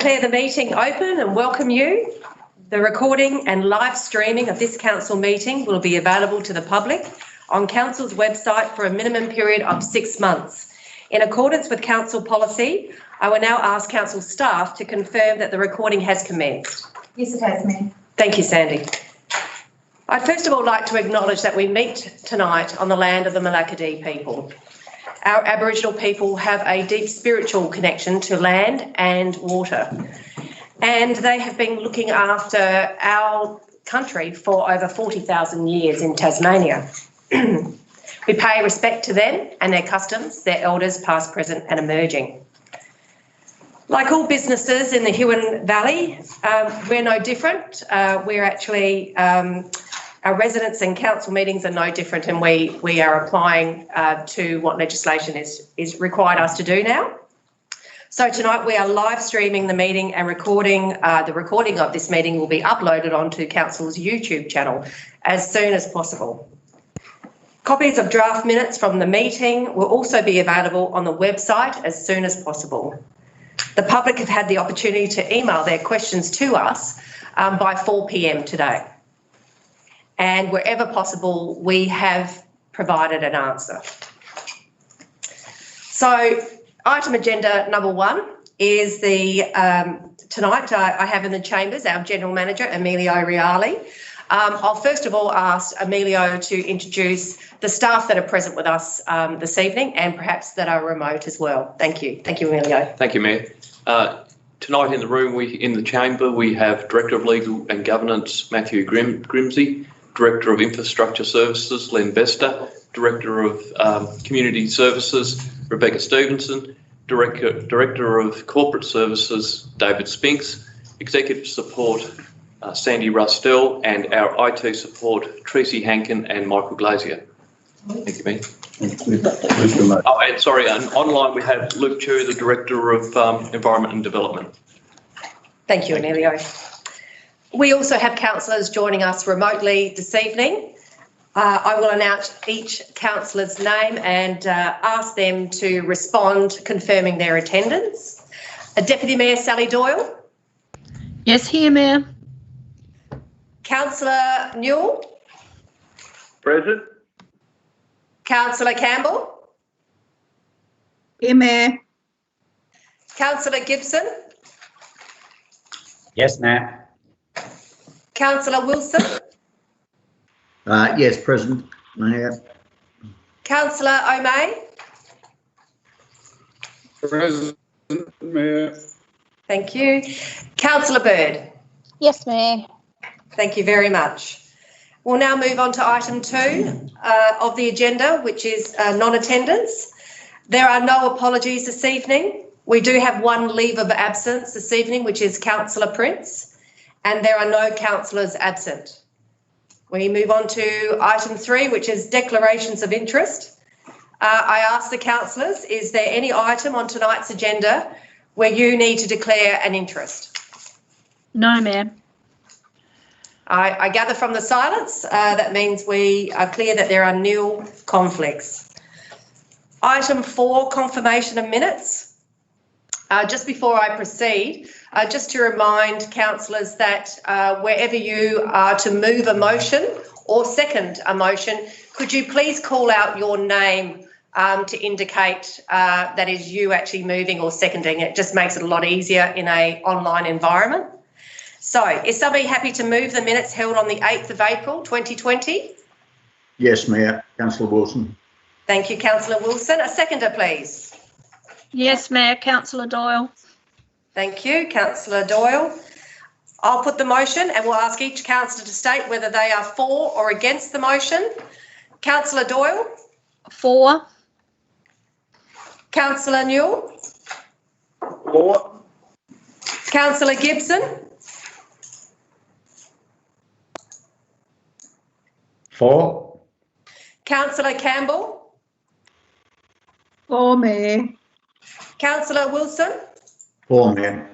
declare the meeting open and welcome you. The recording and live streaming of this council meeting will be available to the public on council's website for a minimum period of 6 months. In accordance with council policy, I will now ask council staff to confirm that the recording has commenced. Yes, it has, Mayor. Thank you, Sandy. I'd first of all like to acknowledge that we meet tonight on the land of the Malakadee people. Our Aboriginal people have a deep spiritual connection to land and water, and they have been looking after our country for over 40,000 years in Tasmania. We pay respect to them and their customs, their elders past, present and emerging. Like all businesses in the Huon Valley, we're no different. We're actually, our residents and council meetings are no different, and we are applying to what legislation is required us to do now. So tonight we are live streaming the meeting and recording. The recording of this meeting will be uploaded onto council's YouTube channel as soon as possible. Copies of draft minutes from the meeting will also be available on the website as soon as possible. The public have had the opportunity to email their questions to us by 4 p.m. today. And wherever possible, we have provided an answer. So item agenda number 1 is tonight I have in the chambers our General Manager, Emilio Reali. I'll first of all ask Emilio to introduce the staff that are present with us this evening and perhaps that are remote as well. Thank you. Thank you, Emilio. Thank you, Mayor. Tonight in the room, in the chamber, we have Director of Legal and Governance, Matthew Grimsey, Director of Infrastructure Services, Len Bester, Director of Community Services, Rebecca Stevenson, Director of Corporate Services, David Spinks, Executive Support, Sandy Rustell, and our IT support, Tracy Hankin and Michael Glazier. Thank you, Mayor. Oh, and sorry, online we have Luke Chu, the Director of Environment and Development. Thank you, Emilio. We also have councillors joining us remotely this evening. I will announce each councillor's name and ask them to respond, confirming their attendance. Deputy Mayor Sally Doyle. Yes, here, Mayor. Councillor Newell. Present. Councillor Campbell. Here, Mayor. Councillor Gibson. Yes, ma'am. Councillor Wilson. Yes, present, Mayor. Councillor O'May. Present, Mayor. Thank you. Councillor Bird. Yes, Mayor. Thank you very much. We'll now move on to item 2 of the agenda, which is non-attendance. There are no apologies this evening. We do have one leave of absence this evening, which is Councillor Prince, and there are no councillors absent. We move on to item 3, which is declarations of interest. I ask the councillors, is there any item on tonight's agenda where you need to declare an interest? No, Mayor. I gather from the silence that means we are clear that there are nil conflicts. Item 4, confirmation of minutes. Just before I proceed, just to remind councillors that wherever you are to move a motion or second a motion, could you please call out your name to indicate that is you actually moving or seconding? It just makes it a lot easier in an online environment. So is somebody happy to move the minutes held on the 8th of April 2020? Yes, Mayor. Councillor Wilson. Thank you, Councillor Wilson. A seconder, please. Yes, Mayor. Councillor Doyle. Thank you, Councillor Doyle. I'll put the motion and we'll ask each councillor to state whether they are for or against the motion. Councillor Doyle. For. Councillor Newell. For. Councillor Gibson. For. Councillor Campbell. For, Mayor. Councillor Wilson. For, Mayor.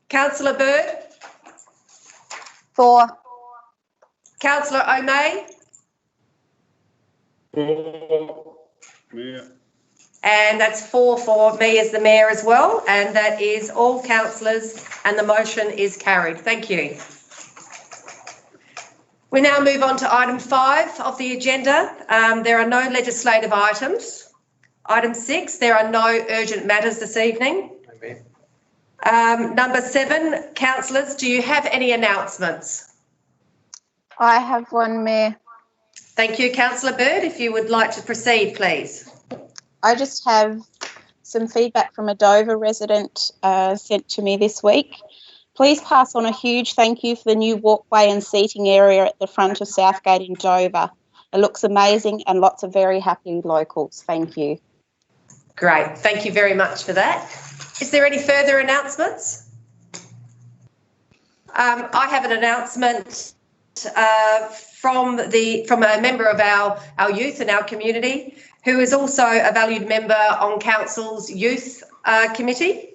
Councillor Bird. For. Councillor O'May. For, Mayor. And that's 4 for me as the Mayor as well. And that is all councillors, and the motion is carried. Thank you. We now move on to item 5 of the agenda. There are no legislative items. Item 6, there are no urgent matters this evening. Number 7, councillors, do you have any announcements? I have one, Mayor. Thank you, Councillor Bird. If you would like to proceed, please. I just have some feedback from a Dover resident sent to me this week. Please pass on a huge thank you for the new walkway and seating area at the front of Southgate in Dover. It looks amazing and lots of very happy locals. Thank you. Great. Thank you very much for that. Is there any further announcements? I have an announcement from a member of our youth and our community, who is also a valued member on Council's Youth Committee,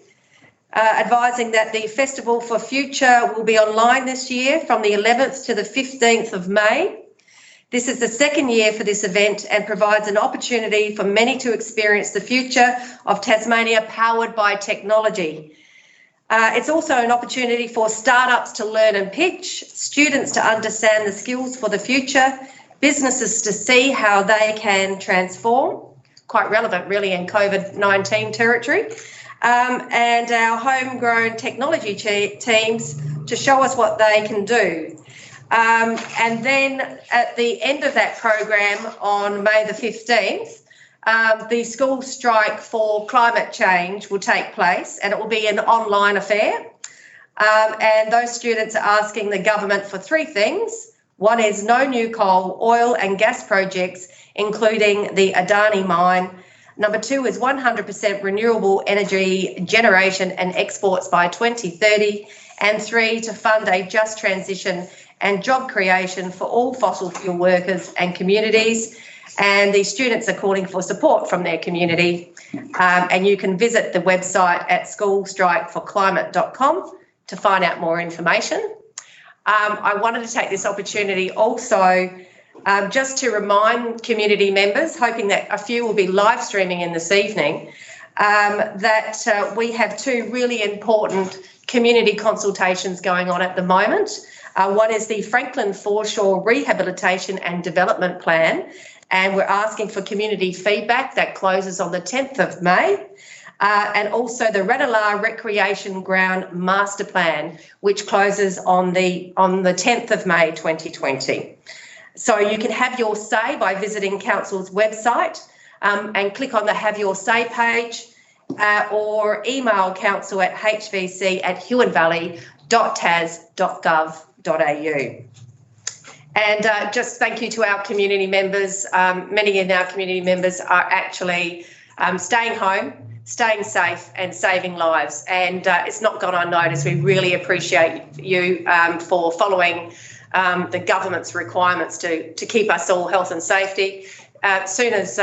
advising that the Festival for Future will be online this year from the 11th to the 15th of May. This is the second year for this event and provides an opportunity for many to experience the future of Tasmania powered by technology. It's also an opportunity for startups to learn and pitch, students to understand the skills for the future, businesses to see how they can transform, quite relevant really in COVID-19 territory, and our homegrown technology teams to show us what they can do. And then at the end of that program on May the 15th, the school strike for climate change will take place, and it will be an online affair. And those students are asking the government for 3 things. One is no new coal, oil and gas projects, including the Adani mine. Number 2 is 100% renewable energy generation and exports by 2030. And 3, to fund a just transition and job creation for all fossil fuel workers and communities. And the students are calling for support from their community. And you can visit the website at schoolstrikeforclimate.com to find out more information. I wanted to take this opportunity also just to remind community members, hoping that a few will be live streaming in this evening, that we have 2 really important community consultations going on at the moment. One is the Franklin Foreshore Rehabilitation and Development Plan, and we're asking for community feedback. That closes on the 10th of May. And also the Ranelagh Recreation Ground Master Plan, which closes on the 10th of May 2020. So you can have your say by visiting Council's website and click on the Have Your Say page, or email council at hvc@huonvalley.tas.gov.au. And just thank you to our community members. Many in our community members are actually staying home, staying safe and saving lives. And it's not gone unnoticed. We really appreciate you for following the government's requirements to keep us all health and safety. Soon as,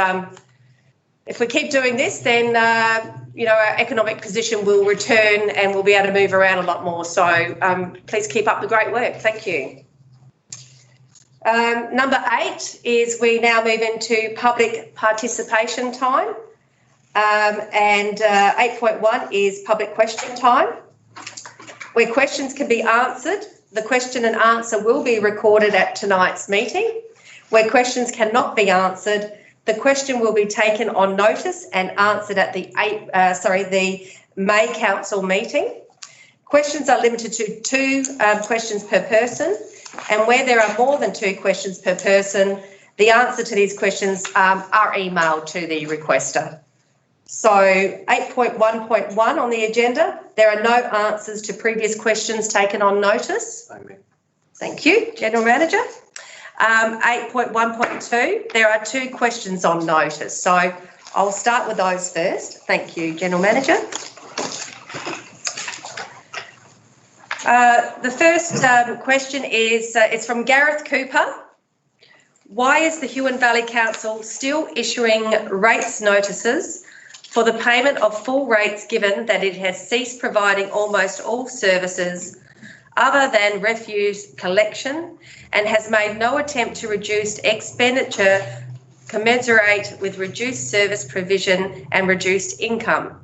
if we keep doing this, then, our economic position will return and we'll be able to move around a lot more. So please keep up the great work. Thank you. Number 8 is we now move into public participation time. And 8.1 is public question time, where questions can be answered. The question and answer will be recorded at tonight's meeting. Where questions cannot be answered, the question will be taken on notice and answered at the May Council meeting. Questions are limited to 2 questions per person, and where there are more than 2 questions per person, the answer to these questions are emailed to the requester. So 8.1.1 on the agenda, there are no answers to previous questions taken on notice. Amen. Thank you, General Manager. 8.1.2, there are 2 questions on notice. So I'll start with those first. Thank you, General Manager. The first question is, it's from Gareth Cooper. Why is the Huon Valley Council still issuing rates notices for the payment of full rates, given that it has ceased providing almost all services other than refuse collection and has made no attempt to reduce expenditure commensurate with reduced service provision and reduced income?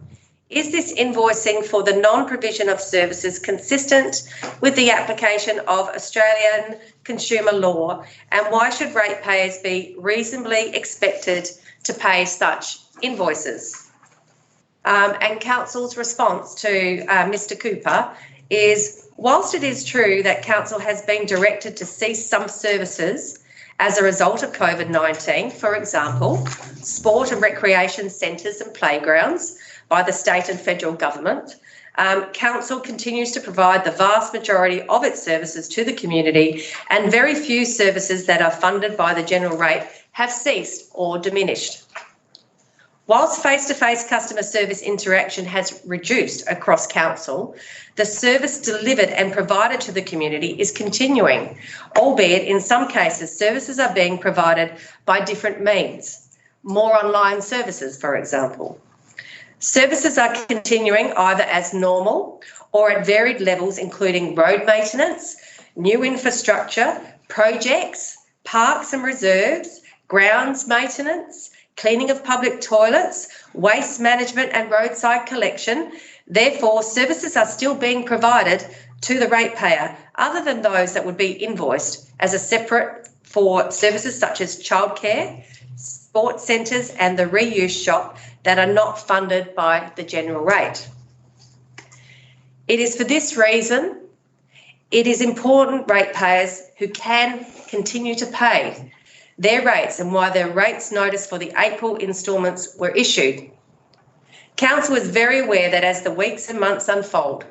Is this invoicing for the non-provision of services consistent with the application of Australian consumer law, and why should ratepayers be reasonably expected to pay such invoices? And Council's response to Mr Cooper is, whilst it is true that Council has been directed to cease some services as a result of COVID-19, for example, sport and recreation centres and playgrounds by the state and federal government, Council continues to provide the vast majority of its services to the community, and very few services that are funded by the general rate have ceased or diminished. Whilst face-to-face customer service interaction has reduced across Council, the service delivered and provided to the community is continuing, albeit in some cases services are being provided by different means, more online services, for example. Services are continuing either as normal or at varied levels, including road maintenance, new infrastructure, projects, parks and reserves, grounds maintenance, cleaning of public toilets, waste management and roadside collection. Therefore, services are still being provided to the ratepayer, other than those that would be invoiced as a separate for services such as childcare, sports centres and the reuse shop that are not funded by the general rate. It is for this reason it is important ratepayers who can continue to pay their rates, and why their rates notice for the April instalments were issued. Council is very aware that as the weeks and months unfold,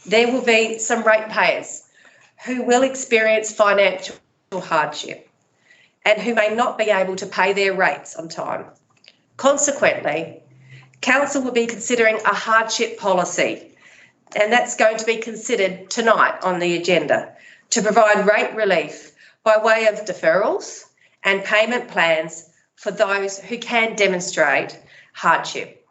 there will be some ratepayers who will experience financial hardship and who may not be able to pay their rates on time. Consequently, Council will be considering a hardship policy, and that's going to be considered tonight on the agenda, to provide rate relief by way of deferrals and payment plans for those who can demonstrate hardship.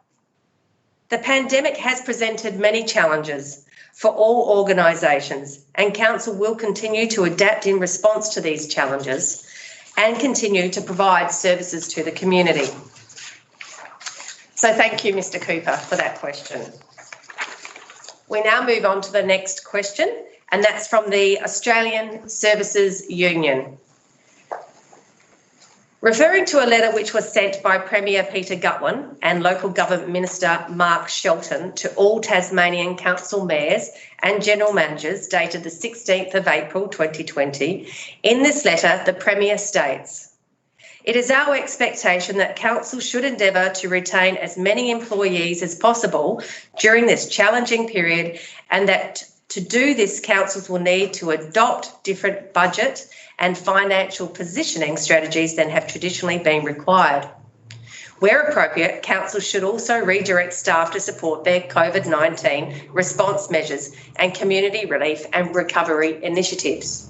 The pandemic has presented many challenges for all organisations, and Council will continue to adapt in response to these challenges and continue to provide services to the community. So thank you, Mr Cooper, for that question. We now move on to the next question, and that's from the Australian Services Union. Referring to a letter which was sent by Premier Peter Gutwein and Local Government Minister Mark Shelton to all Tasmanian Council mayors and general managers dated the 16th of April 2020, in this letter the Premier states, "It is our expectation that Council should endeavour to retain as many employees as possible during this challenging period, and that to do this, Councils will need to adopt different budget and financial positioning strategies than have traditionally been required. Where appropriate, Council should also redirect staff to support their COVID-19 response measures and community relief and recovery initiatives."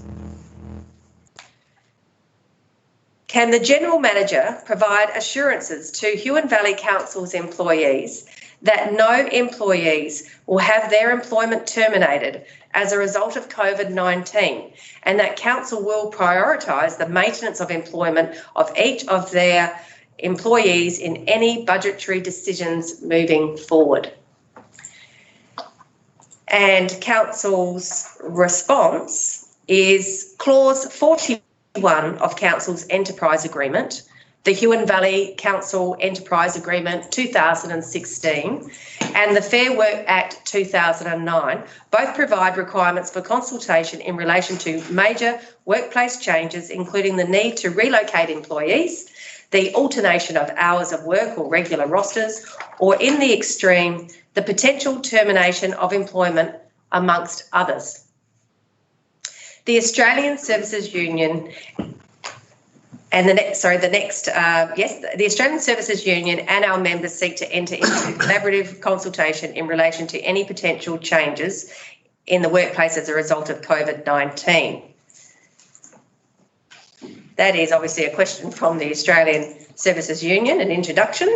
Can the General Manager provide assurances to Huon Valley Council's employees that no employees will have their employment terminated as a result of COVID-19, and that Council will prioritise the maintenance of employment of each of their employees in any budgetary decisions moving forward? And Council's response is clause 41 of Council's Enterprise Agreement, the Huon Valley Council Enterprise Agreement 2016 and the Fair Work Act 2009 both provide requirements for consultation in relation to major workplace changes, including the need to relocate employees, the alternation of hours of work or regular rosters, or in the extreme, the potential termination of employment, amongst others. The Australian Services Union the Australian Services Union and our members seek to enter into collaborative consultation in relation to any potential changes in the workplace as a result of COVID-19. That is obviously a question from the Australian Services Union, an introduction.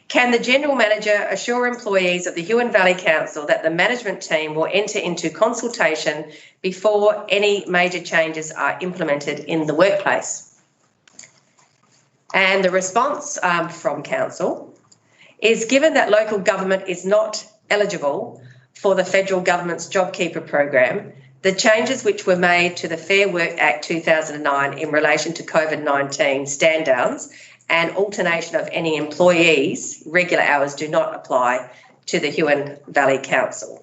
Can the General Manager assure employees of the Huon Valley Council that the management team will enter into consultation before any major changes are implemented in the workplace? And the response from council is, given that local government is not eligible for the federal government's JobKeeper program, the changes which were made to the Fair Work Act 2009 in relation to COVID-19 stand downs and alternation of any employees' regular hours do not apply to the Huon Valley Council.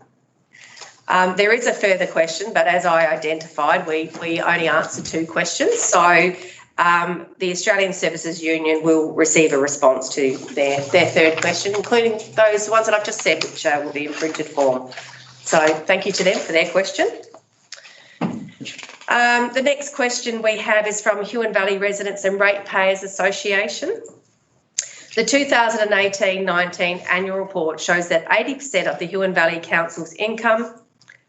There is a further question, but as I identified, we only answered 2 questions. So the Australian Services Union will receive a response to their third question, including those ones that I've just said, which will be in printed form. So thank you to them for their question. The next question we have is from Huon Valley Residents and Ratepayers Association. The 2018-19 annual report shows that 80% of the Huon Valley Council's income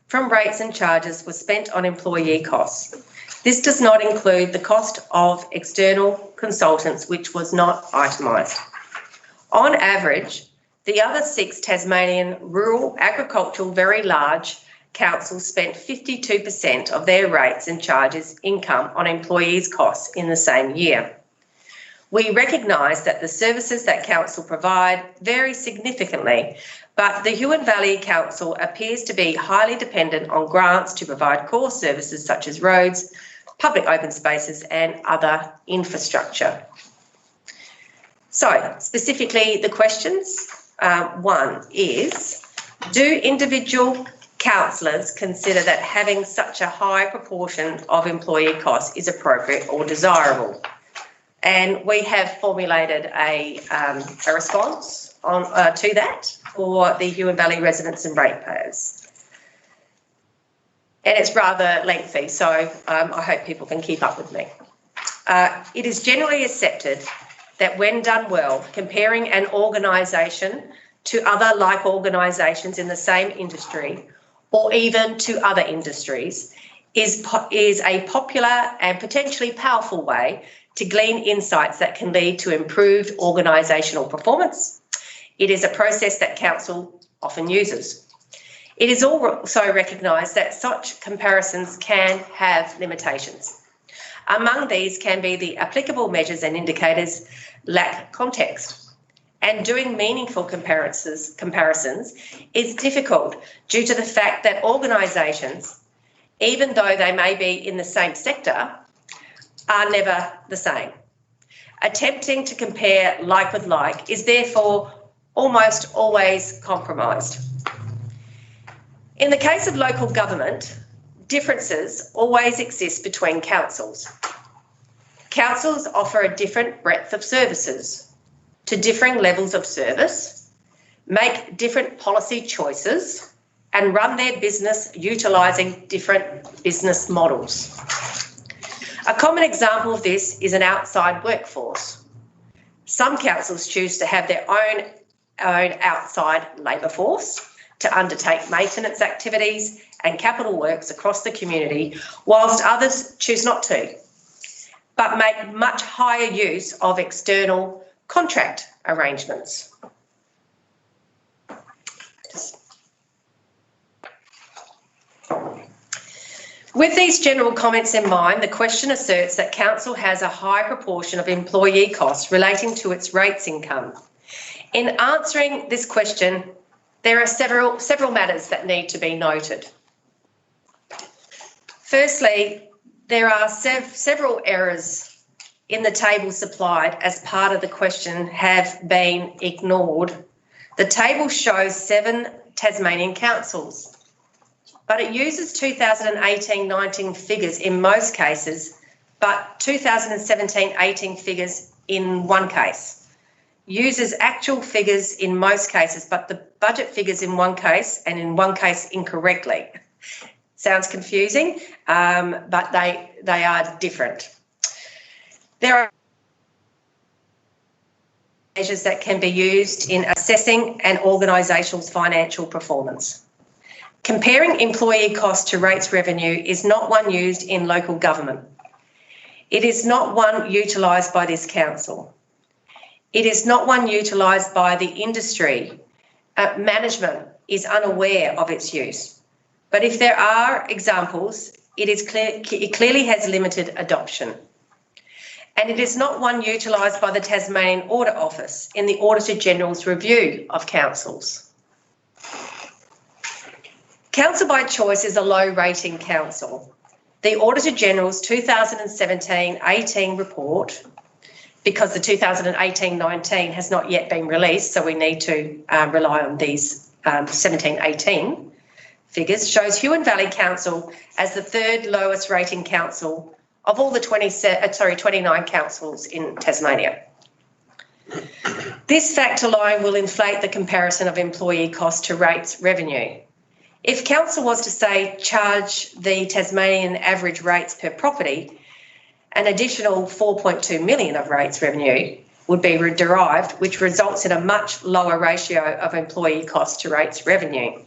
from rates and charges was spent on employee costs. This does not include the cost of external consultants, which was not itemised. On average, the other 6 Tasmanian rural, agricultural, very large councils spent 52% of their rates and charges income on employees' costs in the same year. We recognise that the services that council provide vary significantly, but the Huon Valley Council appears to be highly dependent on grants to provide core services such as roads, public open spaces and other infrastructure. So specifically the questions, one is, do individual councillors consider that having such a high proportion of employee costs is appropriate or desirable? And we have formulated a response on to that for the Huon Valley residents and ratepayers. And it's rather lengthy, so I hope people can keep up with me. It is generally accepted that when done well, comparing an organisation to other like organisations in the same industry or even to other industries is a popular and potentially powerful way to glean insights that can lead to improved organisational performance. It is a process that council often uses. It is also recognised that such comparisons can have limitations. Among these can be the applicable measures and indicators lack context, and doing meaningful comparisons is difficult due to the fact that organisations, even though they may be in the same sector, are never the same. Attempting to compare like with like is therefore almost always compromised. In the case of local government, differences always exist between councils. Councils offer a different breadth of services to differing levels of service, make different policy choices, and run their business utilising different business models. A common example of this is an outside workforce. Some councils choose to have their own outside labour force to undertake maintenance activities and capital works across the community, whilst others choose not to, but make much higher use of external contract arrangements. With these general comments in mind, the question asserts that council has a high proportion of employee costs relating to its rates income. In answering this question, there are several matters that need to be noted. Firstly, there are several errors in the table supplied as part of the question have been ignored. The table shows 7 Tasmanian councils, but it uses 2018-19 figures in most cases, but 2017-18 figures in one case. Uses actual figures in most cases, but the budget figures in one case and in one case incorrectly. Sounds confusing, but they are different. There are measures that can be used in assessing an organisation's financial performance. Comparing employee costs to rates revenue is not one used in local government. It is not one utilised by this council. It is not one utilised by the industry. Management is unaware of its use. But if there are examples, it clearly has limited adoption. and it is not one utilised by the Tasmanian Audit Office in the Auditor General's review of councils. Council by Choice is a low-rating council. The Auditor General's 2017-18 report, because the 2018-19 has not yet been released, so we need to rely on these 17-18 figures, shows Huon Valley Council as the third lowest rating council of all the 29 councils in Tasmania. This fact alone will inflate the comparison of employee cost to rates revenue. If council was to say charge the Tasmanian average rates per property, an additional 4.2 million of rates revenue would be derived, which results in a much lower ratio of employee cost to rates revenue.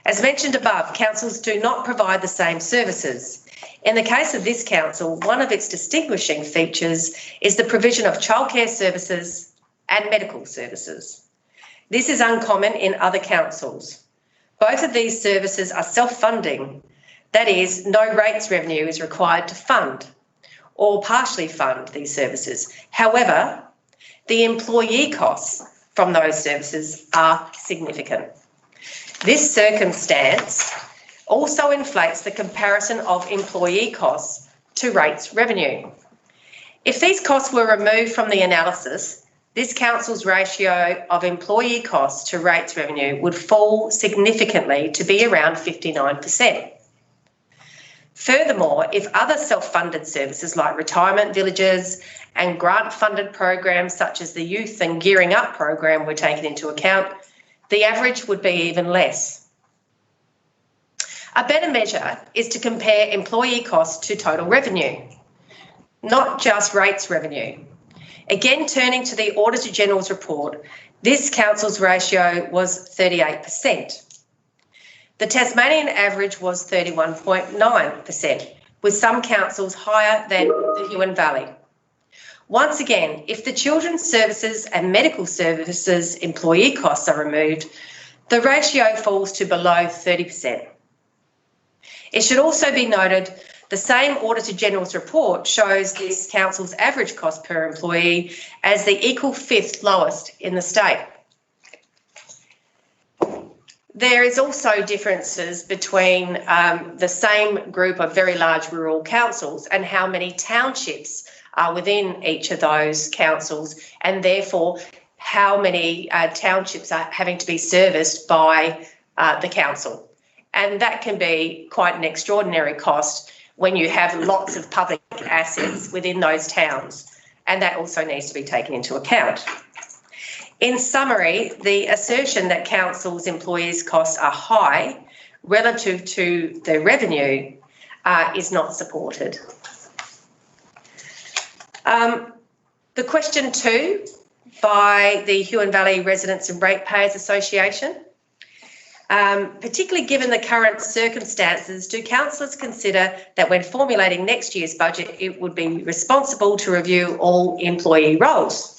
As mentioned above, councils do not provide the same services. In the case of this council, one of its distinguishing features is the provision of childcare services and medical services. This is uncommon in other councils. Both of these services are self-funding. That is, no rates revenue is required to fund or partially fund these services. However, the employee costs from those services are significant. This circumstance also inflates the comparison of employee costs to rates revenue. If these costs were removed from the analysis, this council's ratio of employee costs to rates revenue would fall significantly to be around 59%. Furthermore, if other self-funded services like retirement villages and grant-funded programs such as the Youth and Gearing Up program were taken into account, the average would be even less. A better measure is to compare employee costs to total revenue, not just rates revenue. Again, turning to the Auditor General's report, this council's ratio was 38%. The Tasmanian average was 31.9%, with some councils higher than the Huon Valley. Once again, if the children's services and medical services employee costs are removed, the ratio falls to below 30%. It should also be noted the same Auditor General's report shows this council's average cost per employee as the equal fifth lowest in the state. There is also differences between the same group of very large rural councils and how many townships are within each of those councils, and therefore how many townships are having to be serviced by the council. And that can be quite an extraordinary cost when you have lots of public assets within those towns, and that also needs to be taken into account. In summary, the assertion that councils' employees' costs are high relative to their revenue is not supported. The question 2 by the Huon Valley Residents and Ratepayers Association. Particularly given the current circumstances, do councillors consider that when formulating next year's budget, it would be responsible to review all employee roles?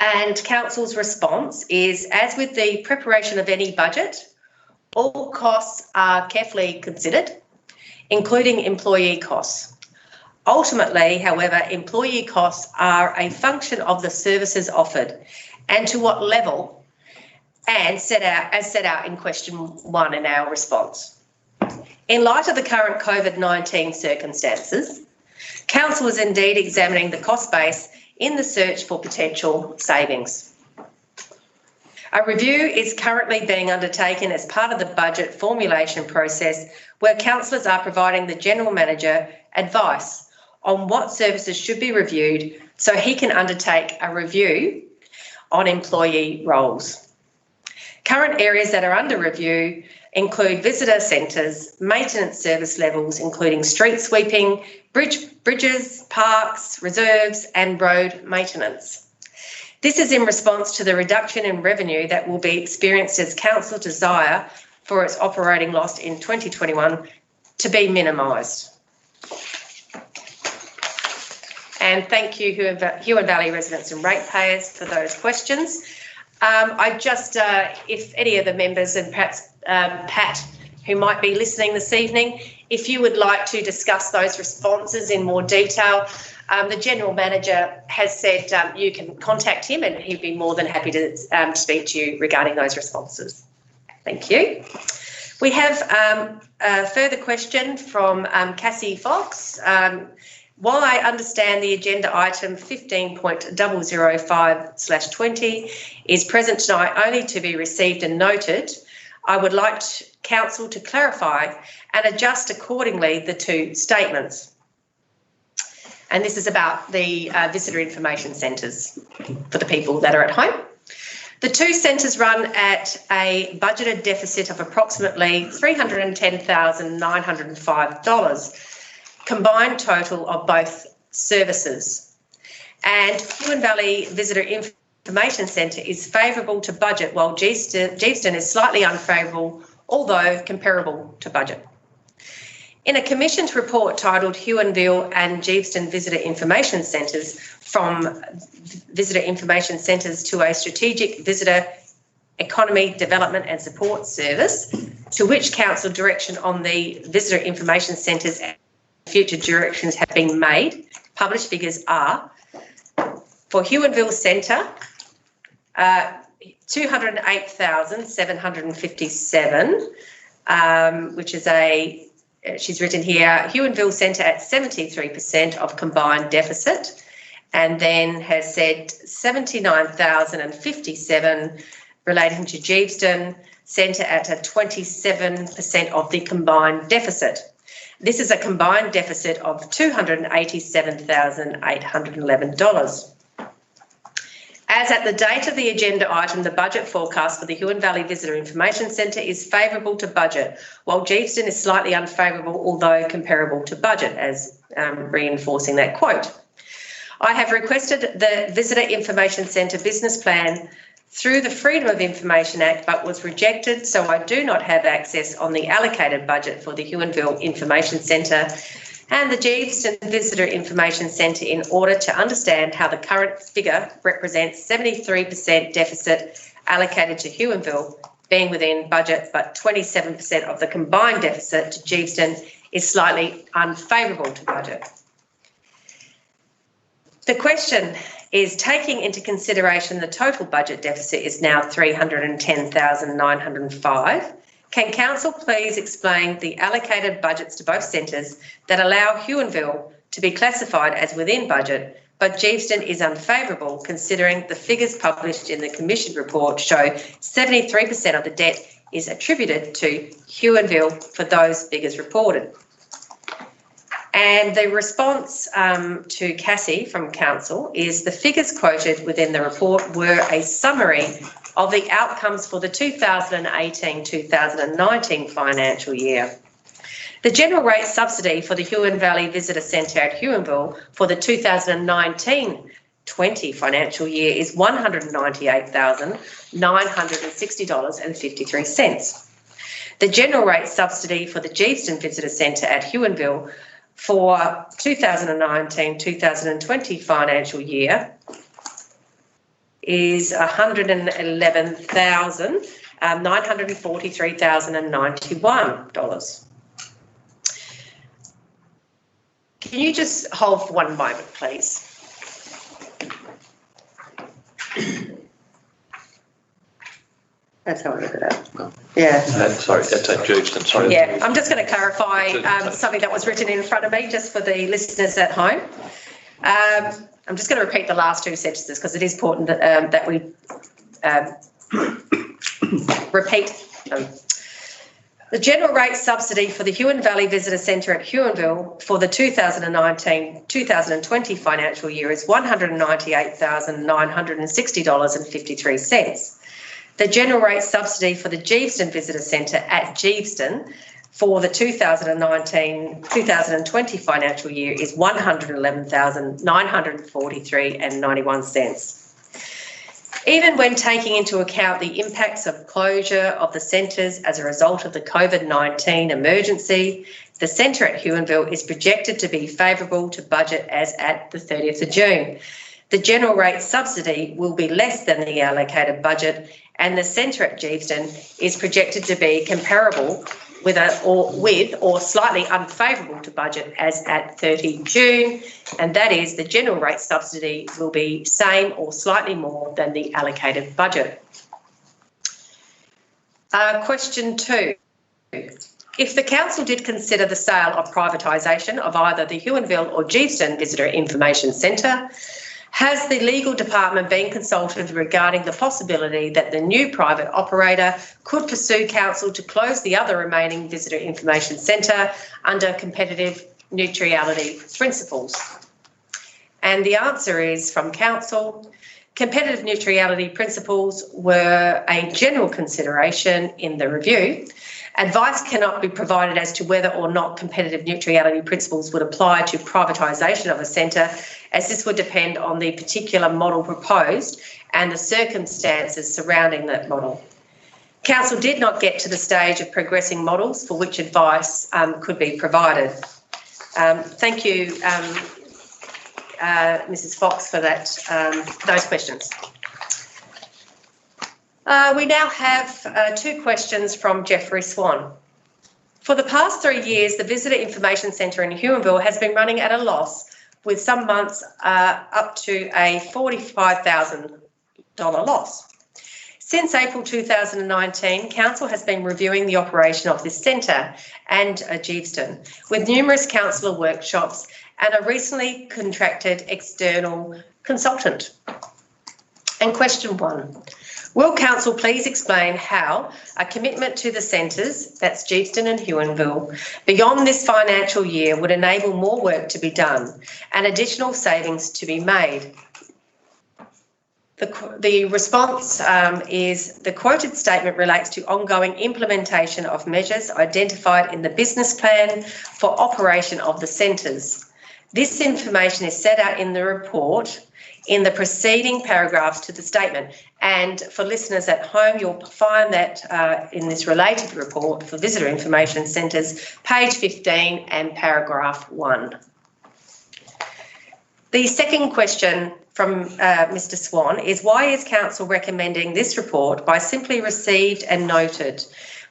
And council's response is, as with the preparation of any budget, all costs are carefully considered, including employee costs. Ultimately, however, employee costs are a function of the services offered and to what level, and set out in question 1 in our response. In light of the current COVID-19 circumstances, council is indeed examining the cost base in the search for potential savings. A review is currently being undertaken as part of the budget formulation process, where councillors are providing the General Manager advice on what services should be reviewed so he can undertake a review on employee roles. Current areas that are under review include visitor centres, maintenance service levels, including street sweeping, bridges, parks, reserves and road maintenance. This is in response to the reduction in revenue that will be experienced as council desire for its operating loss in 2021 to be minimised. And thank you, Huon Valley Residents and Ratepayers, for those questions. I just, if any of the members and perhaps Pat who might be listening this evening, if you would like to discuss those responses in more detail, the General Manager has said you can contact him and he'd be more than happy to speak to you regarding those responses. Thank you. We have a further question from Cassie Fox. While I understand the agenda item 15.005/20 is present tonight only to be received and noted, I would like Council to clarify and adjust accordingly the two statements. And this is about the visitor information centres for the people that are at home. The two centres run at a budgeted deficit of approximately $310,905, combined total of both services. And Huon Valley Visitor Information Centre is favourable to budget, while Geeveston is slightly unfavourable, although comparable to budget. In a commissioned report titled Huonville and Geeveston Visitor Information Centres, from Visitor Information Centres to a Strategic Visitor Economy Development and Support Service, to which Council direction on the Visitor Information Centres and future directions have been made, published figures are: for Huonville Centre, $208,757, which is she's written here, Huonville Centre at 73% of combined deficit, and then has said 79,057 relating to Geeveston Centre at a 27% of the combined deficit. This is a combined deficit of $287,811. As at the date of the agenda item, the budget forecast for the Huon Valley Visitor Information Centre is favourable to budget, while Geeveston is slightly unfavourable, although comparable to budget, as reinforcing that quote. I have requested the Visitor Information Centre business plan through the Freedom of Information Act, but was rejected, so I do not have access on the allocated budget for the Huonville Information Centre and the Geeveston Visitor Information Centre in order to understand how the current figure represents 73% deficit allocated to Huonville being within budget, but 27% of the combined deficit to Geeveston is slightly unfavourable to budget. The question is, taking into consideration the total budget deficit is now $310,905, can Council please explain the allocated budgets to both centres that allow Huonville to be classified as within budget, but Geeveston is unfavourable, considering the figures published in the Commission report show 73% of the debt is attributed to Huonville for those figures reported? And the response to Cassie from Council is the figures quoted within the report were a summary of the outcomes for the 2018-2019 financial year. The general rate subsidy for the Huon Valley Visitor Centre at Huonville for the 2019-20 financial year is $198,960.53. The general rate subsidy for the Geeveston Visitor Centre at Huonville for 2019-2020 financial year is $111,943,091. Can you just hold for one moment, please? That's how I look at it. Yeah. Sorry, that's at Geeveston. Sorry. Yeah, I'm just going to clarify something that was written in front of me just for the listeners at home. I'm just going to repeat the last two sentences because it is important that we repeat them. The general rate subsidy for the Huon Valley Visitor Centre at Huonville for the 2019-2020 financial year is $198,960.53. The general rate subsidy for the Geeveston Visitor Centre at Geeveston for the 2019-2020 financial year is $111,943.91. Even when taking into account the impacts of closure of the centres as a result of the COVID-19 emergency, the centre at Huonville is projected to be favourable to budget as at the 30th of June. The general rate subsidy will be less than the allocated budget, and the centre at Geeveston is projected to be comparable with or slightly unfavourable to budget as at 30 June, and that is the general rate subsidy will be same or slightly more than the allocated budget. Question 2. If the council did consider the sale or privatisation of either the Huonville or Geeston Visitor Information Centre, has the legal department been consulted regarding the possibility that the new private operator could pursue council to close the other remaining visitor information centre under competitive neutrality principles? And the answer is from council, competitive neutrality principles were a general consideration in the review. Advice cannot be provided as to whether or not competitive neutrality principles would apply to privatisation of a centre, as this would depend on the particular model proposed and the circumstances surrounding that model. Council did not get to the stage of progressing models for which advice could be provided. Thank you, Mrs Fox, for that, those questions. We now have 2 questions from Jeffrey Swan. For the past 3 years, the Visitor Information Centre in Huonville has been running at a loss, with some months up to a $45,000 loss. Since April 2019, Council has been reviewing the operation of this centre and Geeston, with numerous councillor workshops and a recently contracted external consultant. And question 1. Will Council please explain how a commitment to the centres, that's Geeston and Huonville, beyond this financial year would enable more work to be done and additional savings to be made? The response is the quoted statement relates to ongoing implementation of measures identified in the business plan for operation of the centres. This information is set out in the report in the preceding paragraphs to the statement. And for listeners at home, you'll find that in this related report for Visitor Information Centres, page 15 and paragraph 1. The second question from Mr Swan is, why is Council recommending this report by simply received and noted,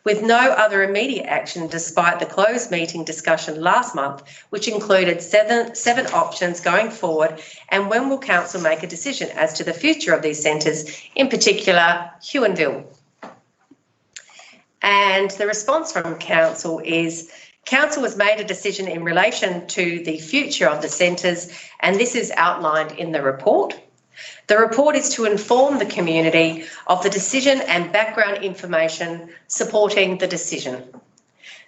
with no other immediate action despite the closed meeting discussion last month, which included seven options going forward, and when will Council make a decision as to the future of these centres, in particular Huonville? And the response from Council is, Council has made a decision in relation to the future of the centres, and this is outlined in the report. The report is to inform the community of the decision and background information supporting the decision.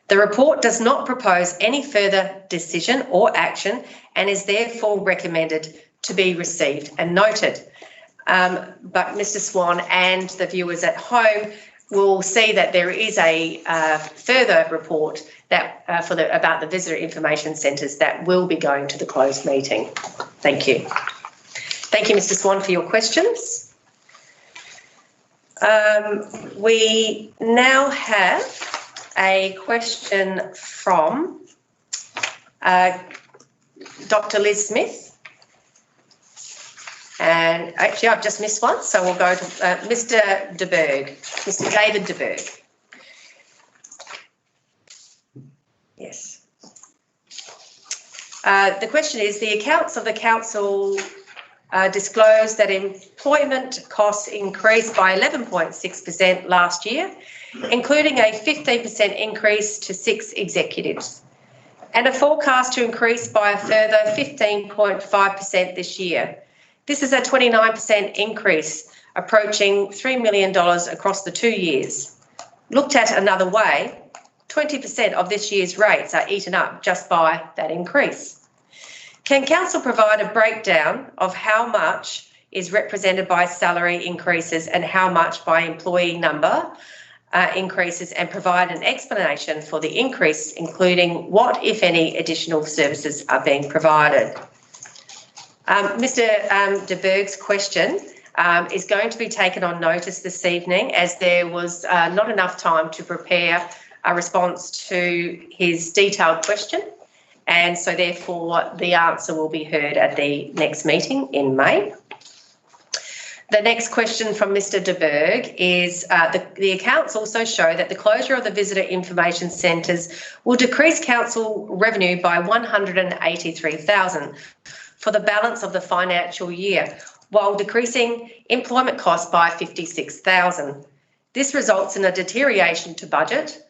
The report does not propose any further decision or action and is therefore recommended to be received and noted. But Mr Swan and the viewers at home will see that there is a further report that about the visitor information centres that will be going to the closed meeting. Thank you. Thank you, Mr Swan, for your questions. We now have a question from Dr Liz Smith. And actually, I've just missed one, so we'll go to Mr de Berg, Mr David de Berg. Yes. The question is, the accounts of the council disclosed that employment costs increased by 11.6% last year, including a 15% increase to 6 executives, and a forecast to increase by a further 15.5% this year. This is a 29% increase, approaching $3 million across the 2 years. Looked at another way, 20% of this year's rates are eaten up just by that increase. Can Council provide a breakdown of how much is represented by salary increases and how much by employee number increases, and provide an explanation for the increase, including what, if any, additional services are being provided? Mr de Berg's question is going to be taken on notice this evening, as there was not enough time to prepare a response to his detailed question. And so therefore the answer will be heard at the next meeting in May. The next question from Mr. De Berg is, the accounts also show that the closure of the visitor information centres will decrease council revenue by $183,000 for the balance of the financial year, while decreasing employment costs by $56,000. This results in a deterioration to budget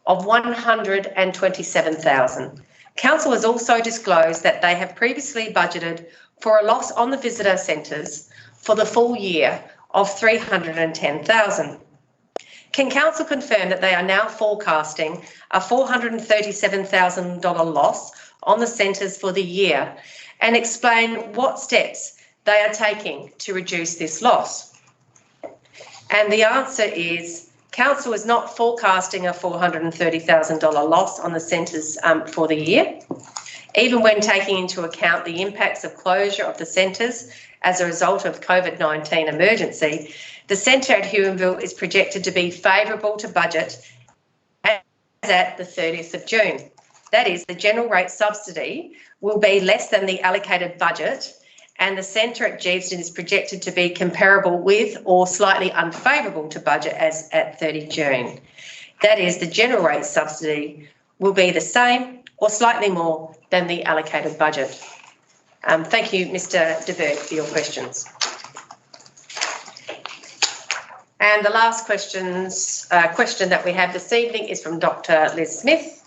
of $127,000. Council has also disclosed that they have previously budgeted for a loss on the visitor centres for the full year of $310,000. Can council confirm that they are now forecasting a $437,000 loss on the centres for the year, and explain what steps they are taking to reduce this loss? And the answer is, council is not forecasting a $430,000 loss on the centres for the year. Even when taking into account the impacts of closure of the centres as a result of COVID-19 emergency, the centre at Huonville is projected to be favourable to budget as at the 30th of June. That is, the general rate subsidy will be less than the allocated budget, and the centre at Geeveston is projected to be comparable with or slightly unfavourable to budget as at 30 June. That is, the general rate subsidy will be the same or slightly more than the allocated budget. Thank you, Mr. De Berg, for your questions. And the last question that we have this evening is from Dr. Liz Smith,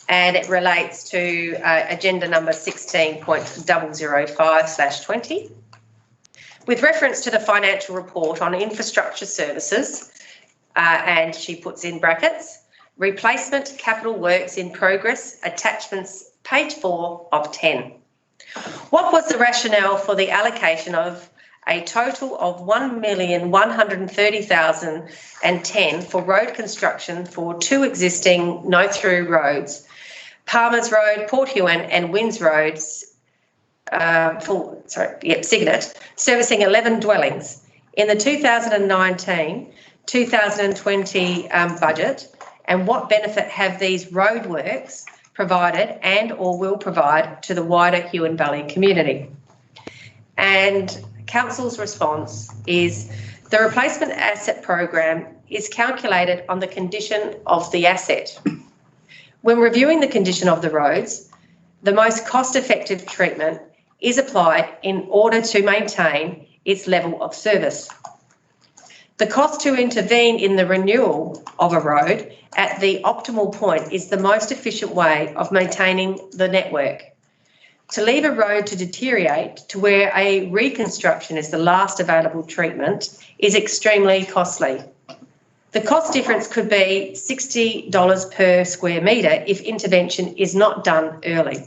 and it relates to agenda number 16.005/20. With reference to the financial report on infrastructure services, and she puts in brackets, replacement capital works in progress, attachments, page 4 of 10. What was the rationale for the allocation of a total of $1,130,010 for road construction for 2 existing no-through roads, Palmers Road, Port Huon and Winds Roads, Signet, servicing 11 dwellings in the 2019-2020 budget, and what benefit have these roadworks provided and or will provide to the wider Huon Valley community? And Council's response is, the replacement asset program is calculated on the condition of the asset. When reviewing the condition of the roads, the most cost-effective treatment is applied in order to maintain its level of service. The cost to intervene in the renewal of a road at the optimal point is the most efficient way of maintaining the network. To leave a road to deteriorate to where a reconstruction is the last available treatment is extremely costly. The cost difference could be $60 per square metre if intervention is not done early.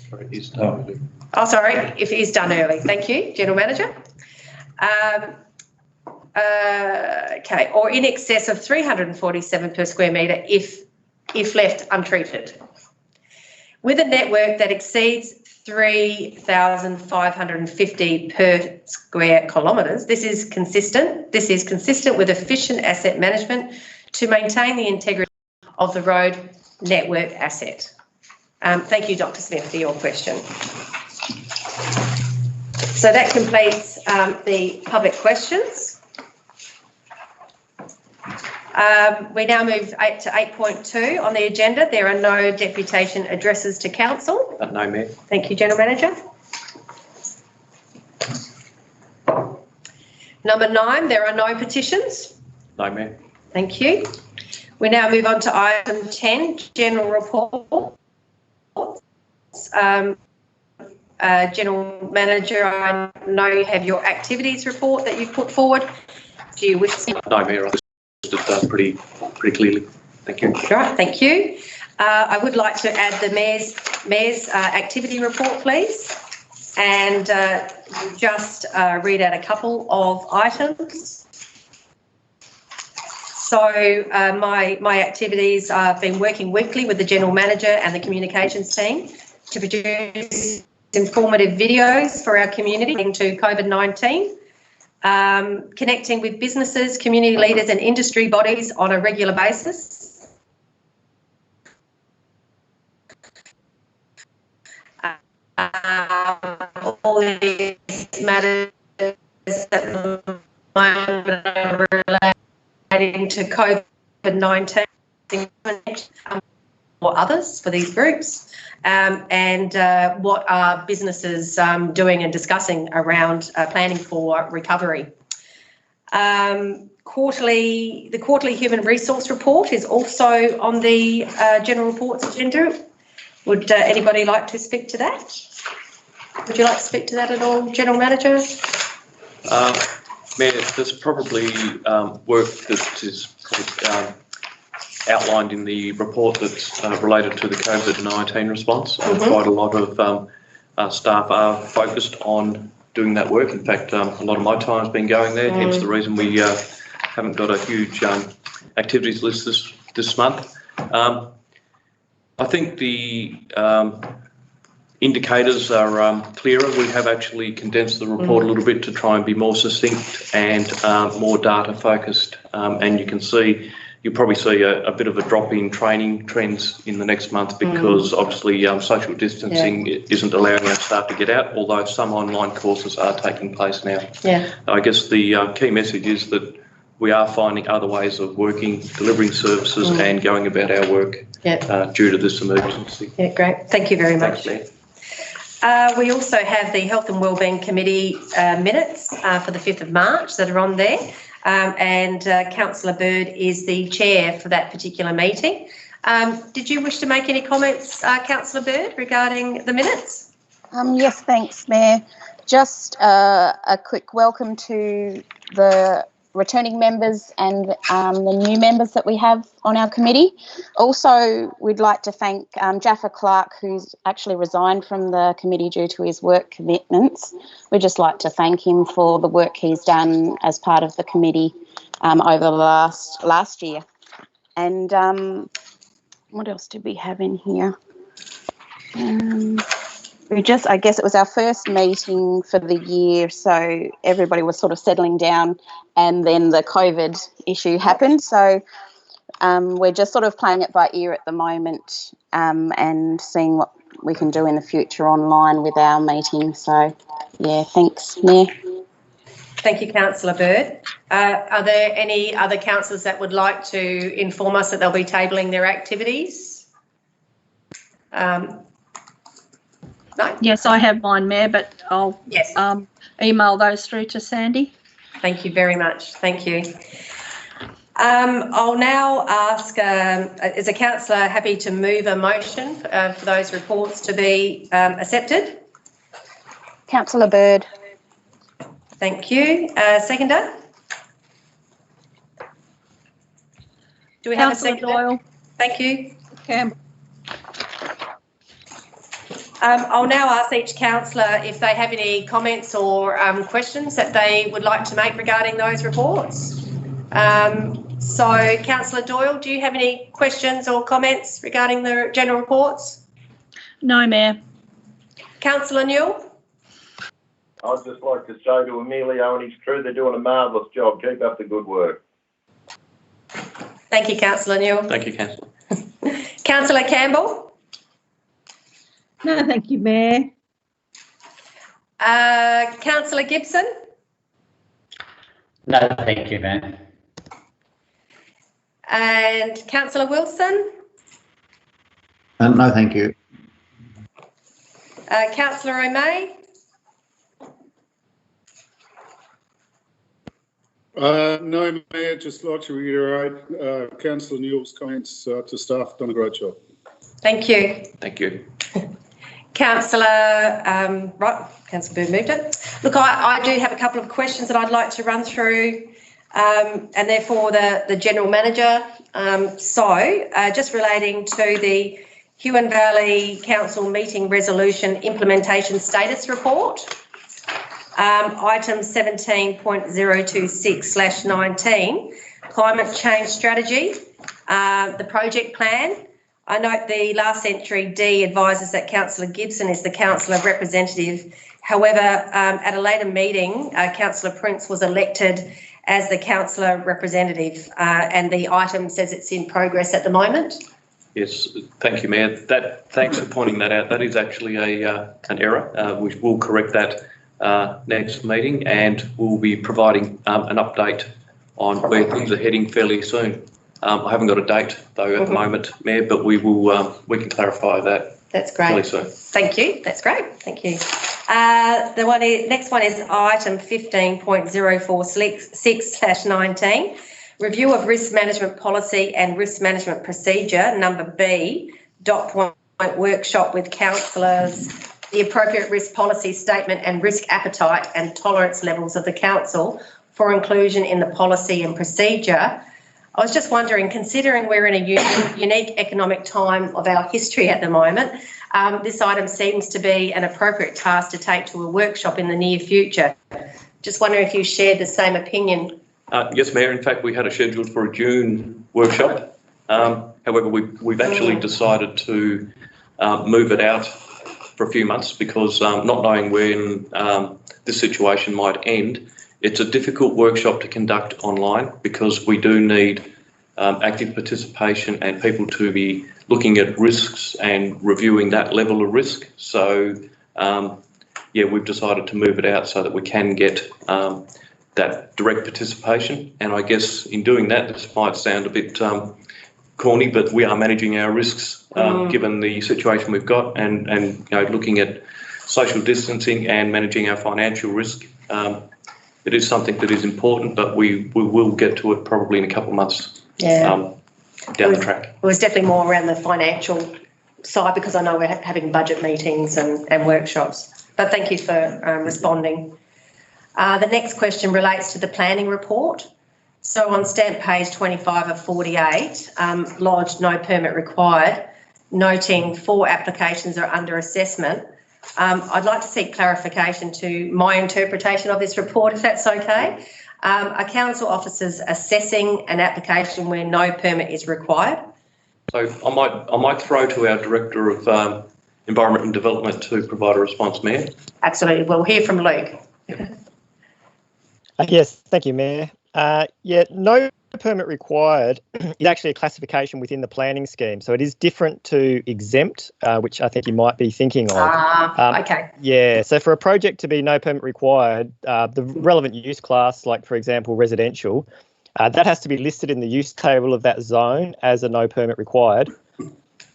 Sorry, is done early. Oh, sorry, if it is done early. Thank you, General Manager. Okay, or in excess of $347 per square metre if left untreated. With a network that exceeds 3,550 per square kilometres, this is consistent with efficient asset management to maintain the integrity of the road network asset. Thank you, Dr. Smith, for your question. So that completes the public questions. We now move to 8.2 on the agenda. There are no deputation addresses to council. No, Mayor. Thank you, General Manager. Number 9, there are no petitions. No, Mayor. Thank you. We now move on to item 10, general report. General Manager, I know you have your activities report that you've put forward. Do you wish to? No, Mayor. I listed pretty clearly. Thank you. Right, thank you. I would like to add the Mayor's activity report, please, and just read out a couple of items. So my activities, I've been working weekly with the General Manager and the communications team to produce informative videos for our community into COVID-19, connecting with businesses, community leaders and industry bodies on a regular basis. All these matters at the moment relating to COVID-19 or others for these groups, and what are businesses doing and discussing around planning for recovery. The quarterly human resource report is also on the general reports agenda. Would anybody like to speak to that? Would you like to speak to that at all, General Manager? Mayor, there's probably work that is outlined in the report that's related to the COVID-19 response. Quite a lot of staff are focused on doing that work. In fact, a lot of my time's been going there, hence the reason we haven't got a huge activities list this month. I think the indicators are clearer. We have actually condensed the report a little bit to try and be more succinct and more data focused, and you'll probably see a bit of a drop in training trends in the next month because obviously social distancing isn't allowing our staff to get out, although some online courses are taking place now. I guess the key message is that we are finding other ways of working, delivering services and going about our work due to this emergency. Yeah, great. Thank you very much. Thanks, Mayor. We also have the Health and Wellbeing Committee minutes for the 5th of March that are on there. And Councillor Bird is the chair for that particular meeting. Did you wish to make any comments, Councillor Bird, regarding the minutes? Yes, thanks, Mayor. Just a quick welcome to the returning members and the new members that we have on our committee. Also, we'd like to thank Jaffa Clark, who's actually resigned from the committee due to his work commitments. We'd just like to thank him for the work he's done as part of the committee over the last year. And what else did we have in here? I guess it was our first meeting for the year, so everybody was sort of settling down, and then the COVID issue happened. So we're just sort of playing it by ear at the moment and seeing what we can do in the future online with our meeting. So, yeah, thanks, Mayor. Thank you, Councillor Bird. Are there any other councillors that would like to inform us that they'll be tabling their activities? No? Yes, I have mine, Mayor, but I'll email those through to Sandy. Thank you very much. Thank you. I'll now ask, is a councillor happy to move a motion for those reports to be accepted? Councillor Bird. Thank you. Seconder? Do we have a seconder? Doyle. Thank you. Campbell. I'll now ask each councillor if they have any comments or questions that they would like to make regarding those reports. So, Councillor Doyle, do you have any questions or comments regarding the general reports? No, Mayor. Councillor Newell? I'd just like to say to Emilio and his crew, they're doing a marvellous job. Keep up the good work. Thank you, Councillor Newell. Thank you, Councillor. Councillor Campbell? No, thank you, Mayor. Councillor Gibson? No, thank you, Mayor. And Councillor Wilson? No, thank you. Councillor O'May? No, Mayor, just like to reiterate Councillor Newell's comments to staff. Done a great job. Thank you. Thank you. Councillor, right, Councillor Bird moved it. Look, I do have a couple of questions that I'd like to run through, and therefore the General Manager. Just relating to the Huon Valley Council Meeting Resolution Implementation Status Report, item 17.026/19, Climate Change Strategy, the project plan. I note the last entry D advises that Councillor Gibson is the councillor representative. However, at a later meeting, Councillor Prince was elected as the councillor representative, and the item says it's in progress at the moment. Yes, thank you, Mayor. Thanks for pointing that out. That is actually an error. We will correct that next meeting, and we'll be providing an update on where things are heading fairly soon. I haven't got a date though at the moment, Mayor, but we will. We can clarify that. That's great. Fairly soon. Thank you. That's great. Thank you. Next one is item 15.046/19. Review of risk management policy and risk management procedure, number B, dot point workshop with councillors, the appropriate risk policy statement and risk appetite and tolerance levels of the council for inclusion in the policy and procedure. I was just wondering, considering we're in a unique economic time of our history at the moment, this item seems to be an appropriate task to take to a workshop in the near future. Just wondering if you shared the same opinion. Yes, Mayor. In fact, we had it scheduled for a June workshop. However, we've actually decided to move it out for a few months because not knowing when this situation might end, it's a difficult workshop to conduct online because we do need active participation and people to be looking at risks and reviewing that level of risk. So, yeah, we've decided to move it out so that we can get that direct participation. And I guess in doing that, this might sound a bit corny, but we are managing our risks given the situation we've got, and you know, looking at social distancing and managing our financial risk. It is something that is important, but we will get to it probably in a couple of months down the track. It was definitely more around the financial side because I know we're having budget meetings and workshops. But thank you for responding. The next question relates to the planning report. So on stamp page 25 of 48, lodged no permit required, noting 4 applications are under assessment. I'd like to seek clarification to my interpretation of this report, if that's okay. Are council officers assessing an application where no permit is required? So I might throw to our Director of Environment and Development to provide a response, Mayor. Absolutely. We'll hear from Luke. Yes, thank you, Mayor. Yeah, no permit required is actually a classification within the planning scheme. So it is different to exempt, which I think you might be thinking of. Okay. Yeah, so for a project to be no permit required, the relevant use class, like for example, residential, that has to be listed in the use table of that zone as a no permit required.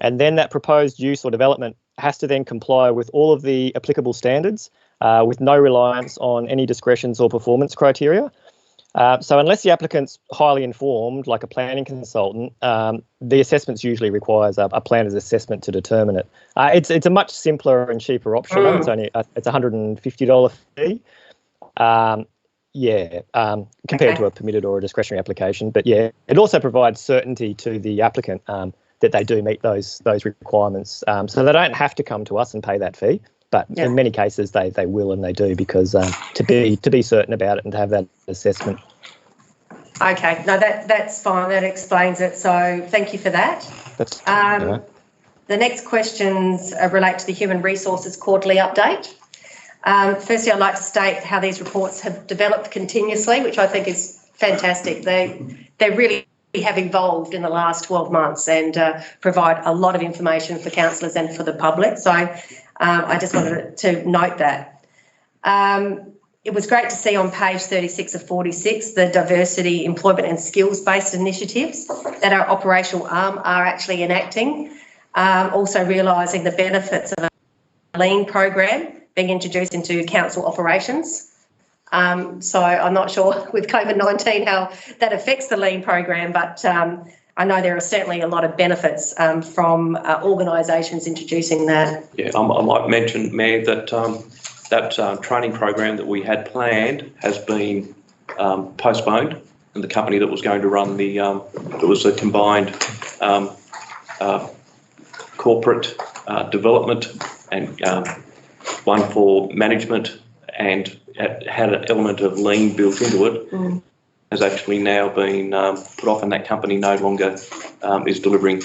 And then that proposed use or development has to then comply with all of the applicable standards with no reliance on any discretions or performance criteria. So unless the applicant's highly informed, like a planning consultant, the assessments usually requires a planner's assessment to determine it. It's a much simpler and cheaper option. It's only it's $150 fee. Compared to a permitted or a discretionary application. But yeah, it also provides certainty to the applicant that they do meet those requirements. So they don't have to come to us and pay that fee. But in many cases, they will and they do because to be certain about it and to have that assessment. Okay, no, that's fine. That explains it. So thank you for that. The next questions relate to the Human Resources Quarterly Update. Firstly, I'd like to state how these reports have developed continuously, which I think is fantastic. They really have evolved in the last 12 months and provide a lot of information for councillors and for the public. So I just wanted to note that. It was great to see on page 36 of 46 the diversity, employment and skills-based initiatives that our operational arm are actually enacting. Also realising the benefits of a lean program being introduced into council operations. So I'm not sure with COVID-19 how that affects the lean program, but I know there are certainly a lot of benefits from organisations introducing that. Yeah, I might mention, Mayor, that that training program that we had planned has been postponed, and the company that was going to run the it was a combined corporate development and one for management and had an element of lean built into it, has actually now been put off, and that company no longer is delivering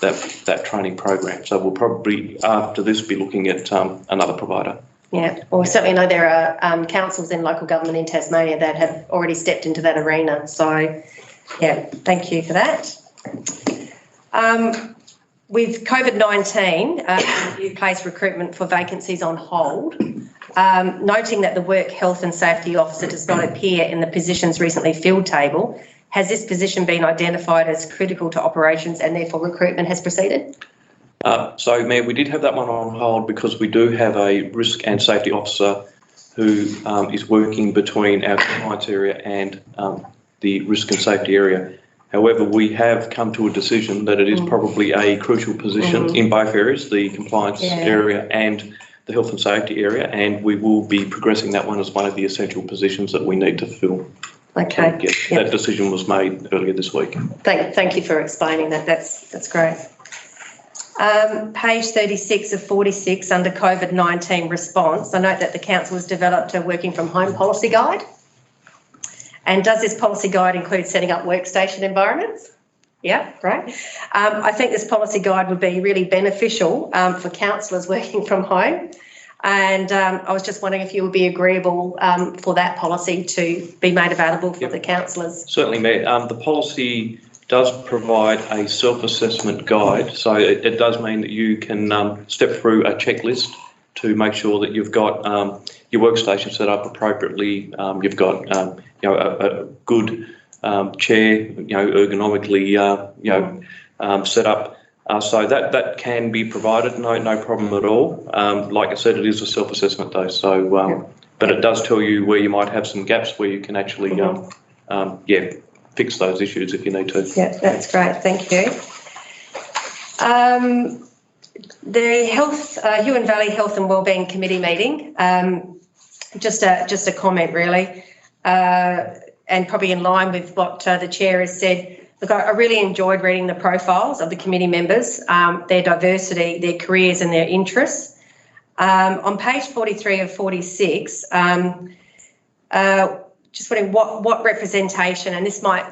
that training program. So we'll probably, after this, be looking at another provider. Yeah, well, we certainly know there are councils in local government in Tasmania that have already stepped into that arena. So, yeah, thank you for that. With COVID-19, you placed recruitment for vacancies on hold. Noting that the Work Health and Safety Officer does not appear in the positions recently filled table, has this position been identified as critical to operations and therefore recruitment has proceeded? So, Mayor, we did have that one on hold because we do have a risk and safety officer who is working between our compliance area and the risk and safety area. However, we have come to a decision that it is probably a crucial position in both areas, the compliance area and the health and safety area, and we will be progressing that one as one of the essential positions that we need to fill. Okay. So, yes, that decision was made earlier this week. Thank you for explaining that. That's great. Page 36 of 46 under COVID-19 response, I note that the council has developed a working from home policy guide. And does this policy guide include setting up workstation environments? Yeah, great. I think this policy guide would be really beneficial for councillors working from home. And I was just wondering if you would be agreeable for that policy to be made available for the councillors. Certainly, Mayor. The policy does provide a self-assessment guide, so it does mean that you can step through a checklist to make sure that you've got your workstation set up appropriately. You've got a good chair, ergonomically set up. So that can be provided, no problem at all. Like I said, it is a self-assessment though, so but it does tell you where you might have some gaps where you can actually fix those issues if you need to. Yeah, that's great. Thank you. The Huon Valley Health and Wellbeing Committee meeting. Just a comment, really, and probably in line with what the chair has said. Look, I really enjoyed reading the profiles of the committee members, their diversity, their careers, and their interests. On page 43 of 46. Just wondering what representation, and this might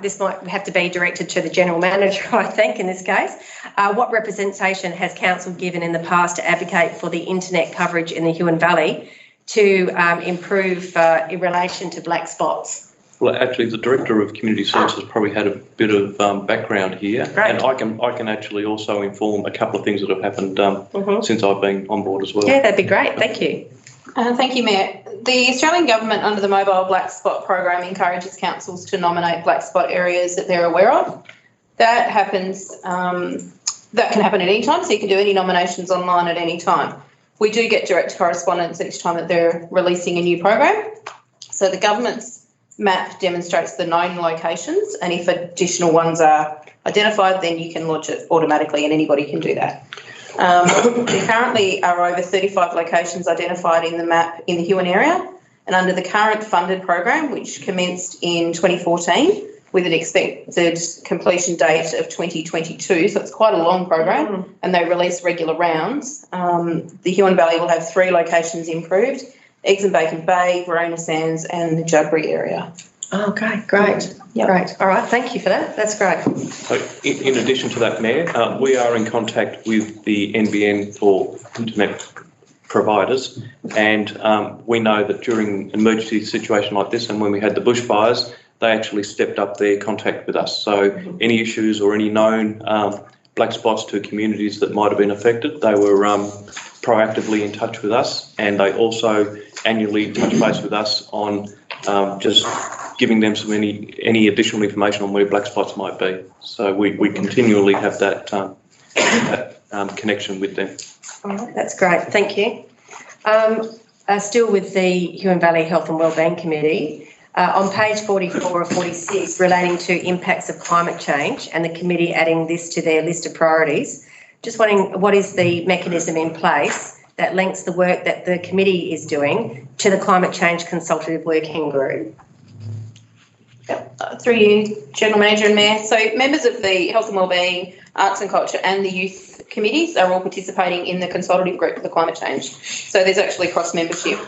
have to be directed to the general manager, I think, in this case. What representation has council given in the past to advocate for the internet coverage in the Huon Valley to improve in relation to black spots? Well, actually, the Director of Community Services probably had a bit of background here, Great. and I can actually also inform a couple of things that have happened since I've been on board as well. Yeah, that'd be great. Thank you. Thank you, Mayor. The Australian Government, under the Mobile Black Spot Program, encourages councils to nominate black spot areas that they're aware of. That happens. That can happen at any time, so you can do any nominations online at any time. We do get direct correspondence each time that they're releasing a new program. So the government's map demonstrates the known locations, and if additional ones are identified, then you can lodge it automatically, and anybody can do that. There currently are over 35 locations identified in the map in the Huon area, and under the current funded program, which commenced in 2014 with an expected completion date of 2022, so it's quite a long program, and they release regular rounds. The Huon Valley will have 3 locations improved: Eggs and Bacon Bay, Verona Sands, and the Judbury area. Oh, okay, great. Yep. Great. All right, thank you for that. That's great. So in addition to that, Mayor, we are in contact with the NBN for internet providers, and we know that during an emergency situation like this and when we had the bushfires, they actually stepped up their contact with us. So any issues or any known black spots to communities that might have been affected, they were proactively in touch with us, and they also annually touch base with us on just giving them some any additional information on where black spots might be. So we continually have that connection with them. All right, that's great. Thank you. Still with the Huon Valley Health and Wellbeing Committee, on page 44 or 46 relating to impacts of climate change and the committee adding this to their list of priorities, just wondering what is the mechanism in place that links the work that the committee is doing to the Climate Change Consultative Working Group? Through you, General Manager and Mayor. So members of the Health and Wellbeing, Arts and Culture and the Youth Committees are all participating in the consultative group for the climate change. So there's actually cross-membership.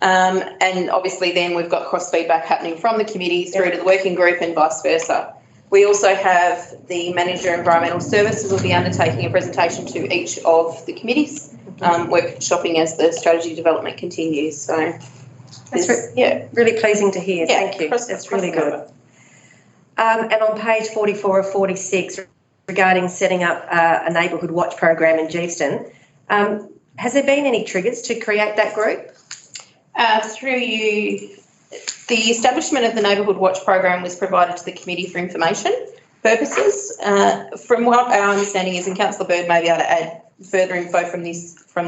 And obviously then we've got cross-feedback happening from the committees through to the working group and vice versa. We also have the Manager of Environmental Services will be undertaking a presentation to each of the committees, workshopping as the strategy development continues. So that's really pleasing to hear. Yeah, thank you. That's really good. And on page 44 of 46, regarding setting up a neighbourhood watch program in Geeston, has there been any triggers to create that group? Through you, the establishment of the Neighbourhood Watch program was provided to the committee for information purposes. From what our understanding is, and Councillor Bird may be able to add further info from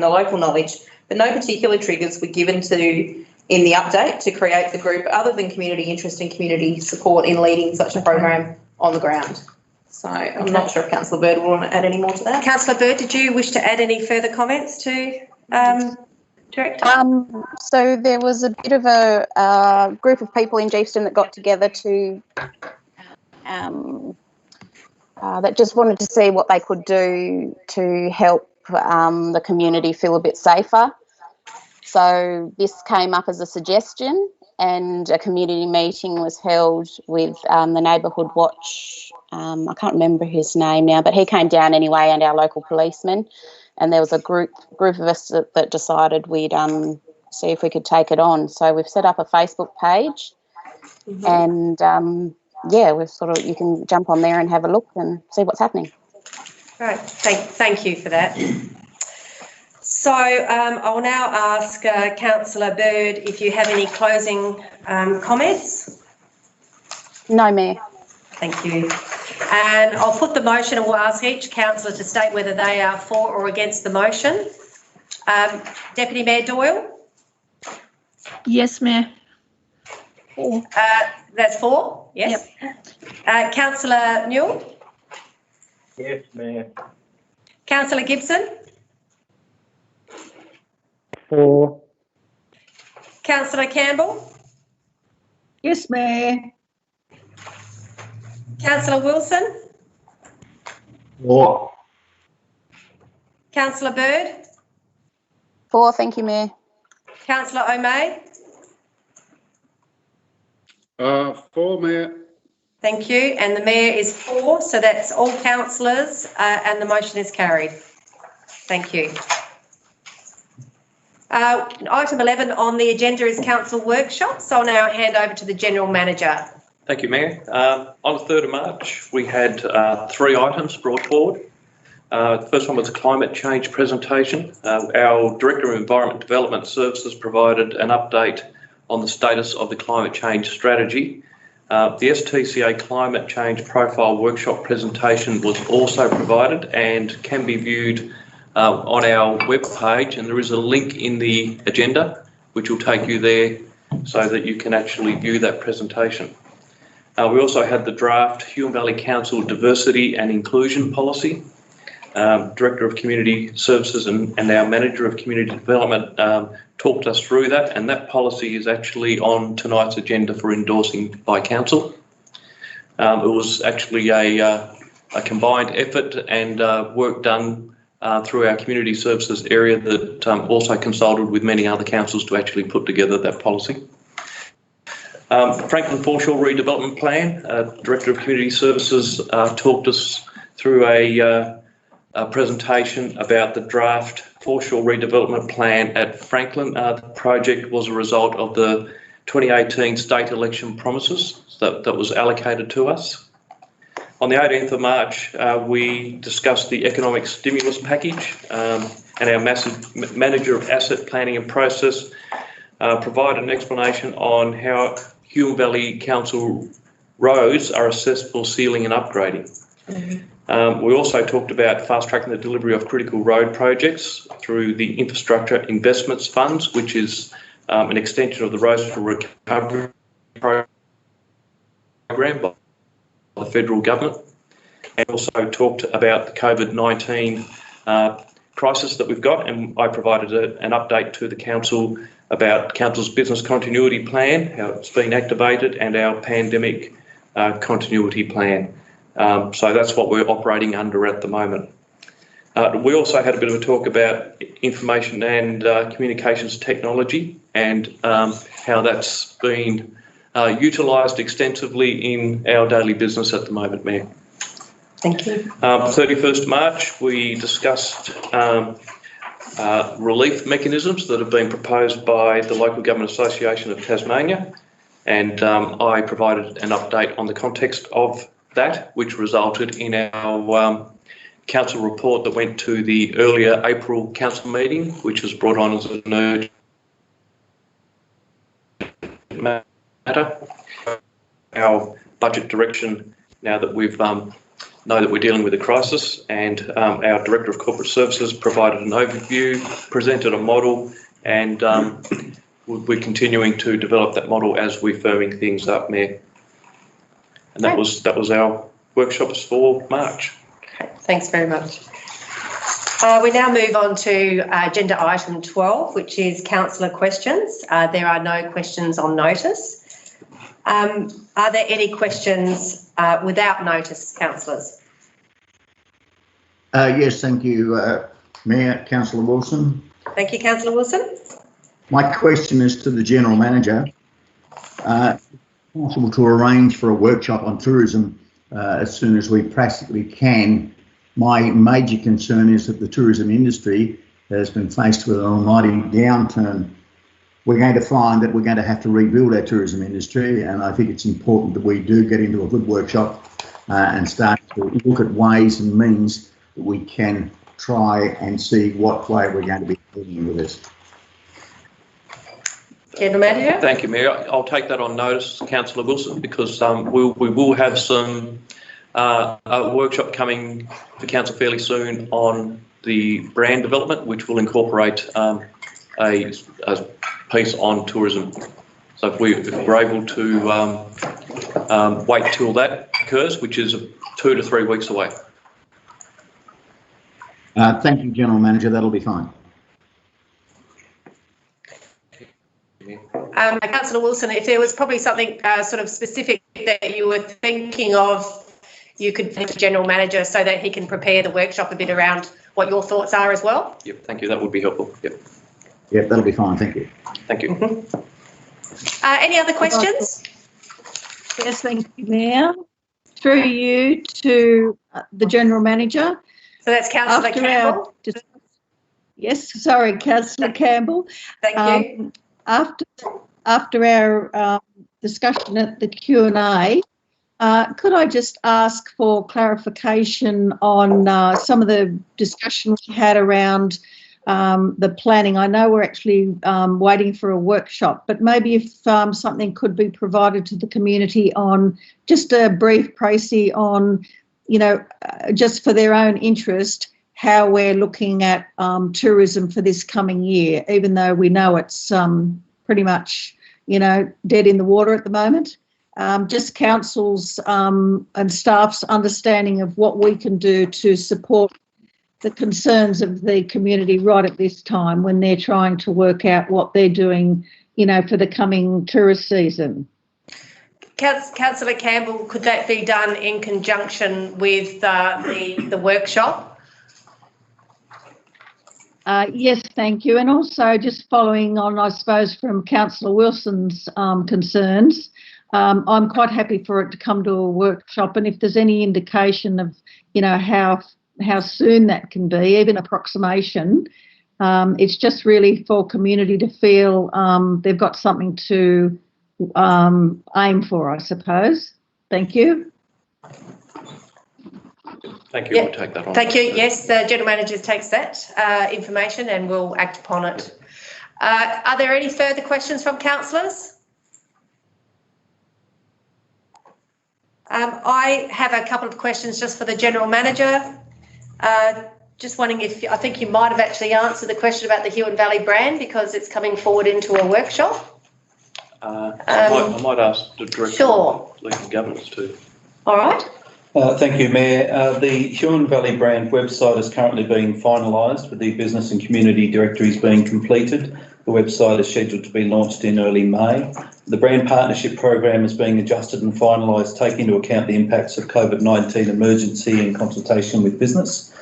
the local knowledge, but no particular triggers were given in the update to create the group other than community interest and community support in leading such a program on the ground. So I'm not sure if Councillor Bird will want to add any more to that. Councillor Bird, did you wish to add any further comments to Director? So there was a bit of a group of people in Geefston that got together to that just wanted to see what they could do to help the community feel a bit safer. So this came up as a suggestion, and a community meeting was held with the Neighbourhood Watch. I can't remember his name now, but he came down anyway, and our local policeman. And there was a group of us that decided we'd see if we could take it on. So we've set up a Facebook page, and we've you can jump on there and have a look and see what's happening. Great, thank you for that. So I will now ask Councillor Bird if you have any closing comments. No, Mayor. Thank you. And I'll put the motion and we'll ask each councillor to state whether they are for or against the motion. Deputy Mayor Doyle? Yes, Mayor. That's for? Yes. Yep. Councillor Newell? Yes, Mayor. Councillor Gibson? For. Councillor Campbell? Yes, Mayor. Councillor Wilson? For. Councillor Bird? For, thank you, Mayor. Councillor O'May? For, Mayor. Thank you. And the Mayor is for, so that's all councillors and the motion is carried. Thank you. Item 11 on the agenda is council workshops. So I'll now hand over to the General Manager. Thank you, Mayor. On the 3rd of March, we had 3 items brought forward. The first one was a climate change presentation. Our Director of Environment Development Services provided an update on the status of the climate change strategy. The STCA Climate Change Profile Workshop presentation was also provided and can be viewed on our webpage, and there is a link in the agenda which will take you there so that you can actually view that presentation. We also had the draft Huon Valley Council Diversity and Inclusion Policy. Director of Community Services and our Manager of Community Development talked us through that, and that policy is actually on tonight's agenda for endorsing by Council. It was actually a combined effort and work done through our Community Services area that also consulted with many other councils to actually put together that policy. Franklin Foreshore Redevelopment Plan, Director of Community Services talked us through a presentation about the draft Foreshore Redevelopment Plan at Franklin. The project was a result of the 2018 state election promises that was allocated to us. On the 18th of March, we discussed the economic stimulus package, and our Manager of Asset Planning and Process provided an explanation on how Huon Valley Council roads are assessed for sealing and upgrading. We also talked about fast-tracking the delivery of critical road projects through the Infrastructure Investments Funds, which is an extension of the Roads for Recovery program by the federal government. And also talked about the COVID-19 crisis that we've got, and I provided an update to the council about council's business continuity plan, how it's been activated, and our pandemic continuity plan. So that's what we're operating under at the moment. We also had a bit of a talk about information and communications technology and how that's been utilised extensively in our daily business at the moment, Mayor. Thank you. 31st March, we discussed relief mechanisms that have been proposed by the Local Government Association of Tasmania, and I provided an update on the context of that, which resulted in our council report that went to the earlier April council meeting, which was brought on as an urgent matter. Our budget direction, now that we've know that we're dealing with a crisis, and our Director of Corporate Services provided an overview, presented a model, and we're continuing to develop that model as we're firming things up, Mayor. And that was our workshops for March. Okay, thanks very much. We now move on to agenda item 12, which is councillor questions. There are no questions on notice. Are there any questions without notice, councillors? Yes, thank you, Mayor, Councillor Wilson. Thank you, councillor Wilson. My question is to the General Manager. Possible to arrange for a workshop on tourism as soon as we practically can. My major concern is that the tourism industry has been faced with an almighty downturn. We're going to find that we're going to have to rebuild our tourism industry, and I think it's important that we do get into a good workshop and start to look at ways and means that we can try and see what way we're going to be dealing with this. General Manager. Thank you, Mayor. I'll take that on notice, Councillor Wilson, because we will have some a workshop coming for Council fairly soon on the brand development, which will incorporate a piece on tourism. So if we're able to wait till that occurs, which is 2 to 3 weeks away. Thank you, General Manager. That'll be fine. Councillor Wilson, if there was probably something sort of specific that you were thinking of, you could thank the General Manager so that he can prepare the workshop a bit around what your thoughts are as well. Yep, thank you. That would be helpful. Yep. Yep, that'll be fine. Thank you. Thank you. Any other questions? Yes, thank you, Mayor. Through you to the General Manager. So that's Councillor Campbell. Yes, sorry, Councillor Campbell. Thank you. After our discussion at the Q&A, could I just ask for clarification on some of the discussion we had around the planning? I know we're actually waiting for a workshop, but maybe if something could be provided to the community on just a brief précis on, you know, just for their own interest, how we're looking at tourism for this coming year, even though we know it's pretty much, you know, dead in the water at the moment. Just council's and staff's understanding of what we can do to support the concerns of the community right at this time when they're trying to work out what they're doing, you know, for the coming tourist season. Councillor Campbell, could that be done in conjunction with the workshop? Yes, thank you. And also just following on, I suppose, from Councillor Wilson's concerns, I'm quite happy for it to come to a workshop, and if there's any indication of, you know, how soon that can be, even approximation, it's just really for community to feel they've got something to aim for, I suppose. Thank you. Thank you. Yeah. We'll take that on. Thank you. Yes, the General Manager takes that information and will act upon it. Are there any further questions from councillors? I have a couple of questions just for the General Manager. Just wondering if, I think you might have actually answered the question about the Huon Valley brand because it's coming forward into a workshop. I might ask the Director of Legal Governance too. All right. Thank you, Mayor. The Huon Valley brand website is currently being finalised with the business and community directories being completed. The website is scheduled to be launched in early May. The brand partnership program is being adjusted and finalised, taking into account the impacts of COVID-19 emergency in consultation with business.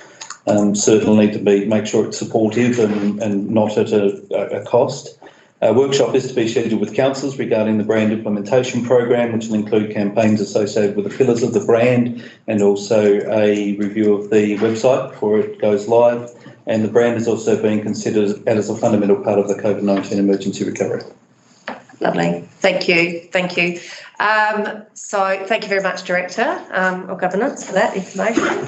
Certainly to make sure it's supportive and not at a cost. A workshop is to be scheduled with councillors regarding the brand implementation program, which will include campaigns associated with the pillars of the brand and also a review of the website before it goes live. And the brand is also being considered as a fundamental part of the COVID-19 emergency recovery. Lovely. Thank you. Thank you. So thank you very much, Director of Governance, for that information.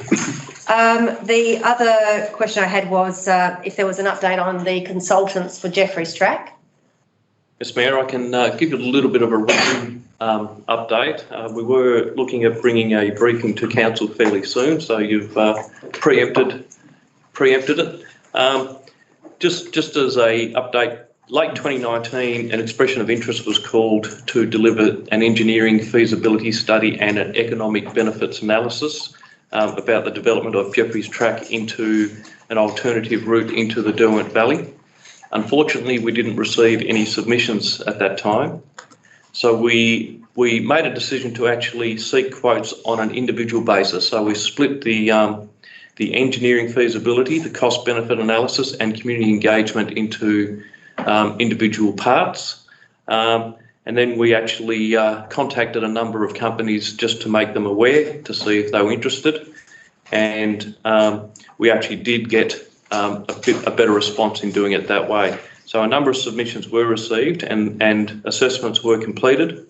The other question I had was if there was an update on the consultants for Jeffrey's Track. Yes, Mayor, I can give you a little bit of a written update. We were looking at bringing a briefing to council fairly soon, so you've preempted it. Just as a update, late 2019, an expression of interest was called to deliver an engineering feasibility study and an economic benefits analysis about the development of Jeffreys Track into an alternative route into the Derwent Valley. Unfortunately, we didn't receive any submissions at that time. So we made a decision to actually seek quotes on an individual basis. So we split the engineering feasibility, the cost benefit analysis and community engagement into individual parts. And then we actually contacted a number of companies just to make them aware to see if they were interested. And we actually did get a better response in doing it that way. So a number of submissions were received and assessments were completed.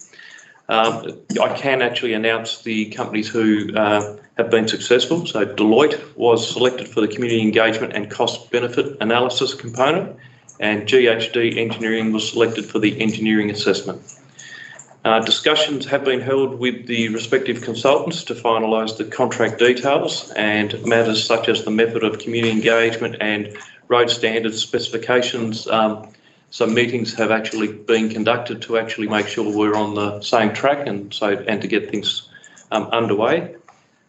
I can actually announce the companies who have been successful. So Deloitte was selected for the community engagement and cost benefit analysis component, and GHD Engineering was selected for the engineering assessment. Discussions have been held with the respective consultants to finalise the contract details, and matters such as the method of community engagement and road standards specifications. Some meetings have actually been conducted to actually make sure we're on the same track and to get things underway.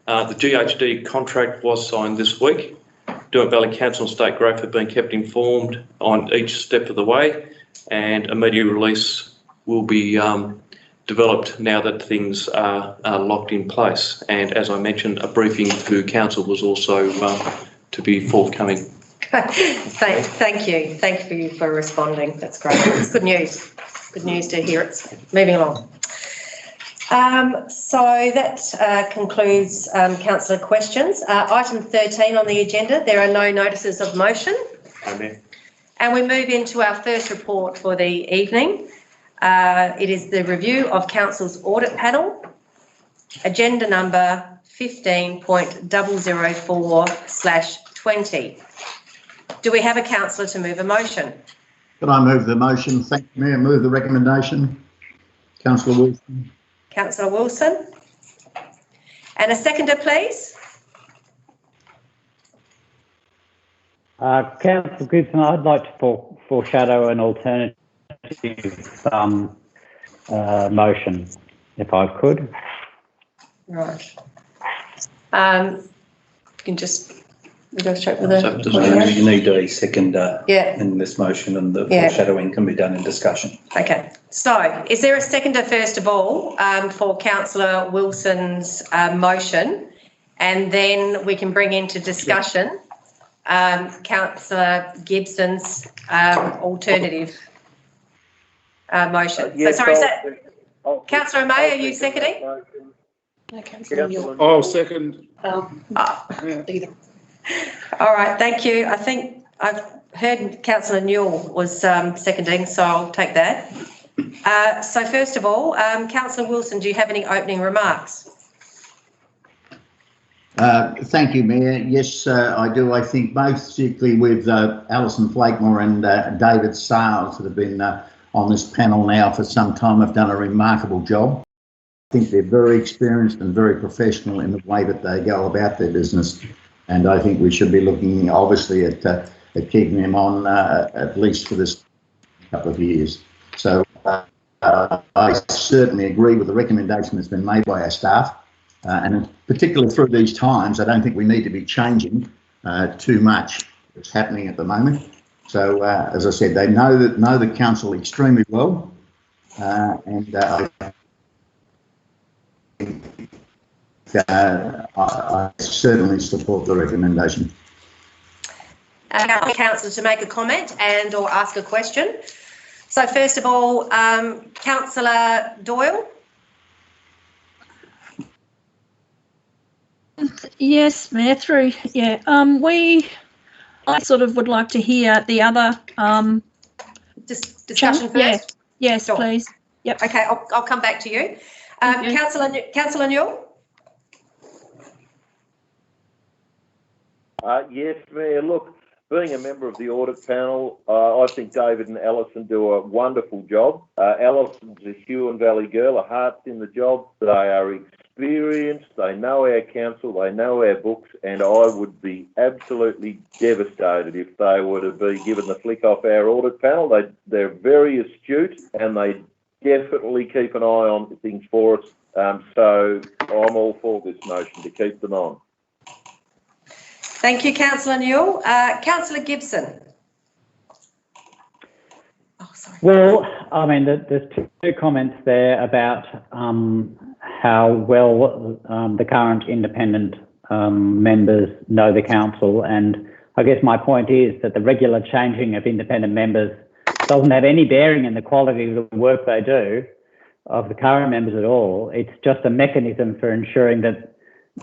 The GHD contract was signed this week. Derwent Valley Council and State Growth have been kept informed on each step of the way, and a media release will be developed now that things are locked in place. And as I mentioned, a briefing to council was also to be forthcoming. Thank you for responding. That's great. It's good news. Good news to hear it's moving along. So that concludes councillor questions. Item 13 on the agenda, there are no notices of motion. Amen. And we move into our first report for the evening. It is the review of council's audit panel, agenda number 15.004/20. Do we have a councillor to move a motion? Can I move the motion? Thank you, Mayor. Move the recommendation. Councillor Wilson. Councillor Wilson. And a seconder, please. Councillor Gibson, I'd like to foreshadow an alternative motion, if I could. Right. You can just go straight with the. You need a second Yeah. in this motion, and the foreshadowing can be done in discussion. Okay. So, is there a seconder first of all for Councillor Wilson's motion, and then we can bring into discussion Councillor Gibson's alternative motion. Yes, so sorry, is that Councillor May? Are you seconding? No, Councillor Newell. Oh, second. Either. All right, thank you. I think I've heard Councillor Newell was seconding, so I'll take that. So first of all, Councillor Wilson, do you have any opening remarks? Thank you, Mayor. Yes, I do. I think basically with Alison Flakemore and David Sales that have been on this panel now for some time have done a remarkable job. I think they're very experienced and very professional in the way that they go about their business. And I think we should be looking, obviously, at keeping them on at least for this couple of years. So I certainly agree with the recommendation that's been made by our staff. And particularly through these times, I don't think we need to be changing too much that's happening at the moment. So, as I said, they know the council extremely well. I certainly support the recommendation. Councillor to make a comment and or ask a question. So first of all, Councillor Doyle. Yes, Mayor, through, yeah. I sort of would like to hear the other discussion first. Yeah. Yes, sure. Please. Yep. Okay, I'll come back to you. Councillor Newell. Yes, Mayor. Look, being a member of the audit panel, I think David and Alison do a wonderful job. Alison's a Huon Valley girl, her heart's in the job. They are experienced, they know our council, they know our books, and I would be absolutely devastated if they were to be given the flick off our audit panel. They're very astute and they definitely keep an eye on things for us. So I'm all for this motion to keep them on. Thank you, Councillor Newell. Councillor Gibson. Oh, sorry. Well, I mean, there's two comments there about how well the current independent members know the council, and I guess my point is that the regular changing of independent members doesn't have any bearing in the quality of the work they do of the current members at all. It's just a mechanism for ensuring that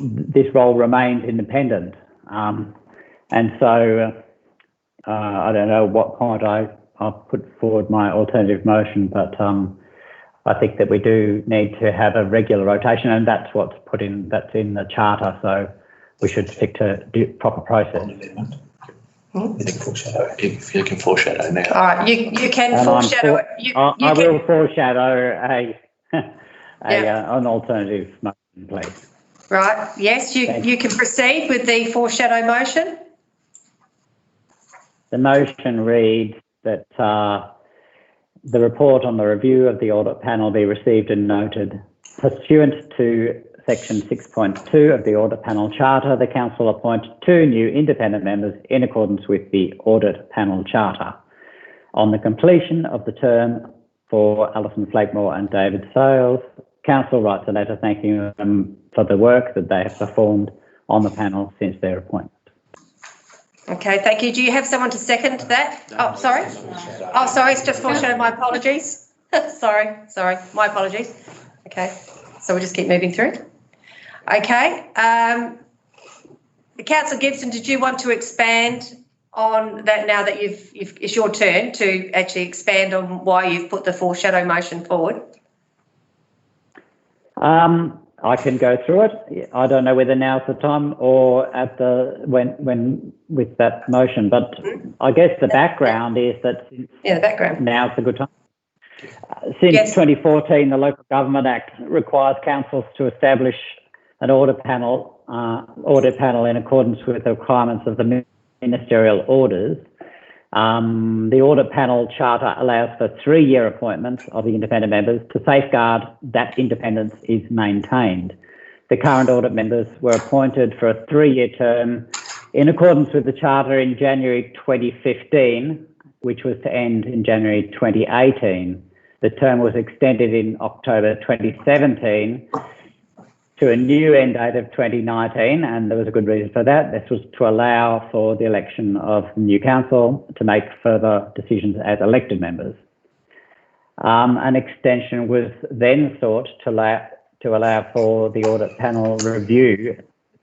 this role remains independent. And so I don't know what point I'll put forward my alternative motion, but I think that we do need to have a regular rotation, and that's what's that's in the charter. So we should stick to proper process. If you can foreshadow now. All right, you can foreshadow it. I will foreshadow an alternative motion, please. Right, yes, you can proceed with the foreshadow motion. The motion reads that the report on the review of the audit panel be received and noted. Pursuant to Section 6.2 of the Audit Panel Charter, the Council appoints 2 new independent members in accordance with the Audit Panel Charter. On the completion of the term for Alison Flakemore and David Sales, Council writes a letter thanking them for the work that they have performed on the panel since their appointment. Okay, thank you. Do you have someone to second that? Oh, sorry. Oh, sorry, it's just foreshadow. My apologies. sorry, my apologies. Okay, so we'll just keep moving through. Okay. Councillor Gibson, did you want to expand on that now that it's your turn to actually expand on why you've put the foreshadow motion forward? I can go through it. I don't know whether now's the time or at when with that motion, but I guess the background is that the background. Now's a good time. Since 2014, the Local Government Act requires councils to establish an audit panel in accordance with the requirements of the ministerial orders. The audit panel charter allows for 3-year appointments of the independent members to safeguard that independence is maintained. The current audit members were appointed for a 3-year term in accordance with the charter in January 2015, which was to end in January 2018. The term was extended in October 2017 to a new end date of 2019, and there was a good reason for that. This was to allow for the election of the new council to make further decisions as elected members. An extension was then sought to allow for the audit panel review,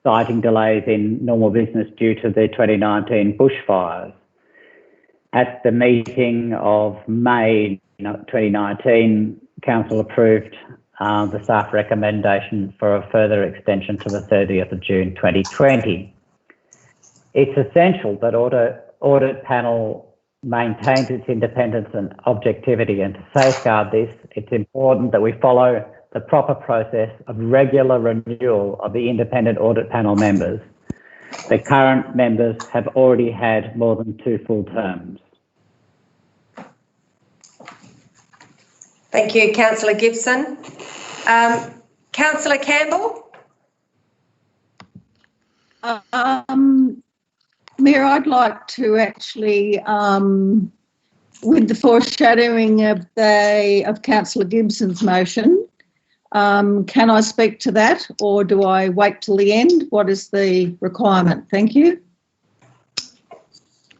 citing delays in normal business due to the 2019 bushfires. At the meeting of May 2019, Council approved the staff recommendation for a further extension to the 30th of June 2020. It's essential that audit panel maintains its independence and objectivity, and to safeguard this, it's important that we follow the proper process of regular renewal of the independent audit panel members. The current members have already had more than 2 full terms. Thank you, Councillor Gibson. Councillor Campbell? Mayor, I'd like to actually, with the foreshadowing of Councillor Gibson's motion, can I speak to that, or do I wait till the end? What is the requirement? Thank you.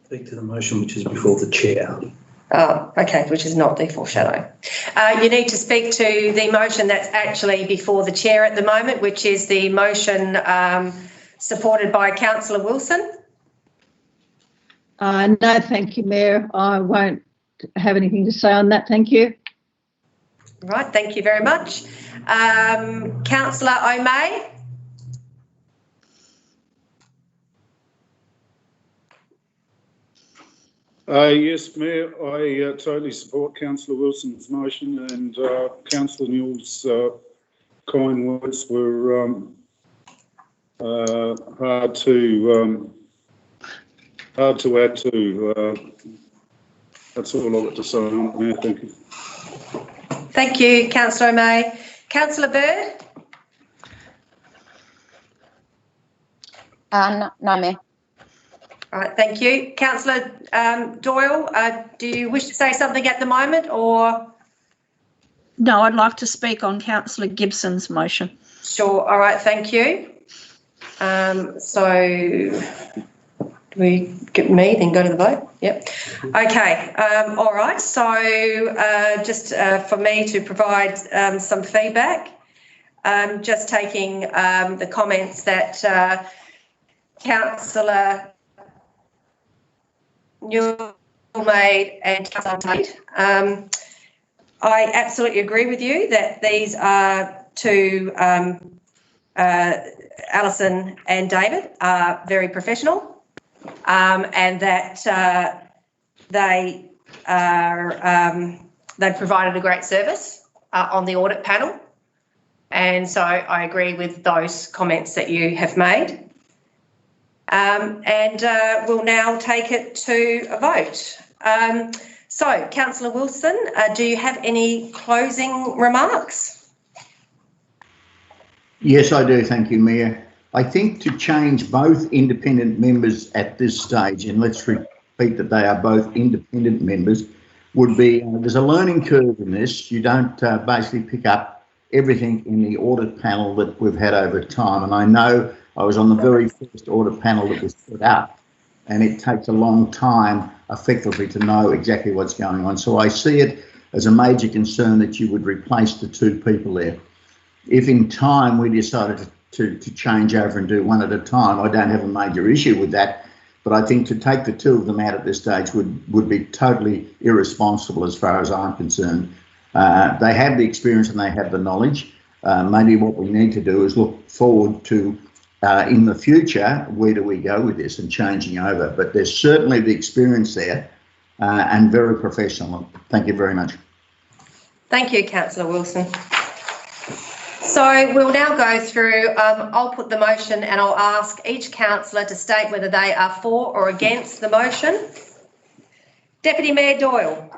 Speak to the motion which is before the chair. Oh, okay, which is not the foreshadow. You need to speak to the motion that's actually before the chair at the moment, which is the motion supported by Councillor Wilson. No, thank you, Mayor. I won't have anything to say on that. Thank you. Right, thank you very much. Councillor O'May? Yes, Mayor, I totally support Councillor Wilson's motion, and Councillor Newell's kind words were hard to add to. That's all I've got to say on it, Mayor. Thank you. Thank you, Councillor O'May. Councillor Bird? No, Mayor. All right, thank you. Councillor Doyle, do you wish to say something at the moment, or? No, I'd like to speak on Councillor Gibson's motion. Sure. All right, thank you. So do we get me, then go to the vote? Yep. Okay. All right. So just for me to provide some feedback, just taking the comments that Councillor Newell made and Councillor Tate. I absolutely agree with you that these are two, Alison and David are very professional, and that they've provided a great service on the audit panel. And so I agree with those comments that you have made. And we'll now take it to a vote. So, Councillor Wilson, do you have any closing remarks? Yes, I do. Thank you, Mayor. I think to change both independent members at this stage, and let's repeat that they are both independent members, would be, there's a learning curve in this. You don't basically pick up everything in the audit panel that we've had over time. And I know I was on the very first audit panel that was put up, and it takes a long time effectively to know exactly what's going on. So I see it as a major concern that you would replace the two people there. If in time we decided to change over and do one at a time, I don't have a major issue with that. But I think to take the two of them out at this stage would be totally irresponsible as far as I'm concerned. They have the experience and they have the knowledge. Maybe what we need to do is look forward to, in the future, where do we go with this and changing over. But there's certainly the experience there and very professional. Thank you very much. Thank you, Councillor Wilson. So we'll now go through, I'll put the motion and I'll ask each councillor to state whether they are for or against the motion. Deputy Mayor Doyle.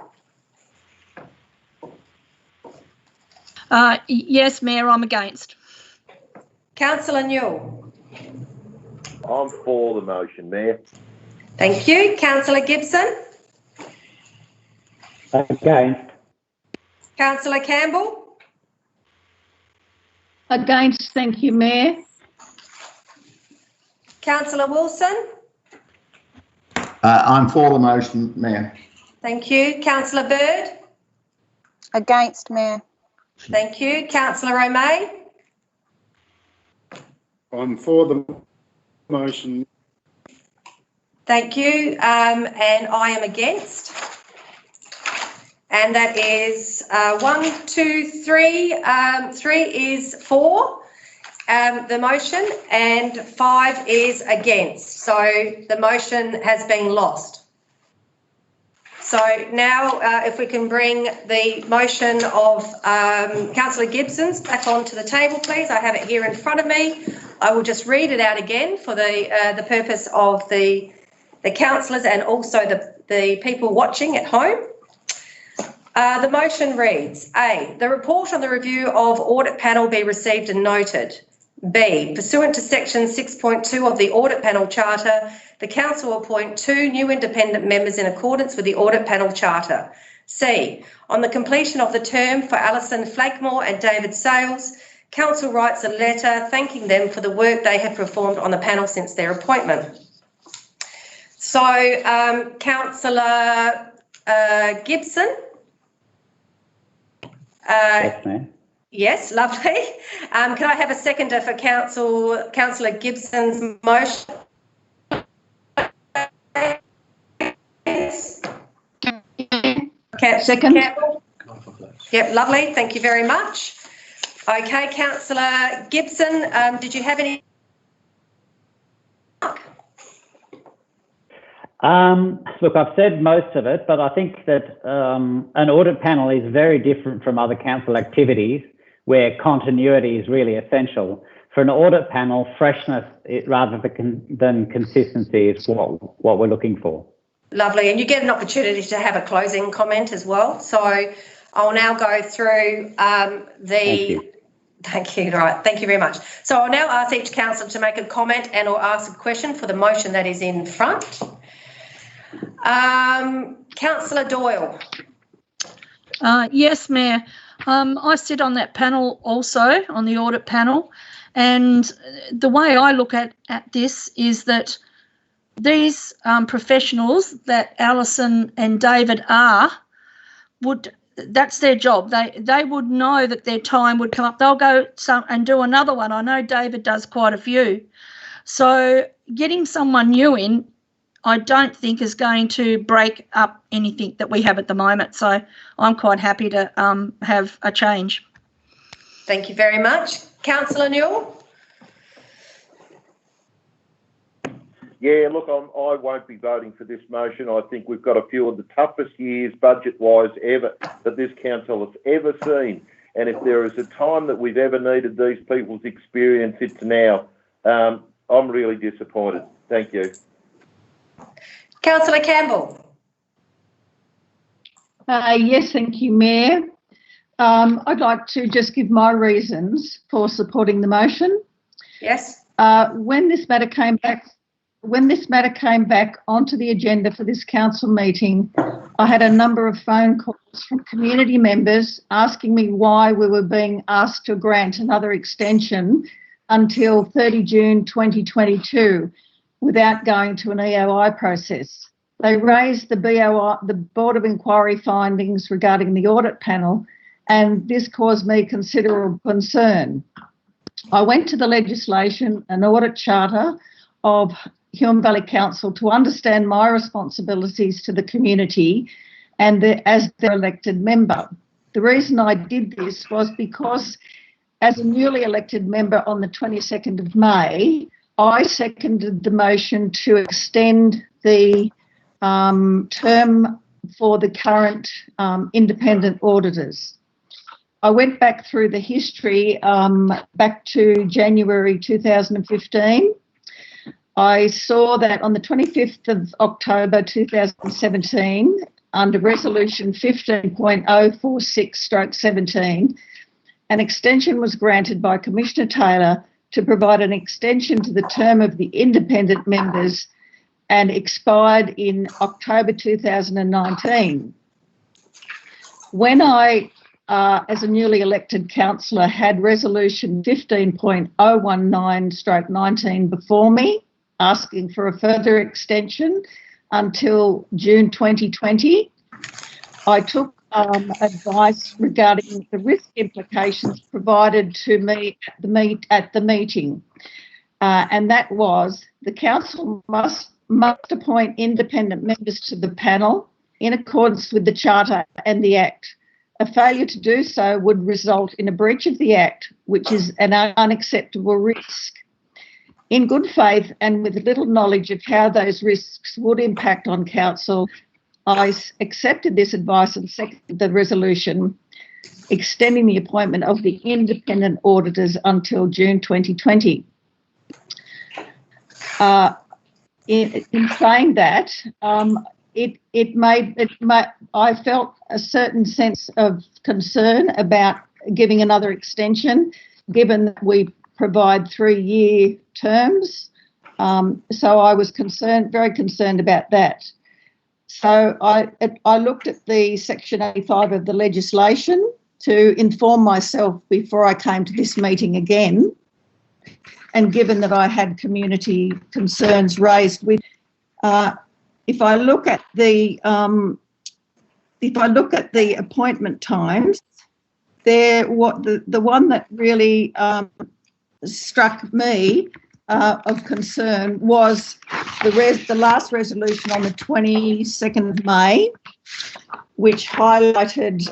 Yes, Mayor, I'm against. Councillor Newell. I'm for the motion, Mayor. Thank you. Councillor Gibson. Against. Councillor Campbell. Against, thank you, Mayor. Councillor Wilson. I'm for the motion, Mayor. Thank you. Councillor Bird. Against, Mayor. Thank you. Councillor O'May. I'm for the motion. Thank you. And I am against. And that is 1, 2, 3. 3 is for the motion and 5 is against. So the motion has been lost. So now if we can bring the motion of Councillor Gibson's back onto the table, please. I have it here in front of me. I will just read it out again for the purpose of the councillors and also the people watching at home. The motion reads, A, the report on the review of audit panel be received and noted. B, pursuant to section 6.2 of the audit panel charter, the council will appoint 2 new independent members in accordance with the audit panel charter. C, on the completion of the term for Alison Flakemore and David Sales, council writes a letter thanking them for the work they have performed on the panel since their appointment. So, Councillor Gibson. Yes, Mayor. Yes, lovely. Can I have a seconder for Councillor Gibson's motion? Second. Campbell? Yep, lovely. Thank you very much. Okay, Councillor Gibson, did you have any? Look, I've said most of it, but I think that an audit panel is very different from other council activities where continuity is really essential. For an audit panel, freshness rather than consistency is what we're looking for. Lovely. And you get an opportunity to have a closing comment as well. So I'll now go through Thank you. Right. Thank you very much. So I'll now ask each councillor to make a comment and or ask a question for the motion that is in front. Councillor Doyle. Yes, Mayor. I sit on that panel also, on the audit panel, and the way I look at this is that these professionals that Alison and David are that's their job. They would know that their time would come up. They'll go and do another one. I know David does quite a few. So getting someone new in, I don't think is going to break up anything that we have at the moment. So I'm quite happy to have a change. Thank you very much. Councillor Newell? Yeah, look, I won't be voting for this motion. I think we've got a few of the toughest years budget-wise ever that this council has ever seen. And if there is a time that we've ever needed these people's experience, it's now. I'm really disappointed. Thank you. Councillor Campbell? Yes, thank you, Mayor. I'd like to just give my reasons for supporting the motion. Yes. When this matter came back onto the agenda for this council meeting, I had a number of phone calls from community members asking me why we were being asked to grant another extension until 30 June 2022 without going to an EOI process. They raised the Board of Inquiry findings regarding the audit panel, and this caused me considerable concern. I went to the legislation and audit charter of Huon Valley Council to understand my responsibilities to the community and as their elected member. The reason I did this was because as a newly elected member on the 22nd of May, I seconded the motion to extend the term for the current independent auditors. I went back through the history back to January 2015. I saw that on the 25th of October 2017, under Resolution 15.046/17, an extension was granted by Commissioner Taylor to provide an extension to the term of the independent members and expired in October 2019. When I, as a newly elected councillor, had Resolution 15.019/19 before me, asking for a further extension until June 2020. I took advice regarding the risk implications provided to me at the meeting, and that was the council must appoint independent members to the panel in accordance with the Charter and the Act. A failure to do so would result in a breach of the Act, which is an unacceptable risk. In good faith and with little knowledge of how those risks would impact on council, I accepted this advice and seconded the resolution extending the appointment of the independent auditors until June 2020. In saying that, I felt a certain sense of concern about giving another extension, given that we provide 3-year terms. So I was very concerned about that. So I looked at the Section 85 of the legislation to inform myself before I came to this meeting again. And given that I had community concerns raised with, if I look at the appointment times, the one that really struck me of concern was the last resolution on the 22nd of May, which highlighted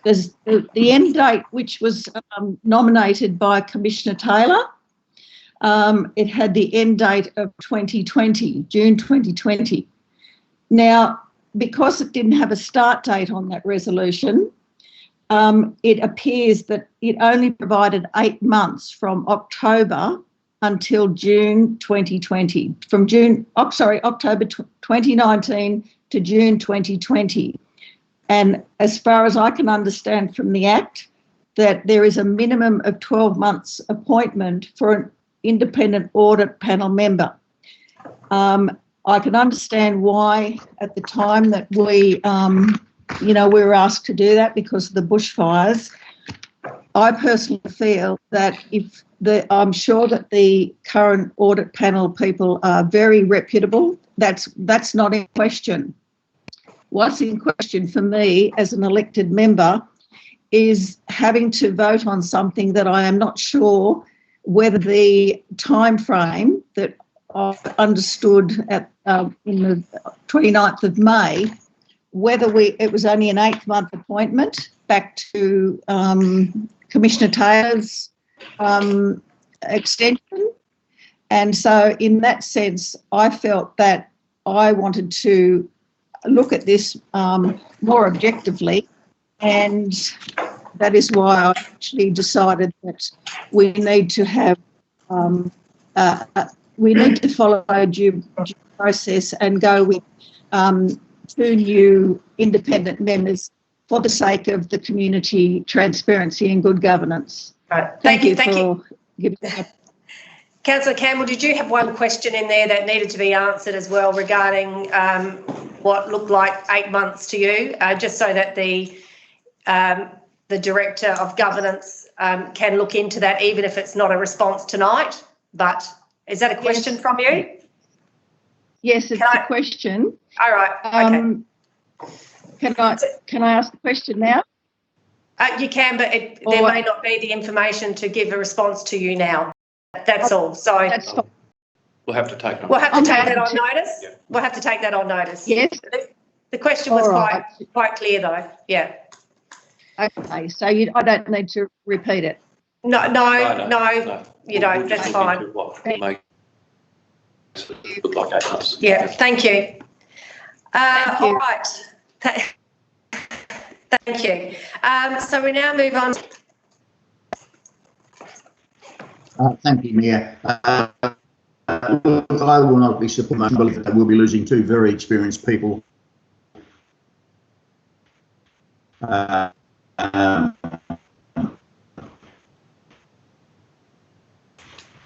the end date, which was nominated by Commissioner Taylor. it had the end date of 2020, June 2020. Now, because it didn't have a start date on that resolution, it appears that it only provided 8 months from October until June 2020, from October 2019 to June 2020. And as far as I can understand from the Act, that there is a minimum of 12 months appointment for an independent audit panel member. I can understand why at the time that we were asked to do that because of the bushfires. I personally feel that I'm sure that the current audit panel people are very reputable. That's not in question. What's in question for me as an elected member is having to vote on something that I am not sure whether the time frame that I understood in the 29th of May, whether it was only an 8-month appointment back to Commissioner Taylor's extension. And so in that sense, I felt that I wanted to look at this more objectively, and that is why I actually decided that we need to have we need to follow due process and go with 2 new independent members for the sake of the community transparency and good governance. Right. Thank you. Councillor Campbell, did you have one question in there that needed to be answered as well regarding what looked like 8 months to you, just so that the Director of Governance can look into that, even if it's not a response tonight? But is that a question from you? Yes, it's a question. All right. Okay. Can I ask the question now? You can, but there may not be the information to give a response to you now. That's all. So we'll have to take that. We'll have to take that on notice. Yeah. We'll have to take that on notice. Yes. The question was quite clear, though. Yeah. Okay. So I don't need to repeat it. No. You don't. That's fine. Look like 8 months. Yeah. Thank you. All right. Thank you. So we now move on. Thank you, Mayor. I will not be supporting. I believe that we'll be losing 2 very experienced people.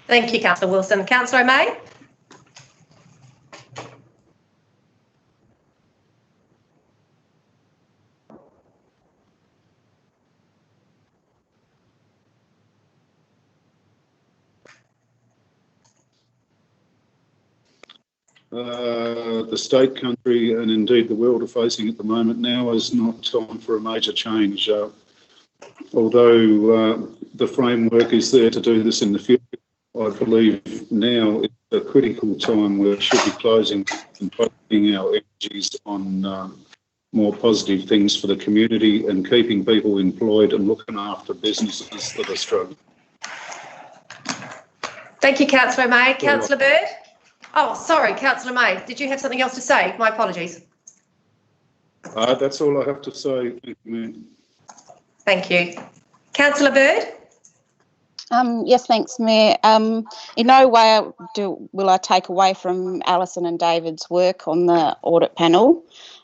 Thank you, Councillor Wilson. Councillor O'May? The state, country and indeed the world are facing at the moment now is not time for a major change. Although the framework is there to do this in the future, I believe now is a critical time where we should be closing and focusing our energies on more positive things for the community and keeping people employed and looking after businesses that are struggling. Thank you, Councillor May. Councillor Bird? Oh, sorry, Councillor May. Did you have something else to say? My apologies. That's all I have to say. Thank you, Mayor. Thank you. Councillor Bird? Yes, thanks, Mayor. In no way will I take away from Alison and David's work on the audit panel,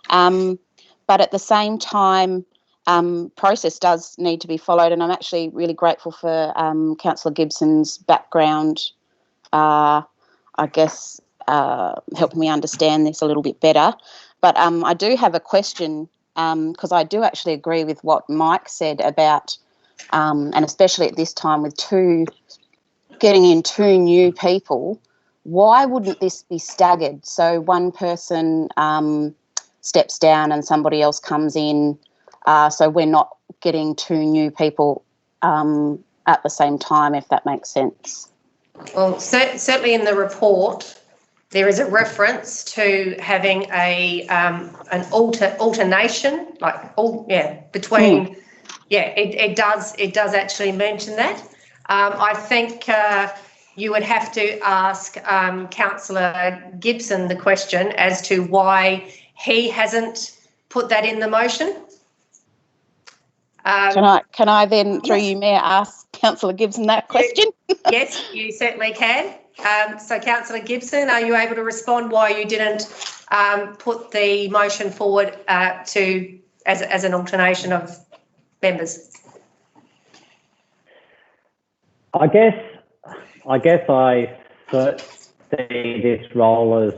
but at the same time, process does need to be followed, and I'm actually really grateful for Councillor Gibson's background, helping me understand this a little bit better. But I do have a question, because I do actually agree with what Mike said about, and especially at this time with getting in 2 new people, why wouldn't this be staggered? So one person steps down and somebody else comes in, so we're not getting 2 new people at the same time, if that makes sense. Well, certainly in the report, there is a reference to having an alternation, between. It does actually mention that. I think you would have to ask Councillor Gibson the question as to why he hasn't put that in the motion. Can I then, through you, Mayor, ask Councillor Gibson that question? Yes, you certainly can. So, Councillor Gibson, are you able to respond why you didn't put the motion forward as an alternation of members? I guess I see this role as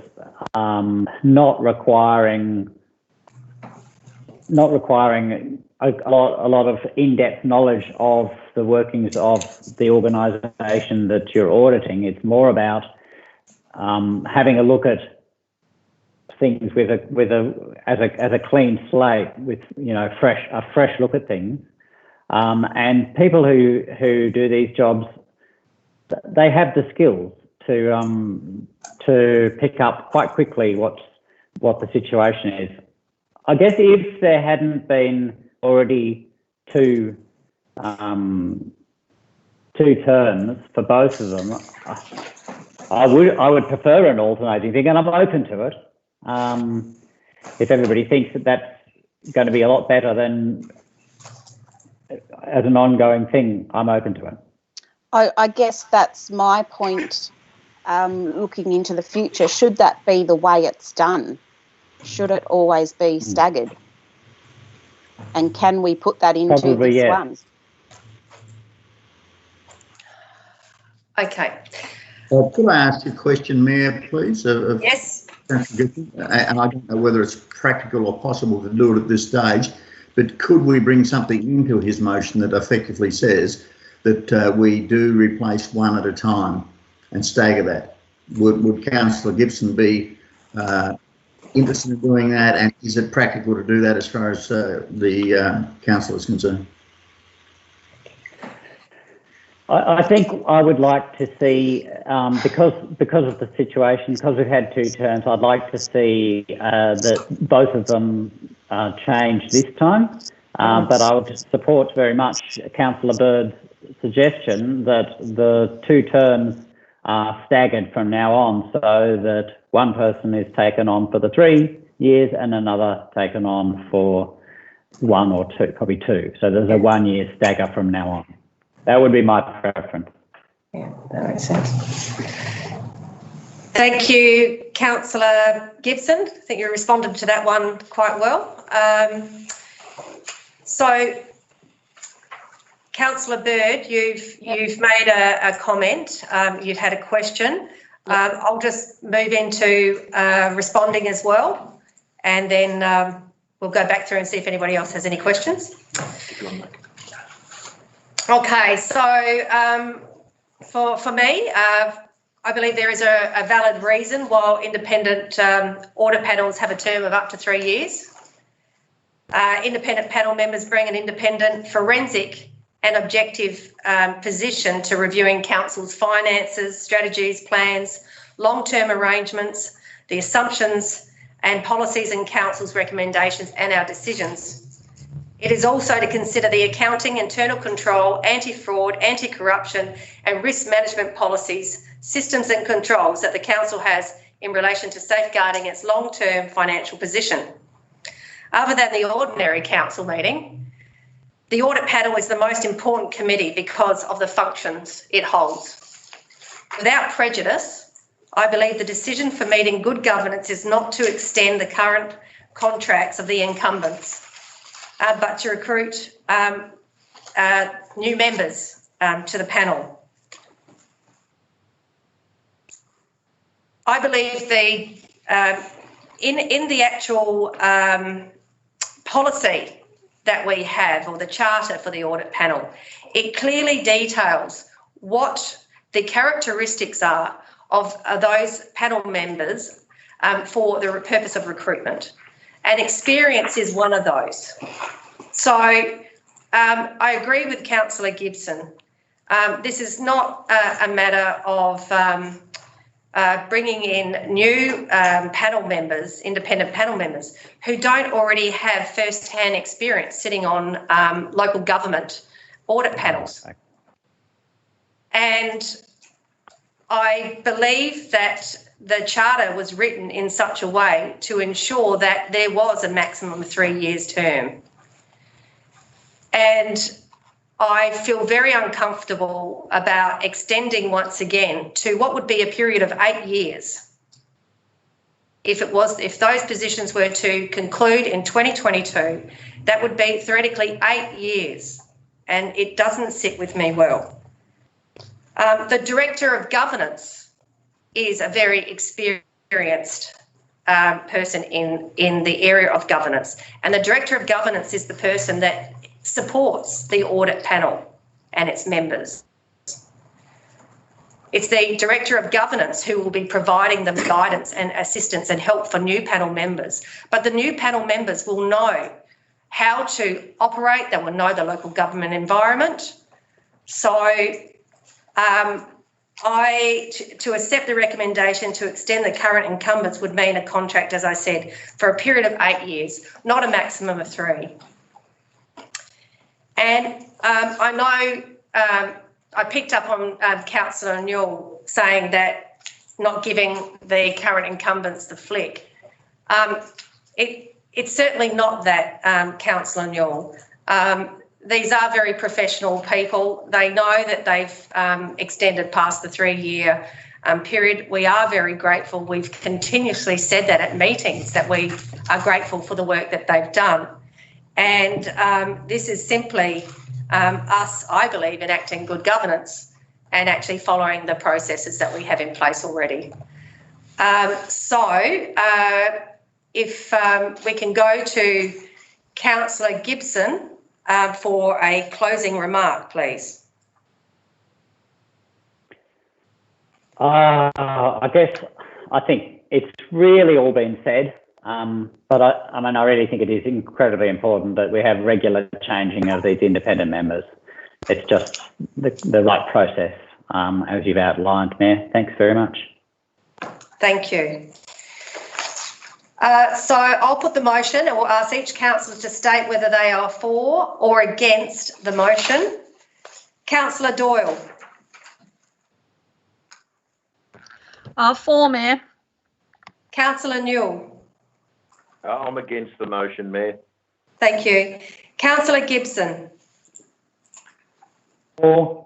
not requiring a lot of in-depth knowledge of the workings of the organisation that you're auditing. It's more about having a look at things with a clean slate, with a fresh look at things. And people who do these jobs, they have the skills to pick up quite quickly what the situation is. I guess if there hadn't been already two terms for both of them, I would prefer an alternating thing, and I'm open to it. If everybody thinks that that's going to be a lot better than as an ongoing thing, I'm open to it. I guess that's my point, looking into the future. Should that be the way it's done? Should it always be staggered? And can we put that into Probably, this yes. one? Okay. Could I ask a question, Mayor, please? Yes. And I don't know whether it's practical or possible to do it at this stage, but could we bring something into his motion that effectively says that we do replace one at a time and stagger that? Would Councillor Gibson be interested in doing that, and is it practical to do that as far as the council is concerned? I think I would like to see, because of the situation, because we've had two terms, I'd like to see that both of them change this time. But I would support very much Councillor Bird's suggestion that the two terms are staggered from now on, so that one person is taken on for the 3 years and another taken on for 1 or 2, probably 2. So there's a 1 year stagger from now on. That would be my preference. Yeah, that makes sense. Thank you, Councillor Gibson. I think you responded to that one quite well. So, Councillor Bird, you've made a comment. You've had a question. I'll just move into responding as well, and then we'll go back through and see if anybody else has any questions. Okay, so for me, I believe there is a valid reason why independent audit panels have a term of up to 3 years. Independent panel members bring an independent, forensic and objective position to reviewing council's finances, strategies, plans, long-term arrangements, the assumptions and policies and council's recommendations and our decisions. It is also to consider the accounting, internal control, anti-fraud, anti-corruption and risk management policies, systems and controls that the council has in relation to safeguarding its long-term financial position. Other than the ordinary council meeting, the audit panel is the most important committee because of the functions it holds. Without prejudice, I believe the decision for meeting good governance is not to extend the current contracts of the incumbents, but to recruit new members to the panel. I believe in the actual policy that we have, or the charter for the audit panel, it clearly details what the characteristics are of those panel members for the purpose of recruitment. And experience is one of those. So I agree with Councillor Gibson. This is not a matter of bringing in new panel members, independent panel members, who don't already have first-hand experience sitting on local government audit panels. And I believe that the charter was written in such a way to ensure that there was a maximum of 3 years term. And I feel very uncomfortable about extending once again to what would be a period of 8 years. If those positions were to conclude in 2022, that would be theoretically 8 years, and it doesn't sit with me well. The Director of Governance is a very experienced person in the area of governance, and the Director of Governance is the person that supports the audit panel and its members. It's the Director of Governance who will be providing them guidance and assistance and help for new panel members. But the new panel members will know how to operate, they will know the local government environment. So to accept the recommendation to extend the current incumbents would mean a contract, as I said, for a period of 8 years, not a maximum of 3. And I know I picked up on Councillor Newell saying that not giving the current incumbents the flick. It's certainly not that, Councillor Newell. These are very professional people. They know that they've extended past the 3-year period. We are very grateful. We've continuously said that at meetings, that we are grateful for the work that they've done. And this is simply us, I believe, enacting good governance and actually following the processes that we have in place already. If we can go to Councillor Gibson for a closing remark, please. I think it's really all been said. But I really think it is incredibly important that we have regular changing of these independent members. It's just the right process, as you've outlined, Mayor. Thanks very much. Thank you. So I'll put the motion and we'll ask each councillor to state whether they are for or against the motion. Councillor Doyle. For, Mayor. Councillor Newell. I'm against the motion, Mayor. Thank you. Councillor Gibson. For.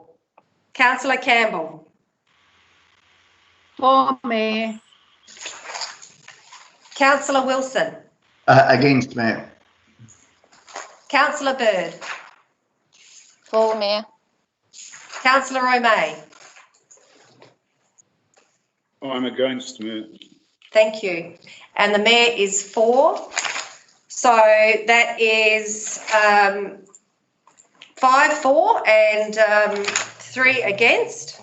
Councillor Campbell. For, Mayor. Councillor Wilson. Against, Mayor. Councillor Bird. For, Mayor. Councillor O'May. I'm against, Mayor. Thank you. And the Mayor is for. So that is 5 for and 3 against.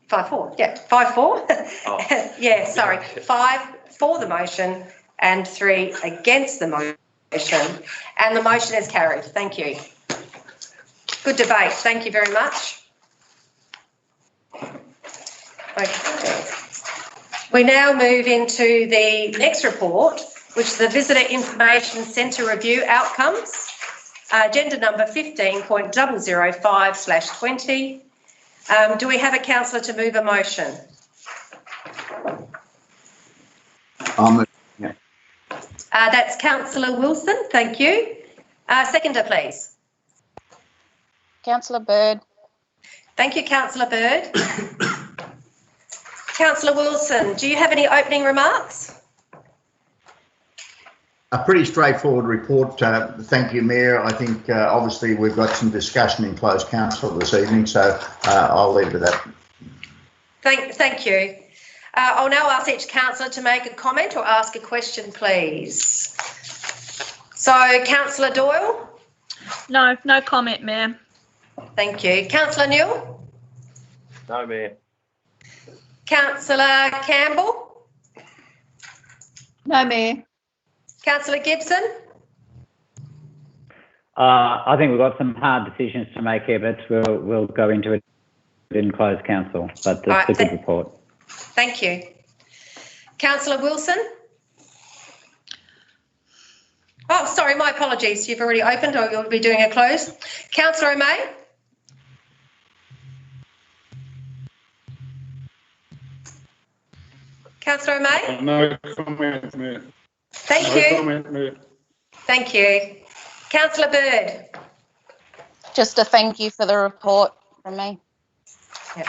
5 for, yeah, 5 for. Oh. Yeah, sorry. 5 for the motion and 3 against the motion. And the motion is carried. Thank you. Good debate. Thank you very much. Okay. We now move into the next report, which is the Visitor Information Centre Review Outcomes, agenda number 15.005/20. Do we have a councillor to move a motion? Yeah. That's Councillor Wilson. Thank you. Seconder, please. Councillor Bird. Thank you, Councillor Bird. Councillor Wilson, do you have any opening remarks? A pretty straightforward report. Thank you, Mayor. I think obviously we've got some discussion in closed council this evening, so I'll leave it at that. Thank you. I'll now ask each councillor to make a comment or ask a question, please. So, Councillor Doyle? No comment, Mayor. Thank you. Councillor Newell? No, Mayor. Councillor Campbell? No, Mayor. Councillor Gibson? I think we've got some hard decisions to make here, but we'll go into it in closed council. But it's a good report. Thank you. Councillor Wilson? Oh, sorry, my apologies. You've already opened or you'll be doing a close. Councillor O'May? Councillor O'May? No comment, Mayor. Thank No you. comment, Mayor. Thank you. Councillor Bird? Just a thank you for the report from me. Yep.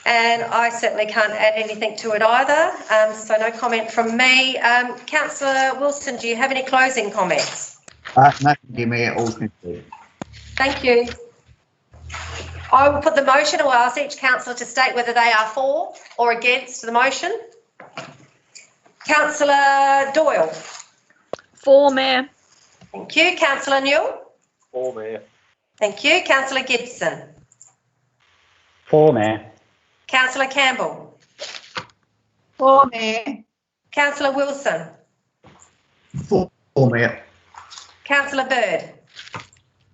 And I certainly can't add anything to it either, so no comment from me. Councillor Wilson, do you have any closing comments? No, thank you, Mayor. All concluded. Thank you. I will put the motion. I will ask each councillor to state whether they are for or against the motion. Councillor Doyle? For, Mayor. Thank you. Councillor Newell? For, Mayor. Thank you. Councillor Gibson? For, Mayor. Councillor Campbell? For, Mayor. Councillor Wilson? For, Mayor. Councillor Bird?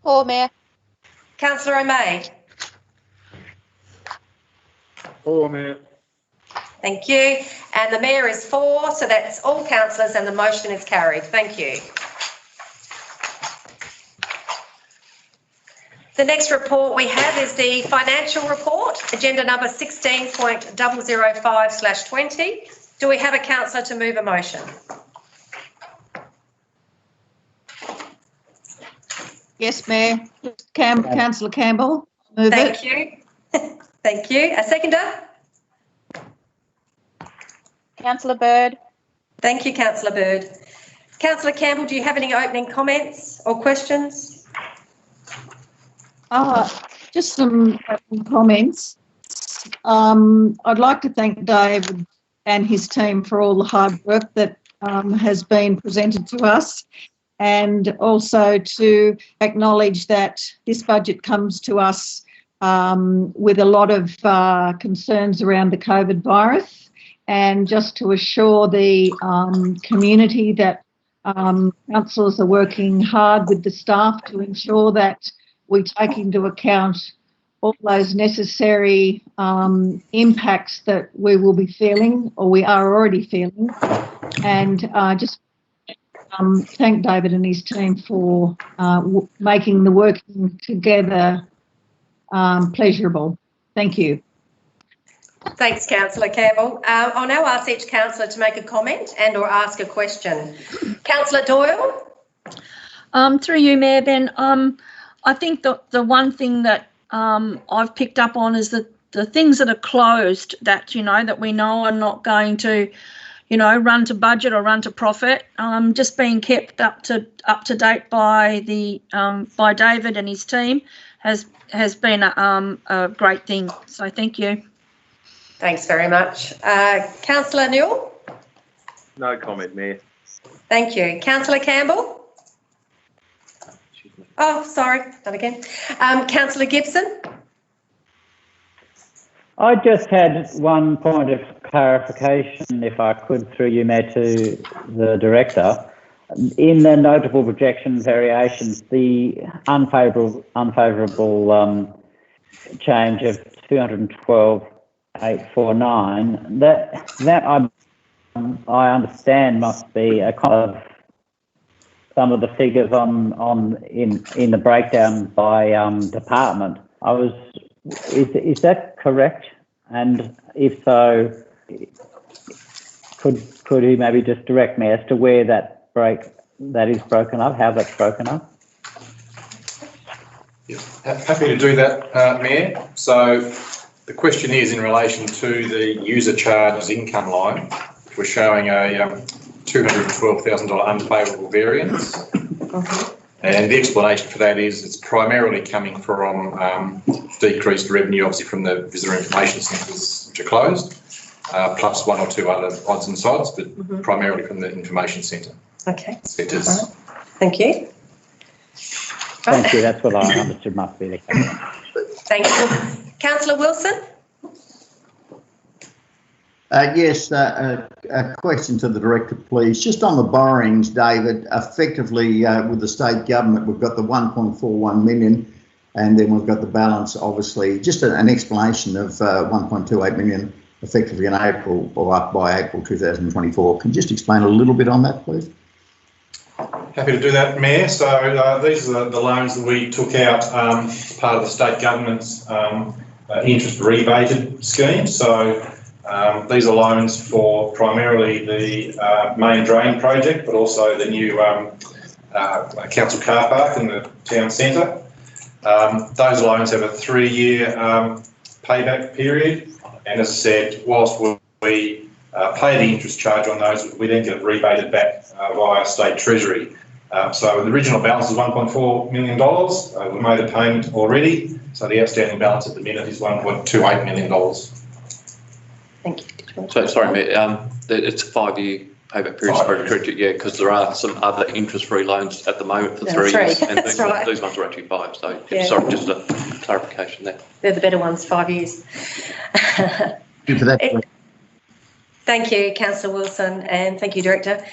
For, Mayor. Councillor O'May? For, Mayor. Thank you. And the Mayor is for, so that's all councillors and the motion is carried. Thank you. The next report we have is the financial report, agenda number 16.005/20. Do we have a councillor to move a motion? Yes, Mayor. Councillor Campbell, move Thank it. you. Thank you. A seconder? Councillor Bird. Thank you, Councillor Bird. Councillor Campbell, do you have any opening comments or questions? Just some comments. I'd like to thank David and his team for all the hard work that has been presented to us, and also to acknowledge that this budget comes to us with a lot of concerns around the COVID virus, and just to assure the community that councillors are working hard with the staff to ensure that we take into account all those necessary impacts that we will be feeling, or we are already feeling, and just thank David and his team for making the working together pleasurable. Thank you. Thanks, Councillor Campbell. I'll now ask each councillor to make a comment and or ask a question. Councillor Doyle? Through you, Mayor Ben, I think the one thing that I've picked up on is that the things that are closed that, that we know are not going to, run to budget or run to profit, just being kept up to date by by David and his team has been a great thing. So thank you. Thanks very much. Councillor Newell? No comment, Mayor. Thank you. Councillor Campbell? Oh, sorry, not again. Councillor Gibson? I just had one point of clarification, if I could, through you, Mayor, to the Director. In the notable projection variations, the unfavourable change of 212,849, that I understand must be a kind of some of the figures in the breakdown by department. Is that correct? And if so, could he maybe just direct me as to where that is broken up, how that's broken up? Yeah, happy to do that, Mayor. So the question is in relation to the user charges income line, which we're showing a $212,000 unfavourable variance. And the explanation for that is it's primarily coming from decreased revenue, obviously from the visitor information centres which are closed, plus one or two other odds and sods, but primarily from the information centre. Okay. Centres. Right. Thank you. Thank you, that's what I understood must be the case. Thank you. Councillor Wilson? Yes, a question to the Director, please. Just on the borrowings, David, effectively with the state government, we've got the 1.41 million and then we've got the balance, obviously. Just an explanation of 1.28 million effectively in April or up by April 2024. Can you just explain a little bit on that, please? Happy to do that, Mayor. So these are the loans that we took out as part of the state government's interest rebated scheme. So These are loans for primarily the main drain project, but also the new council car park in the town centre. Those loans have a 3-year payback period, and as I said, whilst we pay the interest charge on those, we then get it rebated back via State Treasury. So the original balance is $1.4 million. We made a payment already, so the outstanding balance at the minute is $1.28 million. Thank you. So, sorry, Mayor, it's a 5-year payback period, sorry to correct you, yeah, because there are some other interest-free loans at the moment for 3 years, and these ones are actually 5, so yeah. Sorry, just a clarification there. They're the better ones, 5 years. Thank you for that. Thank you, Councillor Wilson, and thank you, Director.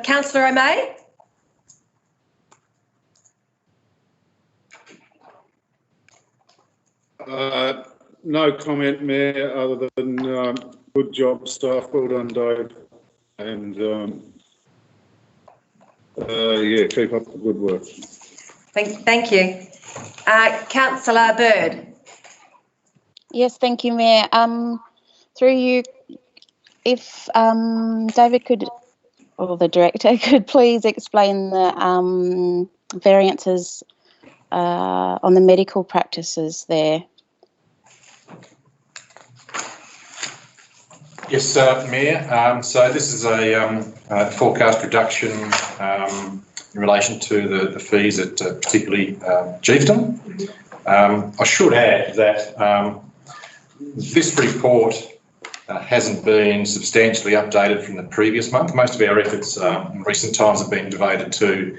Councillor O'May? No comment, Mayor, other than good job, staff. Well done, Dave. And yeah, keep up the good work. Thank you. Councillor Bird. Yes, thank you, Mayor. Through you, if David could, or the Director could please explain the variances on the medical practices there. Yes, Mayor. So this is a forecast reduction in relation to the fees at particularly Chieftain. I should add that this report hasn't been substantially updated from the previous month. Most of our efforts in recent times have been devoted to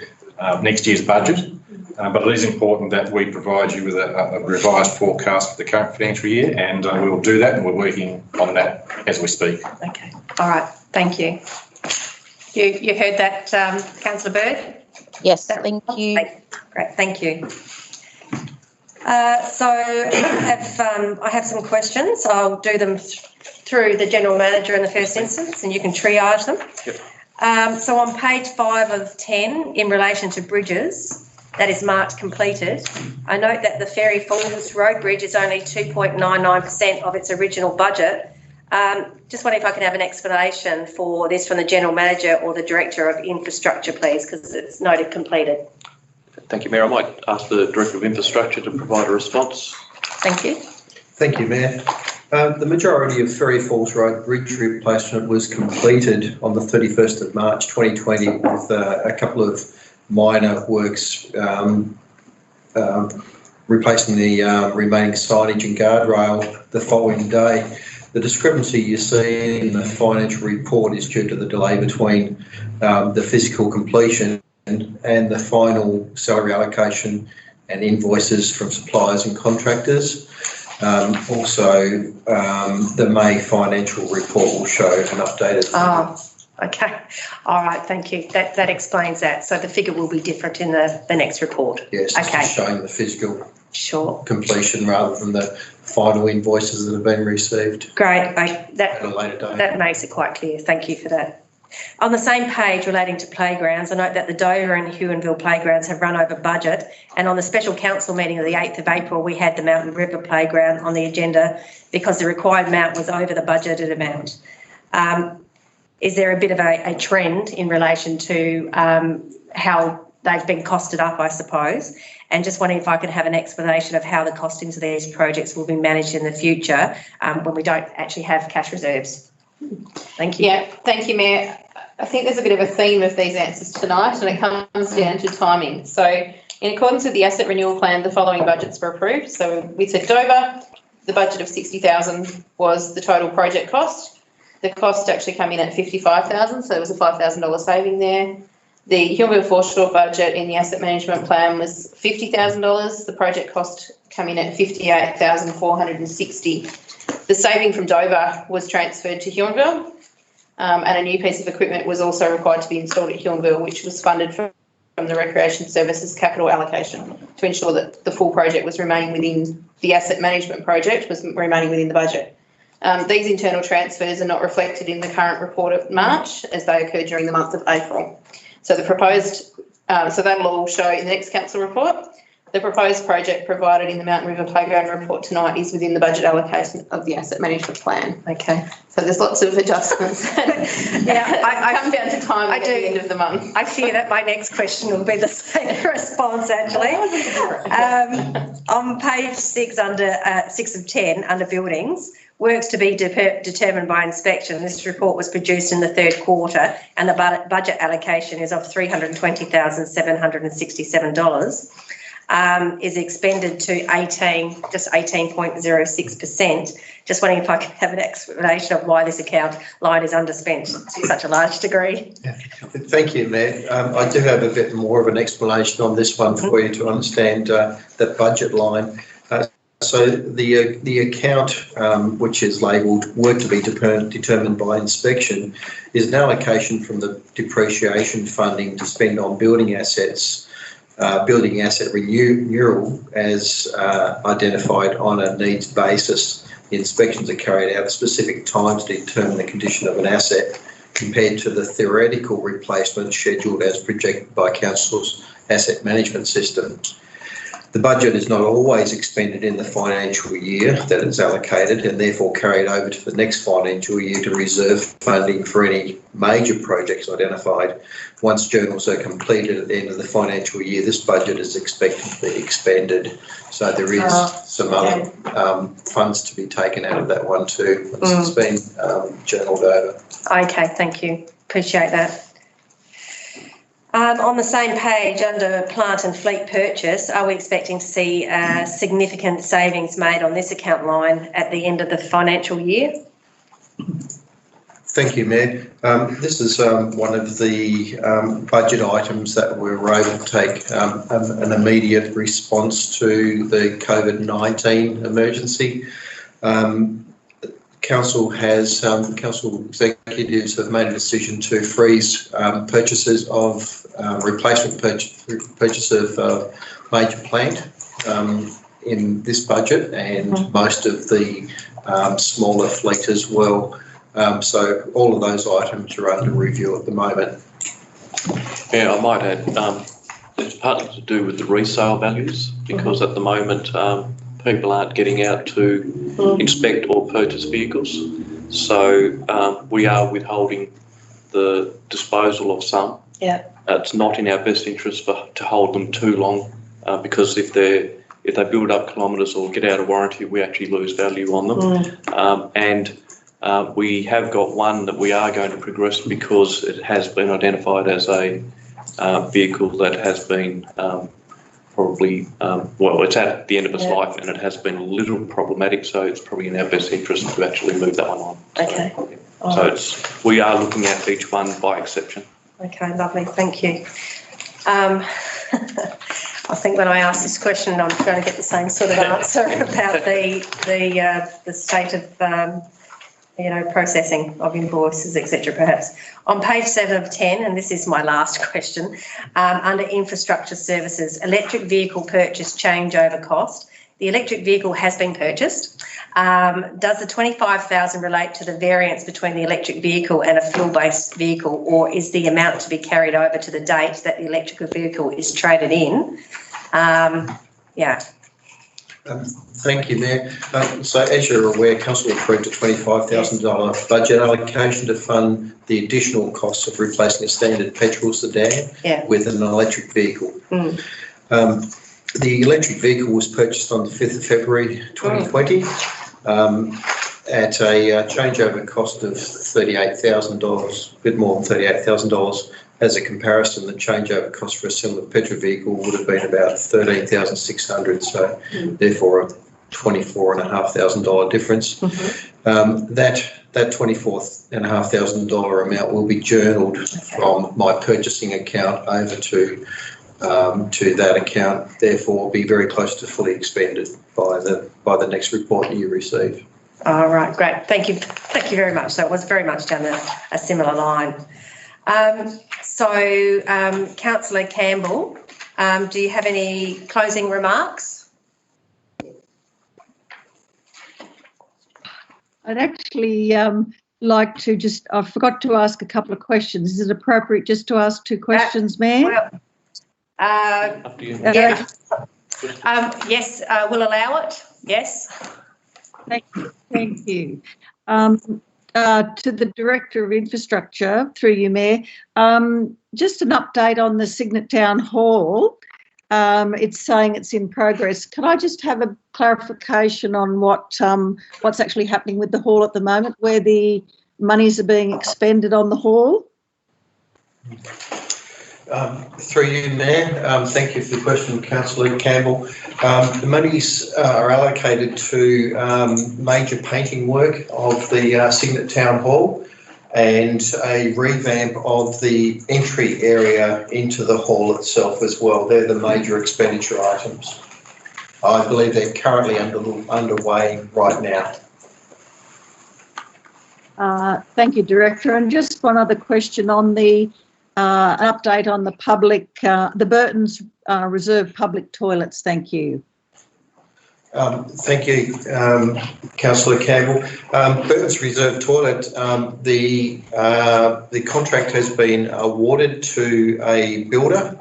next year's budget. But it is important that we provide you with a revised forecast for the current financial year, and we will do that, and we're working on that as we speak. Okay. All right. Thank you. You heard that, Councillor Bird? Yes, thank you. Great. Thank you. So I have some questions. I'll do them through the General Manager in the first instance, and you can triage them. Yep. So on page 5 of 10, in relation to bridges, that is marked completed, I note that the Ferry Falls Road Bridge is only 2.99% of its original budget. Just wondering if I can have an explanation for this from the General Manager or the Director of Infrastructure, please, because it's noted completed. Thank you, Mayor. I might ask the Director of Infrastructure to provide a response. Thank you. Thank you, Mayor. The majority of Ferry Falls Road Bridge replacement was completed on the 31st of March 2020 with a couple of minor works replacing the remaining signage and guardrail the following day. The discrepancy you see in the financial report is due to the delay between the physical completion and the final salary allocation and invoices from suppliers and contractors. Also, the May financial report will show an updated. Oh, okay. All right. Thank you. That explains that. So the figure will be different in the next report. Yes. Okay. Showing the physical completion rather than the final invoices that have been received. Great. At a later date. That makes it quite clear. Thank you for that. On the same page relating to playgrounds, I note that the Dover and Huonville playgrounds have run over budget, and on the special council meeting of the 8th of April, we had the Mountain River playground on the agenda because the required amount was over the budgeted amount. Is there a bit of a trend in relation to how they've been costed up, I suppose? And just wondering if I could have an explanation of how the costings of these projects will be managed in the future when we don't actually have cash reserves. Thank you. Yeah, thank you, Mayor. I think there's a bit of a theme of these answers tonight, and it comes down to timing. So in accordance with the asset renewal plan, the following budgets were approved. So we said Dover, the budget of $60,000 was the total project cost. The cost actually came in at $55,000, so there was a $5,000 saving there. The Huonville foreshore budget in the asset management plan was $50,000. The project cost came in at $58,460. The saving from Dover was transferred to Huonville, and a new piece of equipment was also required to be installed at Huonville, which was funded from the Recreation Services capital allocation to ensure that the full project was remaining within the asset management project, was remaining within the budget. These internal transfers are not reflected in the current report of March as they occurred during the month of April. So the proposed, so that'll all show in the next council report. The proposed project provided in the Mountain River Playground report tonight is within the budget allocation of the asset management plan. Okay. So there's lots of adjustments. Yeah, I come down to time at the end of the month. I fear that my next question will be the same response, actually. On page 6 under 6 of 10 under buildings, works to be determined by inspection. This report was produced in the third quarter and the budget allocation is of $320,767. Is expended to 18.06%. Just wondering if I can have an explanation of why this account line is underspent to such a large degree. Thank you, Mayor. I do have a bit more of an explanation on this one for you to understand the budget line. So the account, which is labelled work to be determined by inspection, is an allocation from the depreciation funding to spend on building assets. Building asset renewal as identified on a needs basis. The inspections are carried out at specific times to determine the condition of an asset compared to the theoretical replacement scheduled as projected by Council's asset management system. The budget is not always expended in the financial year that it's allocated and therefore carried over to the next financial year to reserve funding for any major projects identified. Once journals are completed at the end of the financial year, this budget is expected to be expended. So there is some other funds to be taken out of that one too once it's been journaled over. Okay, thank you. Appreciate that. On the same page, under plant and fleet purchase, are we expecting to see significant savings made on this account line at the end of the financial year? Thank you, Mayor. This is one of the budget items that we were able to take an immediate response to the COVID-19 emergency. Council executives have made a decision to freeze purchases of replacement purchase of major plant in this budget and most of the smaller fleet as well. So all of those items are under review at the moment. Yeah, I might add, it's partly to do with the resale values because at the moment people aren't getting out to inspect or purchase vehicles. So we are withholding the disposal of some. Yeah. It's not in our best interest to hold them too long because if they build up kilometres or get out of warranty, we actually lose value on them. And we have got one that we are going to progress because it has been identified as a vehicle that has been probably, well, it's at the end of its life and it has been a little problematic, so it's probably in our best interest to actually move that one on. Okay. So we are looking at each one by exception. Okay, lovely, thank you. I think when I ask this question, I'm going to get the same sort of answer about the state of processing of invoices, etc. Perhaps on page 7 of 10, and this is my last question, under infrastructure services, electric vehicle purchase changeover cost. The electric vehicle has been purchased. Does the $25,000 relate to the variance between the electric vehicle and a fuel-based vehicle, or is the amount to be carried over to the date that the electrical vehicle is traded in? Thank you, Mayor. So as you're aware, Council approved a $25,000 budget allocation to fund the additional costs of replacing a standard petrol sedan with an electric vehicle. The electric vehicle was purchased on the 5th of February 2020 at a changeover cost of $38,000, a bit more than $38,000. As a comparison, the changeover cost for a similar petrol vehicle would have been about $13,600, so therefore a $24,500 difference. That $24,500 amount will be journaled from my purchasing account over to that account, therefore be very close to fully expended by the next report that you receive. All right, great. Thank you very much. So it was very much down a similar line. Councillor Campbell, do you have any closing remarks? I'd actually like to I forgot to ask a couple of questions. Is it appropriate just to ask 2 questions, Mayor? Up to you. Yes, we'll allow it. Yes. Thank you. Thank you. To the Director of Infrastructure, through you, Mayor, just an update on the Cygnet Town Hall. It's saying it's in progress. Can I just have a clarification on what's actually happening with the hall at the moment, where the monies are being expended on the hall? Through you, Mayor. Thank you for the question, Councillor Campbell. The monies are allocated to major painting work of the Cygnet Town Hall and a revamp of the entry area into the hall itself as well. They're the major expenditure items. I believe they're currently underway right now. Thank you, Director. And just one other question on the an update on the public, the Burton's Reserve public toilets. Thank you. Thank you, Councillor Campbell. Burton's Reserve Toilet, the contract has been awarded to a builder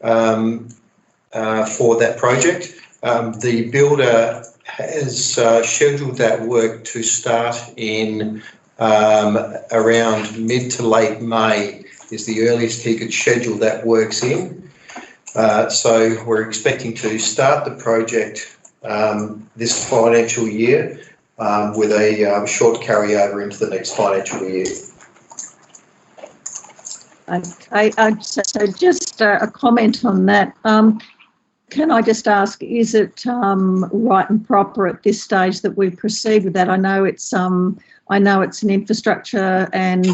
for that project. The builder has scheduled that work to start in around mid to late May is the earliest he could schedule that works in. So we're expecting to start the project this financial year with a short carryover into the next financial year. Okay, so just a comment on that. Can I just ask, is it right and proper at this stage that we proceed with that? I know it's an infrastructure and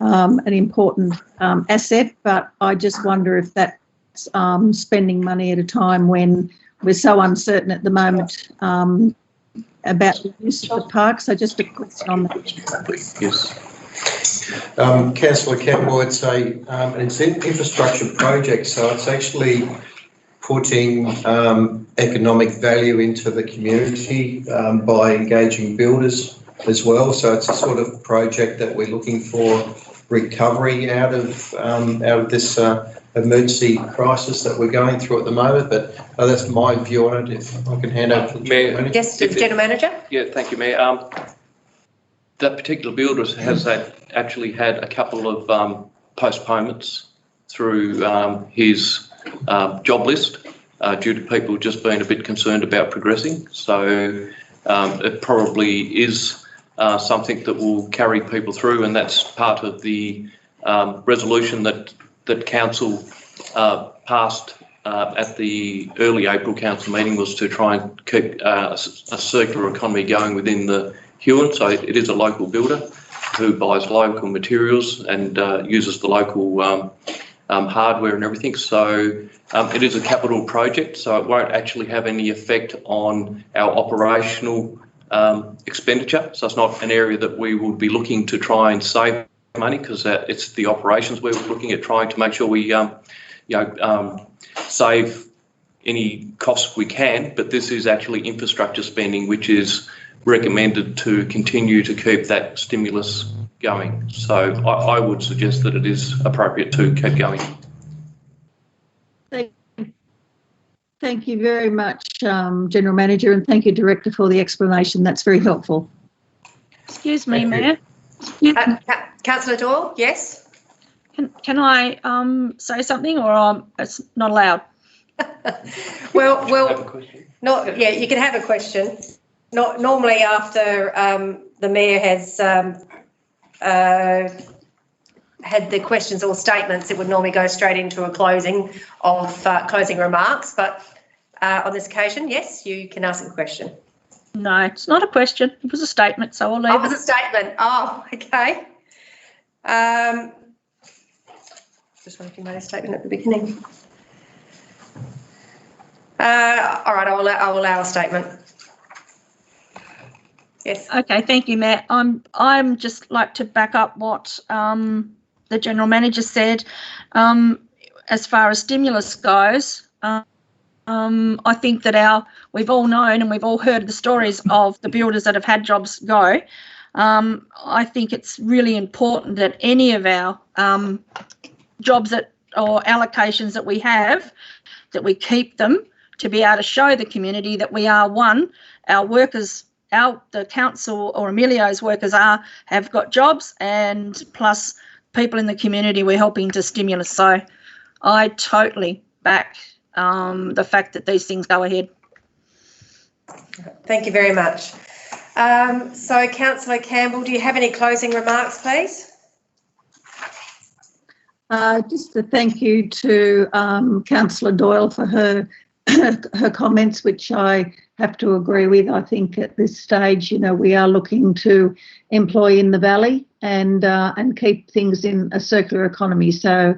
an important asset, but I just wonder if that's spending money at a time when we're so uncertain at the moment about the use of the park. So just a question on that. Yes. Councillor Campbell, it's an infrastructure project, so it's actually putting economic value into the community by engaging builders as well. So it's a sort of project that we're looking for recovery out of this emergency crisis that we're going through at the moment. But that's my view on it. If I can hand over to the General Manager. Yes, to the General Manager. Yeah, thank you, Mayor. That particular builder has actually had a couple of postponements through his job list due to people just being a bit concerned about progressing. So it probably is something that will carry people through, and that's part of the resolution that Council passed at the early April Council meeting, was to try and keep a circular economy going within the Huon. So it is a local builder who buys local materials and uses the local hardware and everything. So it is a capital project, so it won't actually have any effect on our operational expenditure. So it's not an area that we would be looking to try and save money, because it's the operations we're looking at trying to make sure we save any costs we can. But this is actually infrastructure spending, which is recommended to continue to keep that stimulus going. So I would suggest that it is appropriate to keep going. Thank you very much, General Manager, and thank you, Director, for the explanation. That's very helpful. Excuse me, Mayor. Councillor Doyle, yes? Can I say something, or it's not allowed? Well, not, yeah, you can have a question. Not normally after the Mayor has had the questions or statements, it would normally go straight into a closing of closing remarks. But on this occasion, yes, you can ask a question. No, it's not a question. It was a statement, so I'll leave it. Oh, it was a statement. Oh, okay. Just wondering if you made a statement at the beginning. All right, I will allow a statement. Yes. Okay, thank you, Matt. I'm just like to back up what the General Manager said. As far as stimulus goes, I think that we've all known and we've all heard the stories of the builders that have had jobs go. I think it's really important that any of our jobs or allocations that we have, that we keep them to be able to show the community that we are one. Our workers, the council or Emilio's workers have got jobs, and plus people in the community we're helping to stimulate. So I totally back the fact that these things go ahead. Thank you very much. So Councillor Campbell, do you have any closing remarks, please? Just a thank you to Councillor Doyle for her comments, which I have to agree with. I think at this stage, we are looking to employ in the valley and keep things in a circular economy. So,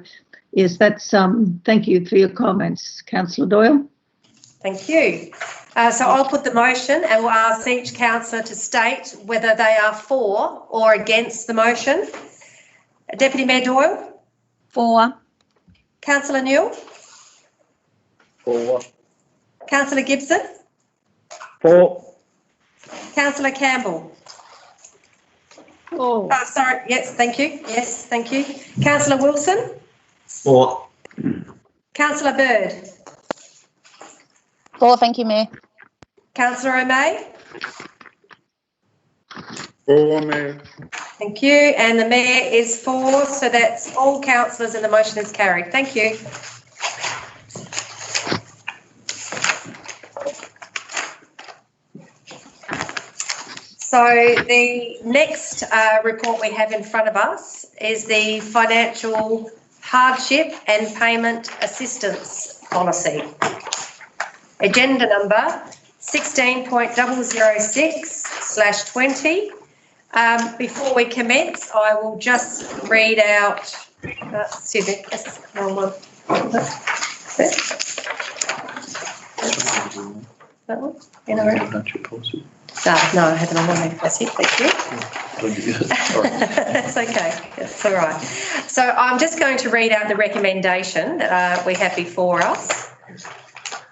yes, that's thank you for your comments, Councillor Doyle. Thank you. So I'll put the motion and we'll ask each councillor to state whether they are for or against the motion. Deputy Mayor Doyle? For. Councillor Newell? For. Councillor Gibson? For. Councillor Campbell? Oh, sorry. Yes, thank you. Yes, thank you. Councillor Wilson? For. Councillor Bird? For, thank you, Mayor. Councillor O'May? For, Mayor. Thank you. And the Mayor is for, so that's all councillors and the motion is carried. Thank you. So the next report we have in front of us is the Financial Hardship and Payment Assistance Policy. Agenda number 16.006/20. Before we commence, I will just read out, excuse me, that's the wrong one. That one? No, I had it on one there. That's it, thank you. That's okay, that's all right. So I'm just going to read out the recommendation that we have before us.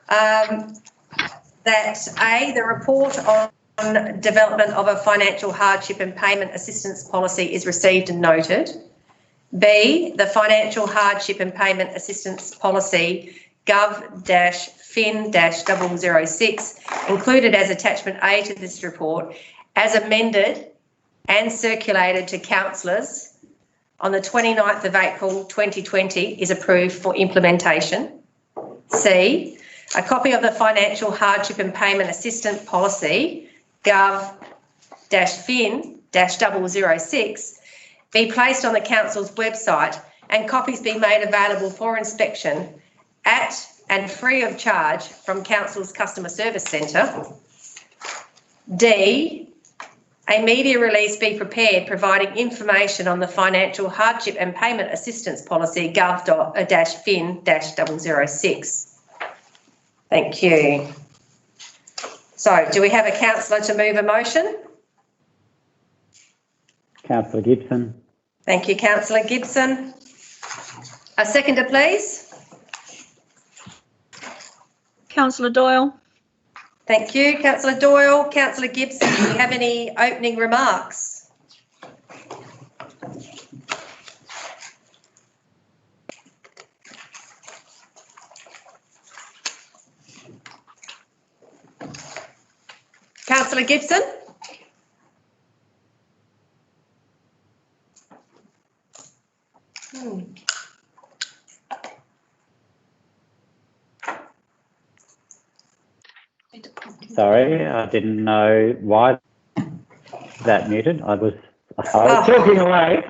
That A, the report on development of a financial hardship and payment assistance policy is received and noted. B, the financial hardship and payment assistance policy Gov-Fin-006 included as attachment A to this report as amended and circulated to councillors on the 29th of April 2020 is approved for implementation. C, a copy of the financial hardship and payment assistance policy Gov-Fin-006 be placed on the council's website and copies be made available for inspection at and free of charge from council's customer service centre. D, a media release be prepared providing information on the financial hardship and payment assistance policy Gov-Fin-006. Thank you. So, do we have a councillor to move a motion? Councillor Gibson. Thank you, Councillor Gibson. A seconder, please. Councillor Doyle. Thank you, Councillor Doyle. Councillor Gibson, do you have any opening remarks? Councillor Gibson? Sorry, I didn't know why that muted. I was talking away.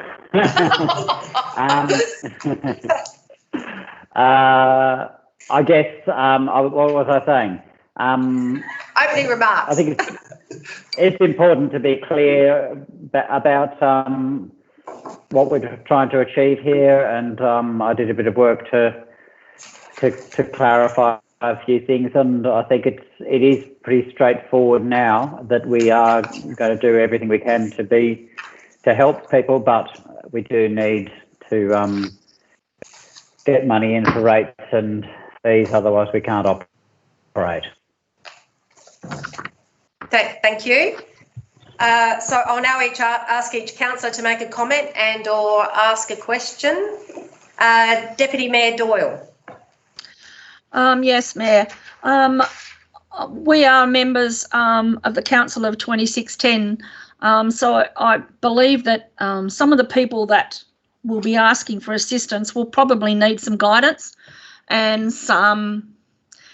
I guess, what was I saying? Opening remarks. I think it's important to be clear about what we're trying to achieve here, and I did a bit of work to clarify a few things, and I think it is pretty straightforward now that we are going to do everything we can to help people, but we do need to get money in for rates and fees, otherwise we can't operate. Thank you. So I'll now ask each councillor to make a comment and or ask a question. Deputy Mayor Doyle. Yes, Mayor. We are members of the Council of 2610, so I believe that some of the people that will be asking for assistance will probably need some guidance and some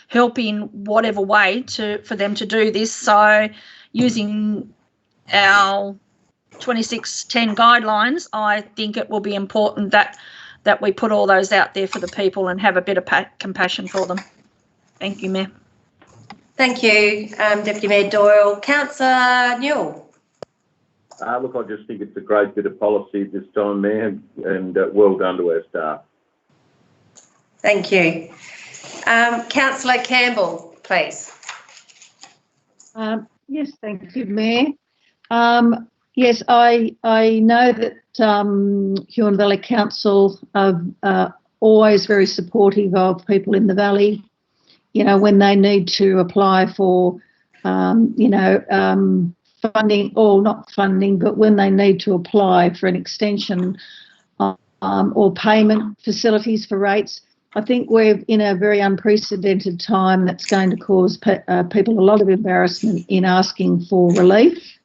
help in whatever way for them to do this. So using our 2610 guidelines, I think it will be important that we put all those out there for the people and have a bit of compassion for them. Thank you, Mayor. Thank you, Deputy Mayor Doyle. Councillor Newell. Look, I just think it's a great bit of policy this time, Mayor, and well done to our staff. Thank you. Councillor Campbell, please. Yes, thank you, Mayor. Yes, I know that Huon Valley Council are always very supportive of people in the valley. You know, when they need to apply for, funding, or not funding, but when they need to apply for an extension or payment facilities for rates. I think we're in a very unprecedented time that's going to cause people a lot of embarrassment in asking for relief.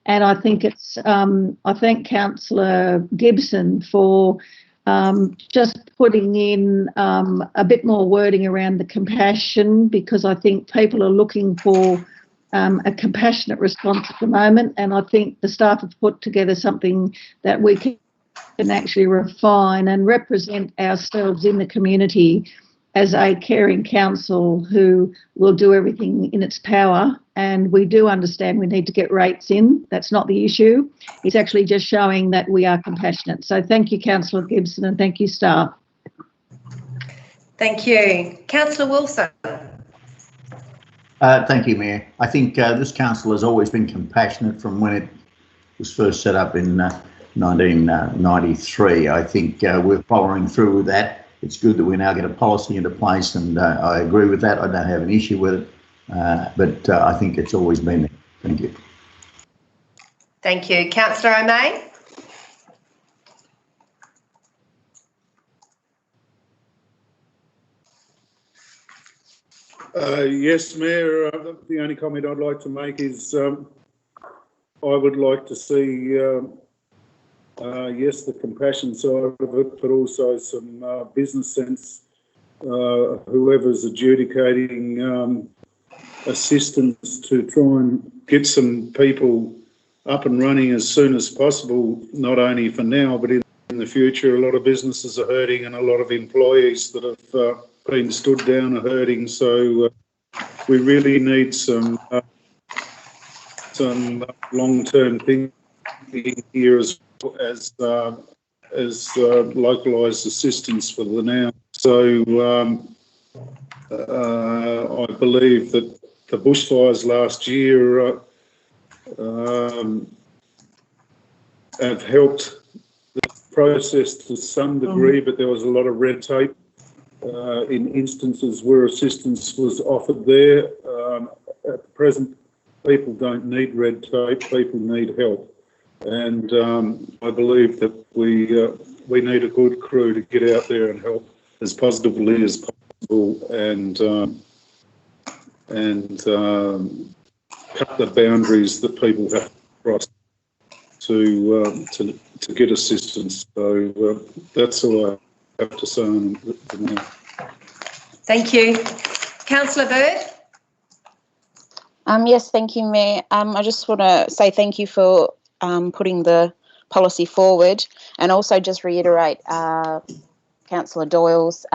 And I think I thank Councillor Gibson for just putting in a bit more wording around the compassion, because I think people are looking for a compassionate response at the moment. And I think the staff have put together something that we can actually refine and represent ourselves in the community as a caring council who will do everything in its power. And we do understand we need to get rates in. That's not the issue. It's actually just showing that we are compassionate. So thank you, Councillor Gibson, and thank you, staff. Thank you. Councillor Wilson. Thank you, Mayor. I think this council has always been compassionate from when it was first set up in 1993. I think we're following through with that. It's good that we now get a policy into place, and I agree with that. I don't have an issue with it, but I think it's always been there. Thank you. Thank you. Councillor O'May. Yes, Mayor, the only comment I'd like to make is I would like to see yes, the compassion side of it, but also some business sense. Whoever's adjudicating assistance to try and get some people up and running as soon as possible, not only for now, but in the future. A lot of businesses are hurting, and a lot of employees that have been stood down are hurting. So we really need some long-term thinking here as localised assistance for the now. So I believe that the bushfires last year have helped the process to some degree, but there was a lot of red tape in instances where assistance was offered there. At present, people don't need red tape, people need help. And I believe that we need a good crew to get out there and help as positively as possible, and cut the boundaries that people have to cross to get assistance. So that's all I have to say on that. Thank you. Councillor Bird. Yes, thank you, Mayor. I just want to say thank you for putting the policy forward, and also just reiterate Councillor Doyle's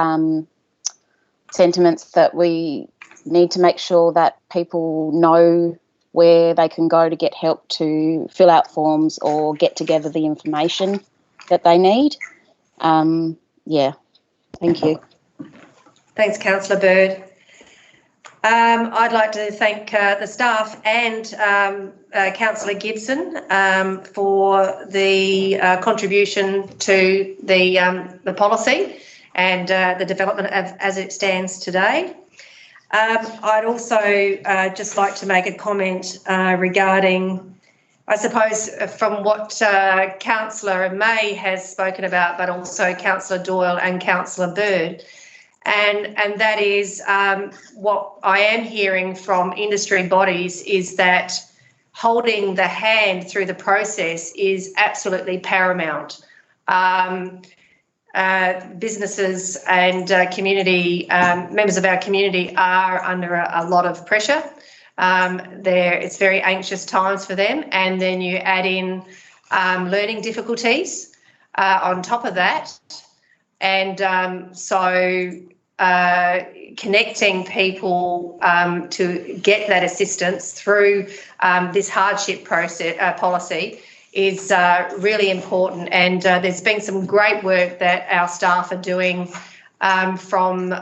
sentiments that we need to make sure that people know where they can go to get help to fill out forms or get together the information that they need. Yeah, thank you. Thanks, Councillor Bird. I'd like to thank the staff and Councillor Gibson for the contribution to the policy and the development as it stands today. I'd also just like to make a comment regarding, I suppose, from what Councillor May has spoken about, but also Councillor Doyle and Councillor Bird. And that is what I am hearing from industry bodies is that holding the hand through the process is absolutely paramount. Businesses and community members of our community are under a lot of pressure. It's very anxious times for them, and then you add in learning difficulties on top of that, and so connecting people to get that assistance through this hardship process policy is really important. And there's been some great work that our staff are doing from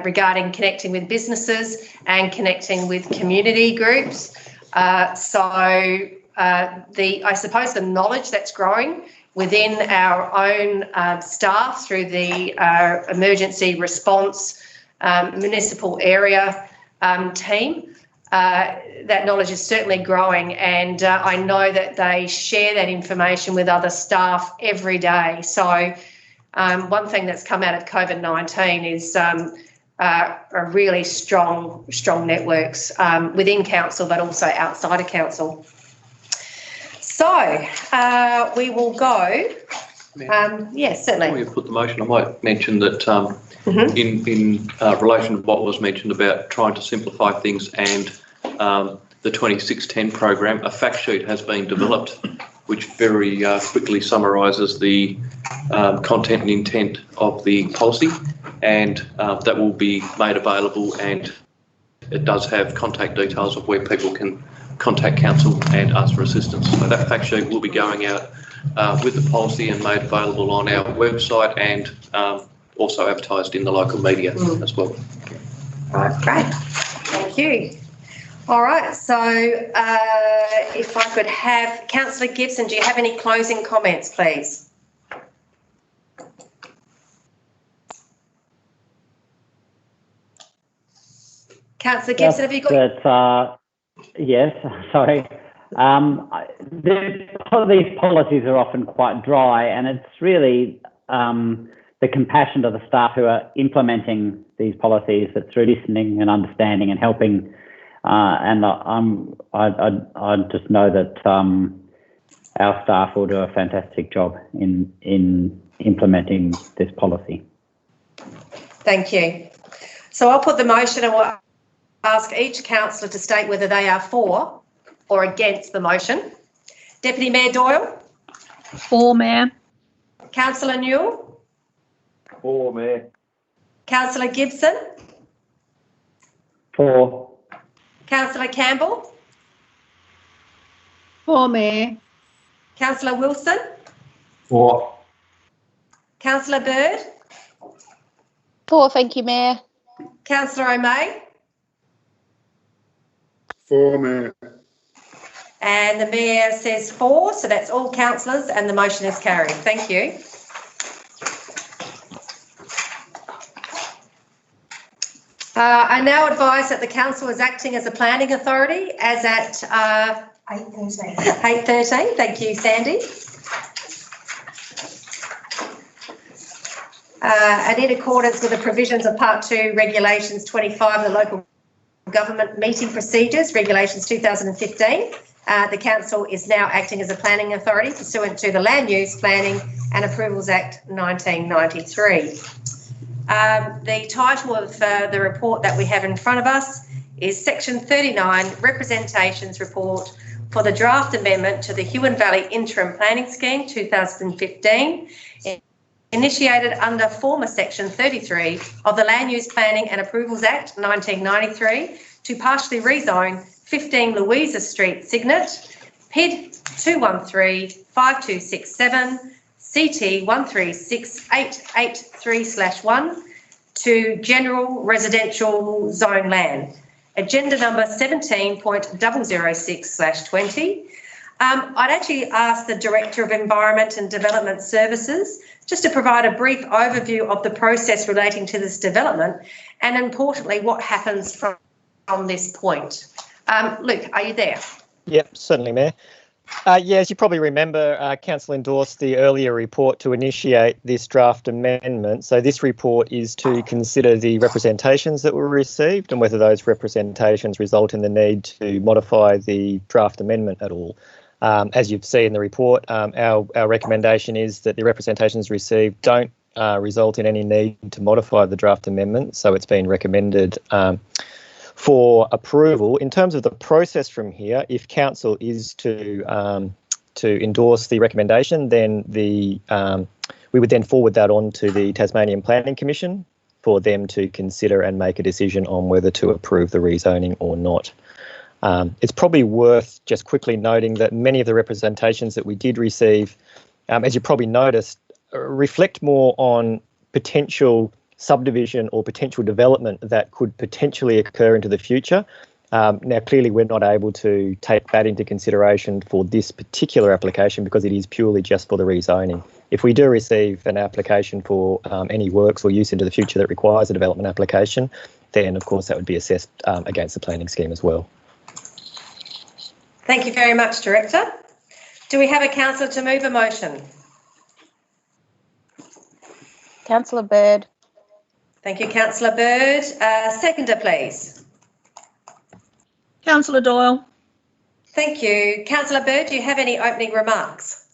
regarding connecting with businesses and connecting with community groups. I suppose the knowledge that's growing within our own staff through the emergency response municipal area team, that knowledge is certainly growing, and I know that they share that information with other staff every day. So one thing that's come out of COVID-19 is a really strong networks within council, but also outside of council. So we will go. Yes, certainly. Before you put the motion, I might mention that in relation to what was mentioned about trying to simplify things and the 2610 program, a fact sheet has been developed which very quickly summarises the content and intent of the policy, and that will be made available, and it does have contact details of where people can contact council and ask for assistance. So that fact sheet will be going out with the policy and made available on our website, and also advertised in the local media as well. Right, great. Thank you. All right, so if I could have Councillor Gibson, do you have any closing comments, please? Councillor Gibson, have you got... Yes, sorry. These policies are often quite dry, and it's really the compassion of the staff who are implementing these policies that's through listening and understanding and helping. And I just know that our staff will do a fantastic job in implementing this policy. Thank you. So I'll put the motion and we'll ask each councillor to state whether they are for or against the motion. Deputy Mayor Doyle? For, Mayor. Councillor Newell? For, Mayor. Councillor Gibson? For. Councillor Campbell? For, Mayor. Councillor Wilson? For. Councillor Bird? For, thank you, Mayor. Councillor O'May? For, Mayor. And the Mayor says for, so that's all councillors, and the motion is carried. Thank you. I now advise that the council is acting as a planning authority as at 8:13. 8:13. Thank you, Sandy. And in accordance with the provisions of Part 2, Regulations 25 of the Local Government Meeting Procedures, Regulations 2015, the council is now acting as a planning authority pursuant to the Land Use Planning and Approvals Act 1993. The title of the report that we have in front of us is Section 39, Representations Report for the Draft Amendment to the Huon Valley Interim Planning Scheme 2015, initiated under former Section 33 of the Land Use Planning and Approvals Act 1993 to partially rezone 15 Louisa Street, Cygnet, PID 213-5267, CT 136883/1 to general residential zone land. Agenda number 17.006/20. I'd actually ask the Director of Environment and Development Services just to provide a brief overview of the process relating to this development and, importantly, what happens from this point. Luke, are you there? Yep, certainly, Mayor. As you probably remember, Council endorsed the earlier report to initiate this draft amendment. So this report is to consider the representations that were received and whether those representations result in the need to modify the draft amendment at all. As you've seen in the report, our recommendation is that the representations received don't result in any need to modify the draft amendment. So it's been recommended for approval. In terms of the process from here, if council is to endorse the recommendation, then we would then forward that on to the Tasmanian Planning Commission for them to consider and make a decision on whether to approve the rezoning or not. It's probably worth just quickly noting that many of the representations that we did receive, as you probably noticed, reflect more on potential subdivision or potential development that could potentially occur into the future. Now, clearly, we're not able to take that into consideration for this particular application because it is purely just for the rezoning. If we do receive an application for any works or use into the future that requires a development application, then, of course, that would be assessed against the planning scheme as well. Thank you very much, Director. Do we have a councillor to move a motion? Councillor Bird. Thank you, Councillor Bird. Seconder, please. Councillor Doyle. Thank you. Councillor Bird, do you have any opening remarks?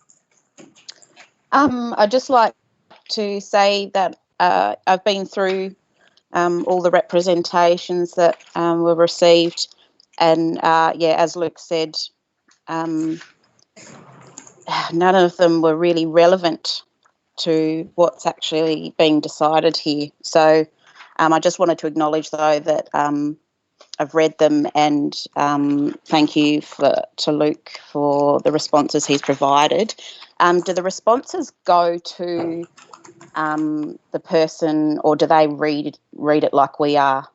I'd just like to say that I've been through all the representations that were received, and as Luke said, none of them were really relevant to what's actually being decided here. So I just wanted to acknowledge, though, that I've read them, and thank you to Luke for the responses he's provided. Do the responses go to the person, or do they read it like we are,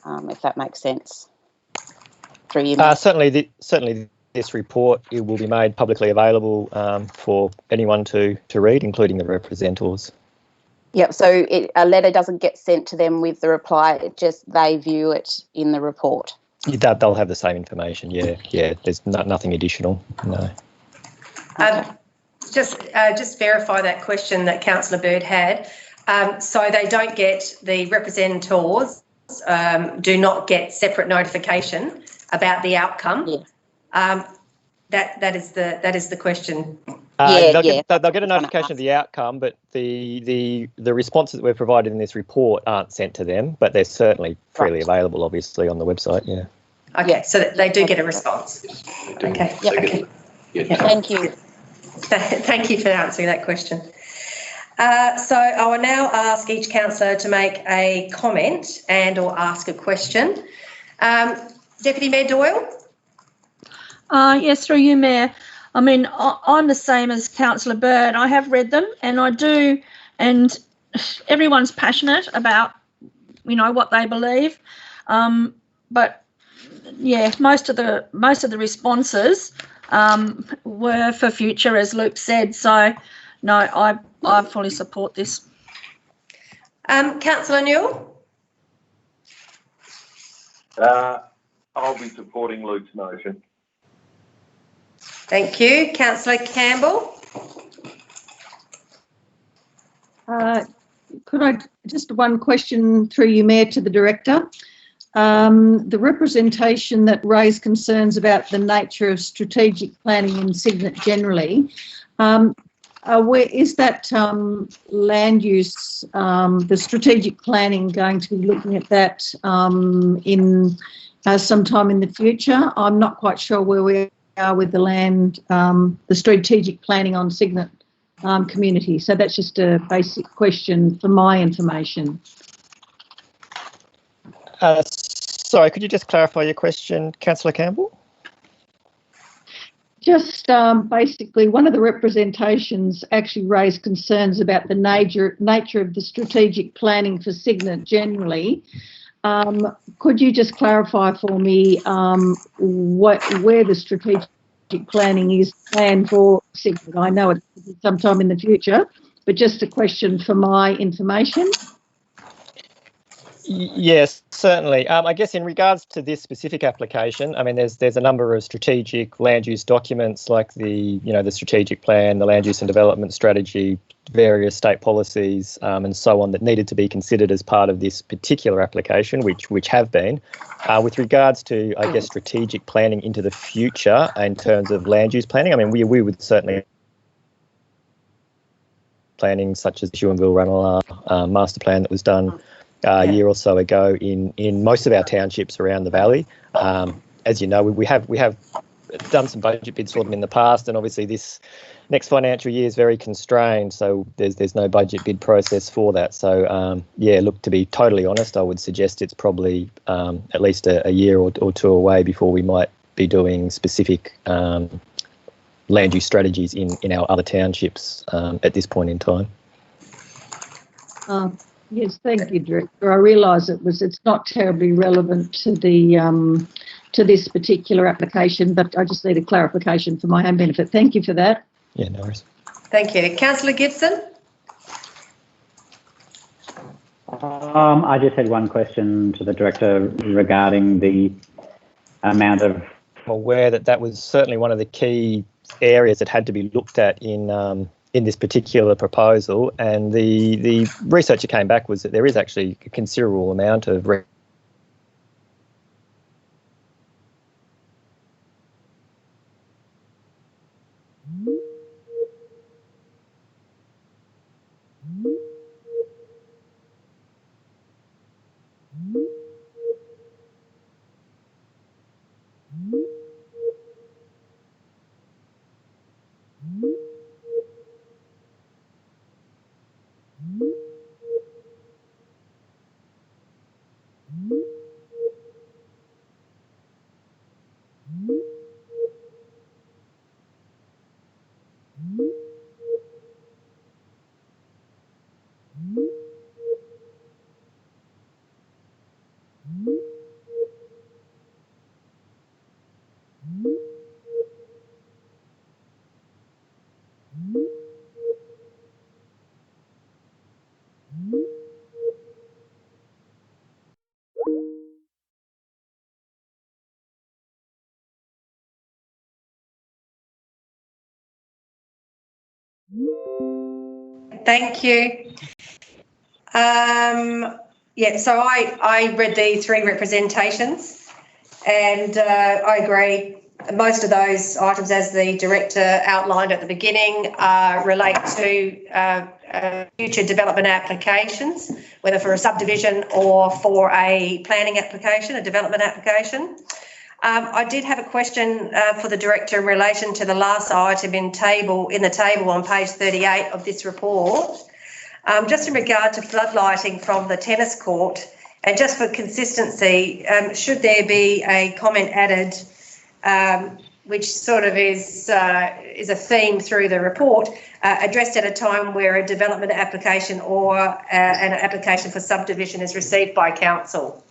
if that makes sense? Through you, certainly this report, it will be made publicly available for anyone to read, including the representatives. Yep, so a letter doesn't get sent to them with the reply, it just they view it in the report. They'll have the same information, yeah. There's nothing additional, no. Just verify that question that Councillor Bird had. So they don't get, the representatives do not get separate notification about the outcome. Yeah. That is the question. They'll get a notification of the outcome, but the responses that we've provided in this report aren't sent to them, but they're certainly freely available, obviously, on the website. Yeah. Okay, so they do get a response. Okay. Yep. Okay. Yeah. Thank you. Thank you for answering that question. So I will now ask each councillor to make a comment and or ask a question. Deputy Mayor Doyle? Yes, through you, Mayor. I mean, I'm the same as Councillor Bird. I have read them, and I do, and everyone's passionate about, what they believe. But yeah, most of the responses were for future, as Luke said. So no, I fully support this. Councillor Newell? I'll be supporting Luke's motion. Thank you. Councillor Campbell? Could I just one question through you, Mayor, to the Director? The representation that raised concerns about the nature of strategic planning in Cygnet generally, where is that land use, the strategic planning, going to be looking at that in sometime in the future? I'm not quite sure where we are with the land, the strategic planning on Cygnet community. So that's just a basic question for my information. Sorry, could you just clarify your question, Councillor Campbell? Just basically, one of the representations actually raised concerns about the nature of the strategic planning for Cygnet generally. Could you just clarify for me where the strategic planning is planned for Cygnet? I know it's sometime in the future, but just a question for my information. Yes. So certainly. I guess in regards to this specific application, I mean, there's a number of strategic land use documents like the strategic plan, the land use and development strategy, various state policies, and so on that needed to be considered as part of this particular application, which have been. With regards to, I guess, strategic planning into the future in terms of land use planning, I mean, we would certainly planning such as the Huon master plan that was done a year or so ago in most of our townships around the valley. As you know, we have done some budget bids for them in the past, and obviously this next financial year is very constrained, so there's no budget bid process for that. So look, to be totally honest, I would suggest it's probably at least a year or two away before we might be doing specific land use strategies in our other townships at this point in time. Yes, thank you, Director. I realise it's not terribly relevant to the to this particular application, but I just need a clarification for my own benefit. Thank you for that. Yeah, no worries. Thank you. Councillor Gibson? I just had one question to the Director regarding the amount of... I'm aware that was certainly one of the key areas that had to be looked at in this particular proposal, and the research that came back was that there is actually a considerable amount of Thank you. So I read the three representations, and I agree. Most of those items, as the Director outlined at the beginning, relate to future development applications, whether for a subdivision or for a planning application, a development application. I did have a question for the Director in relation to the last item in the table on page 38 of this report, just in regard to floodlighting from the tennis court, and just for consistency, should there be a comment added, which sort of is a theme through the report, addressed at a time where a development application or an application for subdivision is received by council?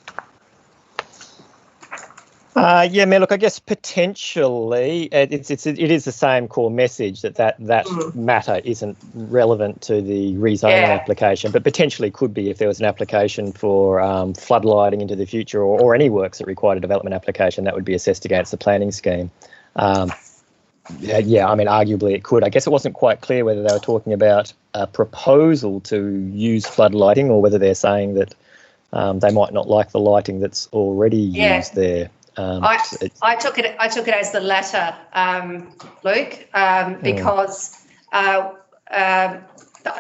Look, I guess potentially it is the same core message that matter isn't relevant to the rezoning application, but potentially could be if there was an application for floodlighting into the future or any works that required a development application that would be assessed against the planning scheme. I mean, arguably it could. I guess it wasn't quite clear whether they were talking about a proposal to use floodlighting or whether they're saying that they might not like the lighting that's already used there. I took it as the latter, Luke, because I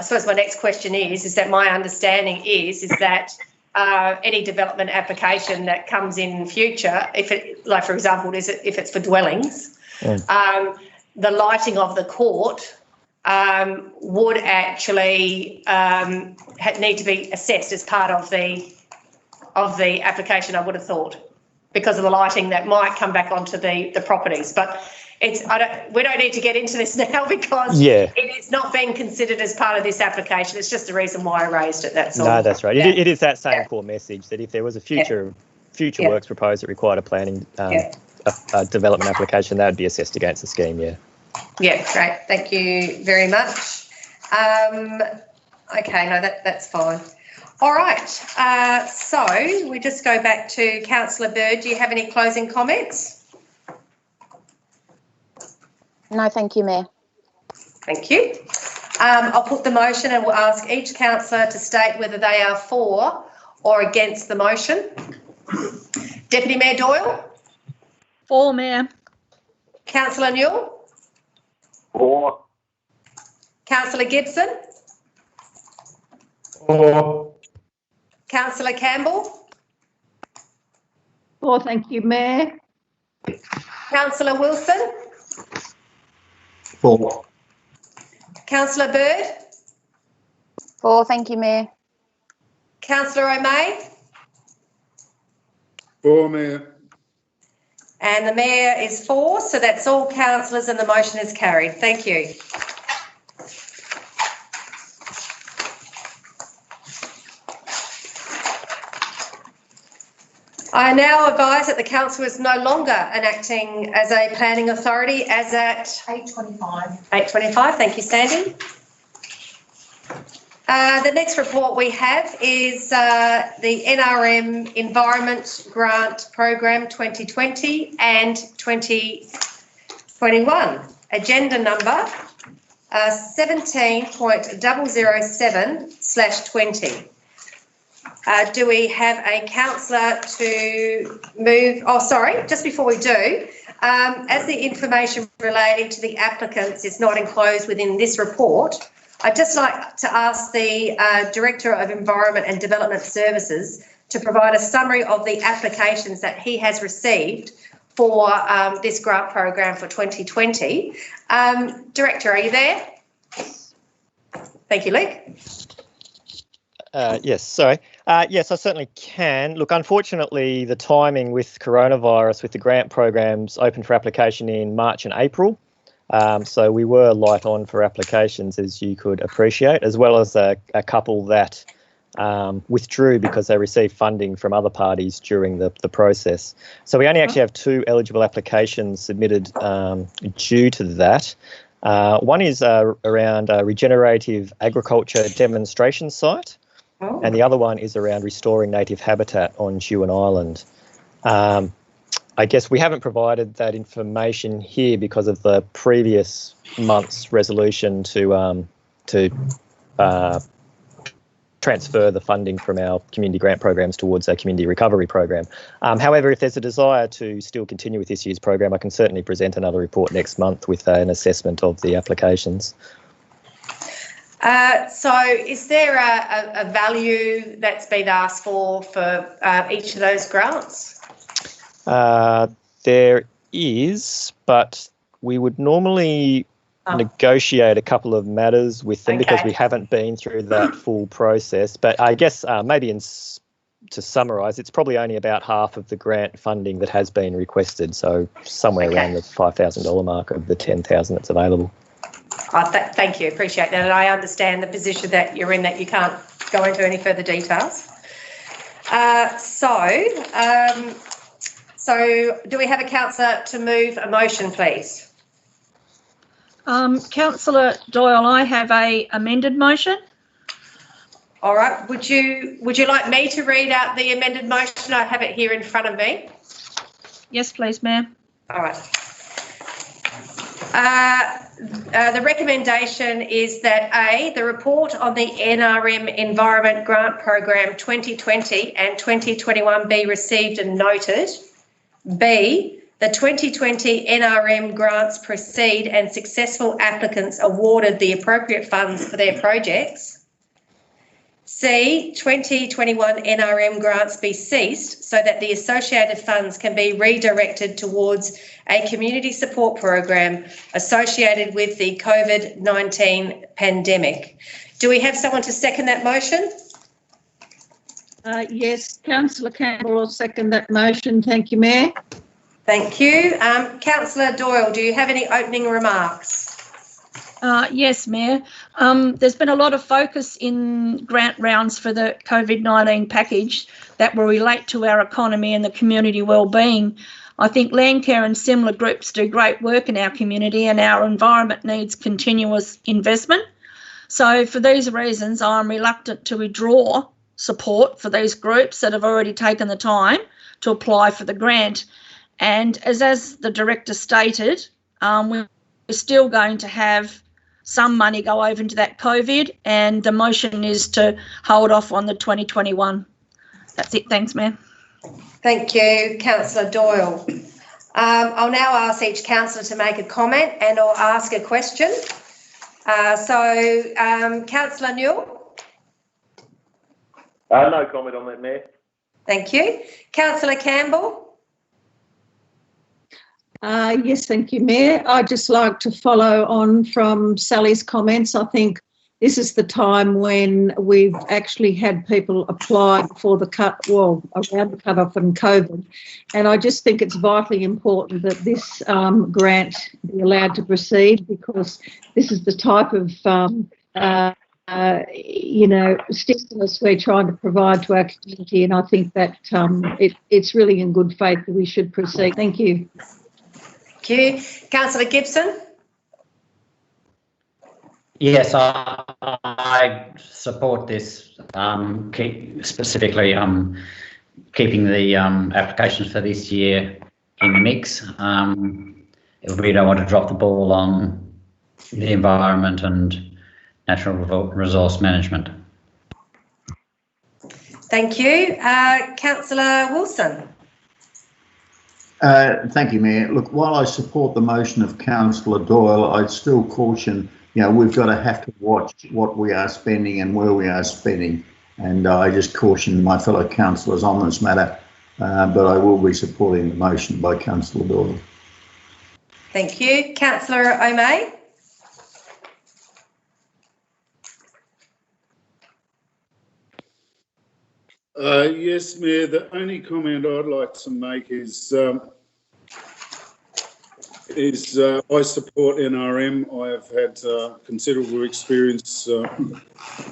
suppose my next question is that my understanding is that any development application that comes in future, if it, like for example, if it's for dwellings, the lighting of the court would actually need to be assessed as part of the application, I would have thought, because of the lighting that might come back onto the properties. But we don't need to get into this now because it is not being considered as part of this application. It's just the reason why I raised it, that's all. No, that's right. Yeah. It is that same core message that if there was a future works proposed that required a planning a development application, that would be assessed against the scheme, Yeah, great. Thank you very much. Okay, no, that's fine. All right, so we just go back to Councillor Bird. Do you have any closing comments? No, thank you, Mayor. Thank you. I'll put the motion and we'll ask each councillor to state whether they are for or against the motion. Deputy Mayor Doyle? For, Mayor. Councillor Newell? For. Councillor Gibson? For. Councillor Campbell? For, thank you, Mayor. Councillor Wilson? For. Councillor Bird? For, thank you, Mayor. Councillor O'May? For, Mayor. And the Mayor is for, so that's all councillors and the motion is carried. Thank you. I now advise that the council is no longer enacting as a planning authority as at 8:25. 8:25. Thank you, Sandy. The next report we have is the NRM Environment Grant Program 2020 and 2021. Agenda number 17.007/20. Do we have a councillor to move? Oh, sorry, just before we do, as the information relating to the applicants is not enclosed within this report, I'd just like to ask the Director of Environment and Development Services to provide a summary of the applications that he has received for this grant program for 2020. Director, are you there? Thank you, Luke. Yes, sorry. Yes, I certainly can. Look, unfortunately, the timing with coronavirus, with the grant programs open for application in March and April. So we were light on for applications, as you could appreciate, as well as a couple that withdrew because they received funding from other parties during the process. So we only actually have 2 eligible applications submitted due to that. One is around a regenerative agriculture demonstration site. Oh. And the other one is around restoring native habitat on Huon Island. I guess we haven't provided that information here because of the previous month's resolution to transfer the funding from our community grant programs towards our community recovery program. However, if there's a desire to still continue with this year's program, I can certainly present another report next month with an assessment of the applications. So is there a value that's been asked for each of those grants? There is, but we would normally negotiate a couple of matters with them because we haven't been through that full process. But I guess maybe to summarise, it's probably only about half of the grant funding that has been requested, so somewhere around the $5,000 mark of the $10,000 that's available. Thank you, appreciate that. And I understand the position that you're in, that you can't go into any further details. So do we have a councillor to move a motion, please? Councillor Doyle, I have a amended motion. All right, would you like me to read out the amended motion? I have it here in front of me. Yes, please, Mayor. All right. The recommendation is that A, the report on the NRM Environment Grant Program 2020 and 2021 be received and noted. B, the 2020 NRM grants proceed and successful applicants awarded the appropriate funds for their projects. C, 2021 NRM grants be ceased so that the associated funds can be redirected towards a community support program associated with the COVID-19 pandemic. Do we have someone to second that motion? Yes, Councillor Campbell will second that motion. Thank you, Mayor. Thank you. Councillor Doyle, do you have any opening remarks? Yes, Mayor. There's been a lot of focus in grant rounds for the COVID-19 package that will relate to our economy and the community wellbeing. I think Landcare and similar groups do great work in our community, and our environment needs continuous investment. So for these reasons, I'm reluctant to withdraw support for these groups that have already taken the time to apply for the grant. And as the director stated, we're still going to have some money go over into that COVID, and the motion is to hold off on the 2021. That's it. Thanks, Mayor. Thank you, Councillor Doyle. I'll now ask each councillor to make a comment and or ask a question. Councillor Newell? No comment on that, Mayor. Thank you. Councillor Campbell? Yes, thank you, Mayor. I'd just like to follow on from Sally's comments. I think this is the time when we've actually had people apply for the around the cut-off and COVID. And I just think it's vitally important that this grant be allowed to proceed, because this is the type of, stimulus we're trying to provide to our community. And I think that it's really in good faith that we should proceed. Thank you. Thank you. Councillor Gibson? Yes, I support this, specifically keeping the applications for this year in the mix. We don't want to drop the ball on the environment and natural resource management. Thank you. Councillor Wilson? Thank you, Mayor. Look, while I support the motion of Councillor Doyle, I'd still caution, we've got to have to watch what we are spending and where we are spending. And I just caution my fellow councillors on this matter, but I will be supporting the motion by Councillor Doyle. Thank you. Councillor O'May? Yes, Mayor, the only comment I'd like to make is I support NRM. I have had considerable experience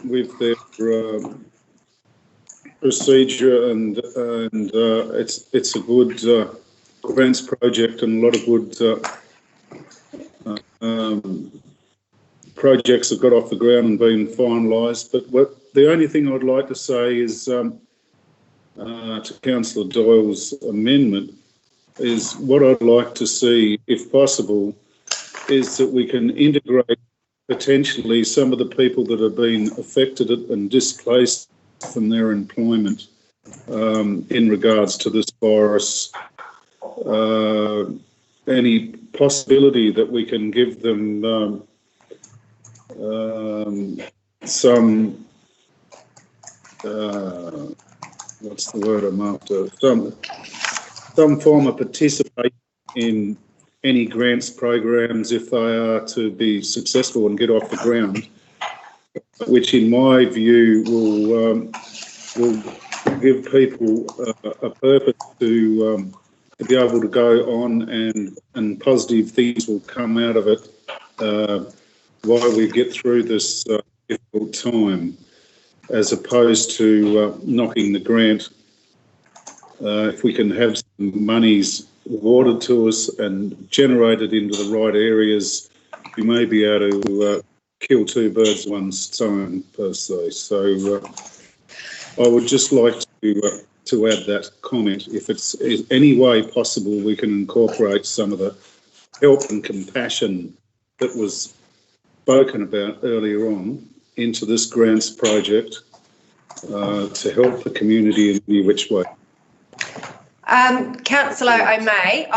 with their procedure, and it's a good grants project, and a lot of good projects have got off the ground and been finalised. But the only thing I'd like to say is to Councillor Doyle's amendment is what I'd like to see, if possible, is that we can integrate potentially some of the people that have been affected and displaced from their employment in regards to this virus. Any possibility that we can give them some what's the word I'm after? Some form of participation in any grants programs if they are to be successful and get off the ground, which in my view will give people a purpose to be able to go on, and positive things will come out of it while we get through this difficult time, as opposed to knocking the grant. If we can have some monies awarded to us and generated into the right areas, we may be able to kill two birds with one stone, per se. So I would just like to add that comment. If it's in any way possible, we can incorporate some of the help and compassion that was spoken about earlier on into this grants project to help the community in any which way. Councillor O'May,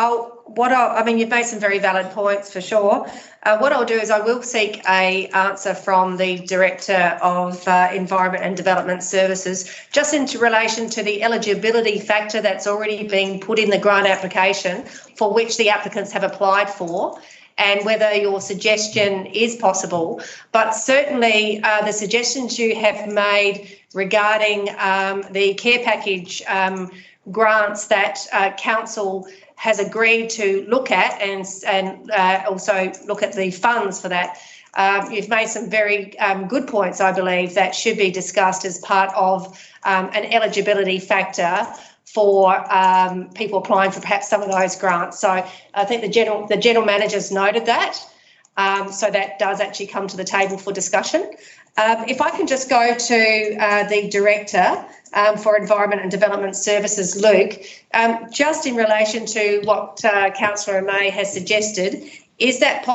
you've made some very valid points for sure. What I'll do is I will seek an answer from the Director of Environment and Development Services just into relation to the eligibility factor that's already been put in the grant application for which the applicants have applied for, and whether your suggestion is possible. But certainly the suggestions you have made regarding the care package grants that council has agreed to look at, and also look at the funds for that. You've made some very good points, I believe, that should be discussed as part of an eligibility factor for people applying for perhaps some of those grants. So I think the general manager's noted that. So that does actually come to the table for discussion. If I can just go to the Director for Environment and Development Services, Luke, just in relation to what Councillor May has suggested, is that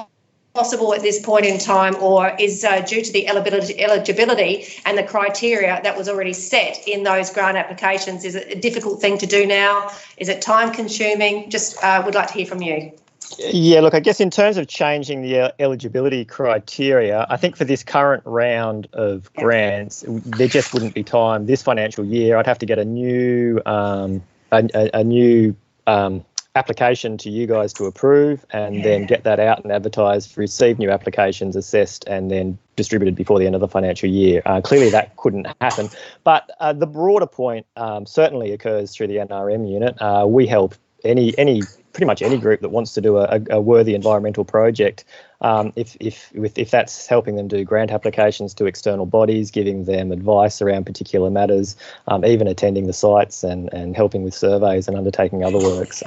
possible at this point in time, or is due to the eligibility and the criteria that was already set in those grant applications, is it a difficult thing to do now? Is it time consuming? Just would like to hear from you. Yeah, look, I guess in terms of changing the eligibility criteria, I think for this current round of grants, there just wouldn't be time this financial year. I'd have to get a new application to you guys to approve, and then get that out and advertised, receive new applications, assessed, and then distributed before the end of the financial year. Clearly that couldn't happen, but the broader point certainly occurs through the NRM unit. We help pretty much any group that wants to do a worthy environmental project. If that's helping them do grant applications to external bodies, giving them advice around particular matters, even attending the sites and helping with surveys and undertaking other works.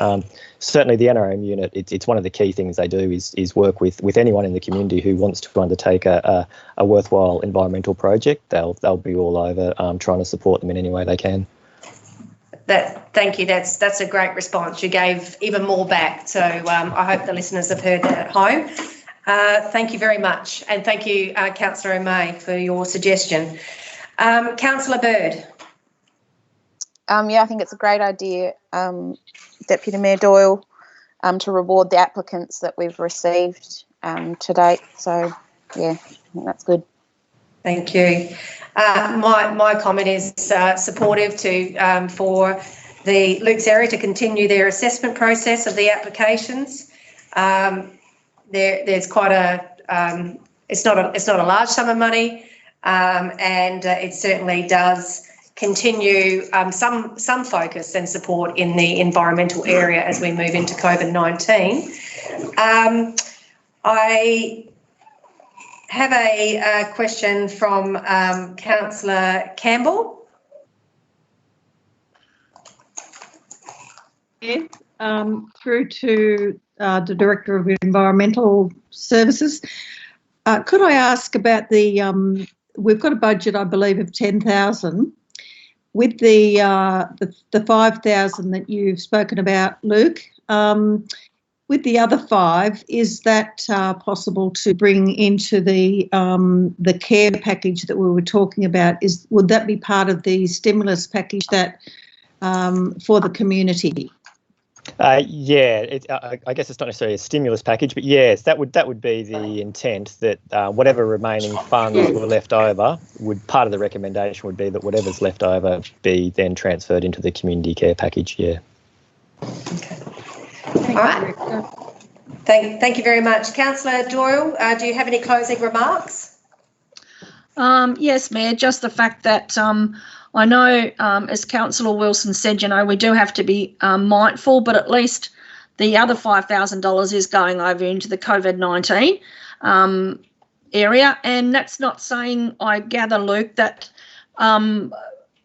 Certainly the NRM unit, it's one of the key things they do is work with anyone in the community who wants to undertake a worthwhile environmental project. They'll be all over trying to support them in any way they can. Thank you. That's a great response. You gave even more back. So I hope the listeners have heard that at home. Thank you very much. And thank you, Councillor May, for your suggestion. Councillor Bird. Yeah, I think it's a great idea, Deputy Mayor Doyle, to reward the applicants that we've received to date. So, yeah, I think that's good. Thank you. My comment is supportive for the Luke's area to continue their assessment process of the applications. There's quite it's not a large sum of money, and it certainly does continue some focus and support in the environmental area as we move into COVID-19. I have a question from Councillor Campbell. Yeah, through to the Director of Environmental Services. Could I ask about we've got a budget, I believe, of 10,000. With the 5,000 that you've spoken about, Luke, with the other 5, is that possible to bring into the care package that we were talking about? Would that be part of the stimulus package that for the community? Yeah, I guess it's not necessarily a stimulus package, but yes, that would be the intent, that whatever remaining funds were left over, part of the recommendation would be that whatever's left over be then transferred into the community care package. Yeah. Okay. All right. Thank you very much. Councillor Doyle, do you have any closing remarks? Yes, Mayor, just the fact that I know, as Councillor Wilson said, we do have to be mindful, but at least the other $5,000 is going over into the COVID-19 area. And that's not saying, I gather, Luke, that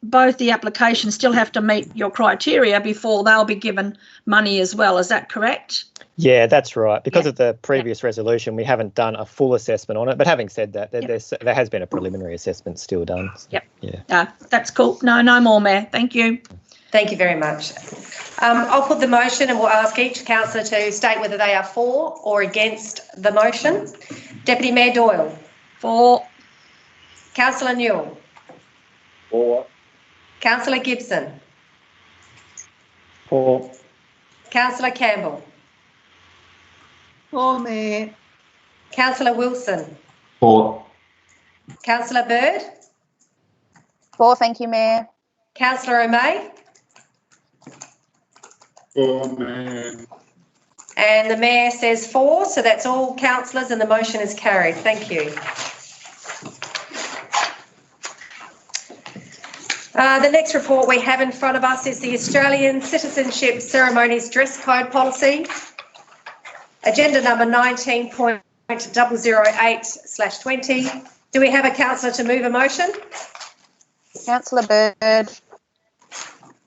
both the applications still have to meet your criteria before they'll be given money as well. Is that correct? Yeah, that's right. Because of the previous resolution, we haven't done a full assessment on it. But having said that, there has been a preliminary assessment still done. So, yep. Yeah. That's cool. No more, Mayor. Thank you. Thank you very much. I'll put the motion and we'll ask each councillor to state whether they are for or against the motion. Deputy Mayor Doyle. For. Councillor Newell. For. Councillor Gibson. For. Councillor Campbell. For, Mayor. Councillor Wilson. For. Councillor Bird. For, thank you, Mayor. Councillor O'May. For, Mayor. And the Mayor says for, so that's all councillors and the motion is carried. Thank you. The next report we have in front of us is the Australian Citizenship Ceremonies Dress Code Policy, agenda number 19.008/20. Do we have a councillor to move a motion? Councillor Bird.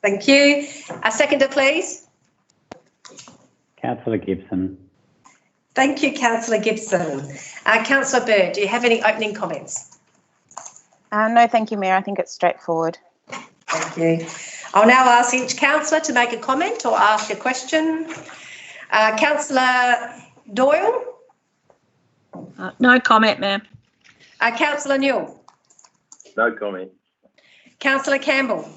Thank you. A seconder, please. Councillor Gibson. Thank you, Councillor Gibson. Councillor Bird, do you have any opening comments? No, thank you, Mayor. I think it's straightforward. Thank you. I'll now ask each councillor to make a comment or ask a question. Councillor Doyle? No comment, ma'am. Councillor Newell? No comment. Councillor Campbell?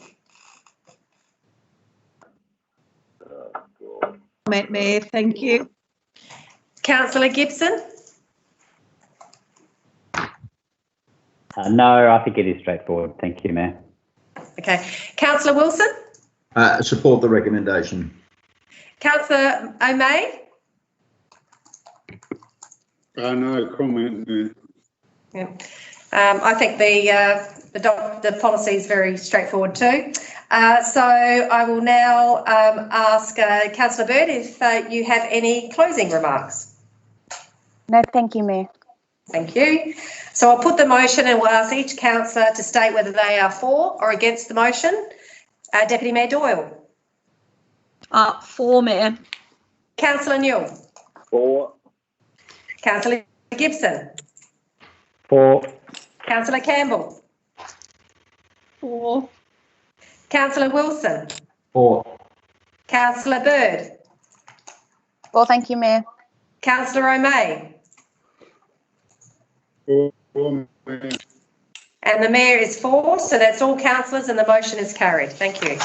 Comment, Mayor. Thank you. Councillor Gibson? No, I think it is straightforward. Thank you, Mayor. Okay. Councillor Wilson? Support the recommendation. Councillor O'May? No comment, Mayor. Yeah. I think the policy is very straightforward too. So I will now ask Councillor Bird if you have any closing remarks. No, thank you, Mayor. Thank you. So I'll put the motion and we'll ask each councillor to state whether they are for or against the motion. Deputy Mayor Doyle. For, Mayor. Councillor Newell. For. Councillor Gibson. For. Councillor Campbell. For. Councillor Wilson. For. Councillor Bird. Well, thank you, Mayor. Councillor O'May. For, Mayor. And the Mayor is for, so that's all councillors and the motion is carried. Thank you.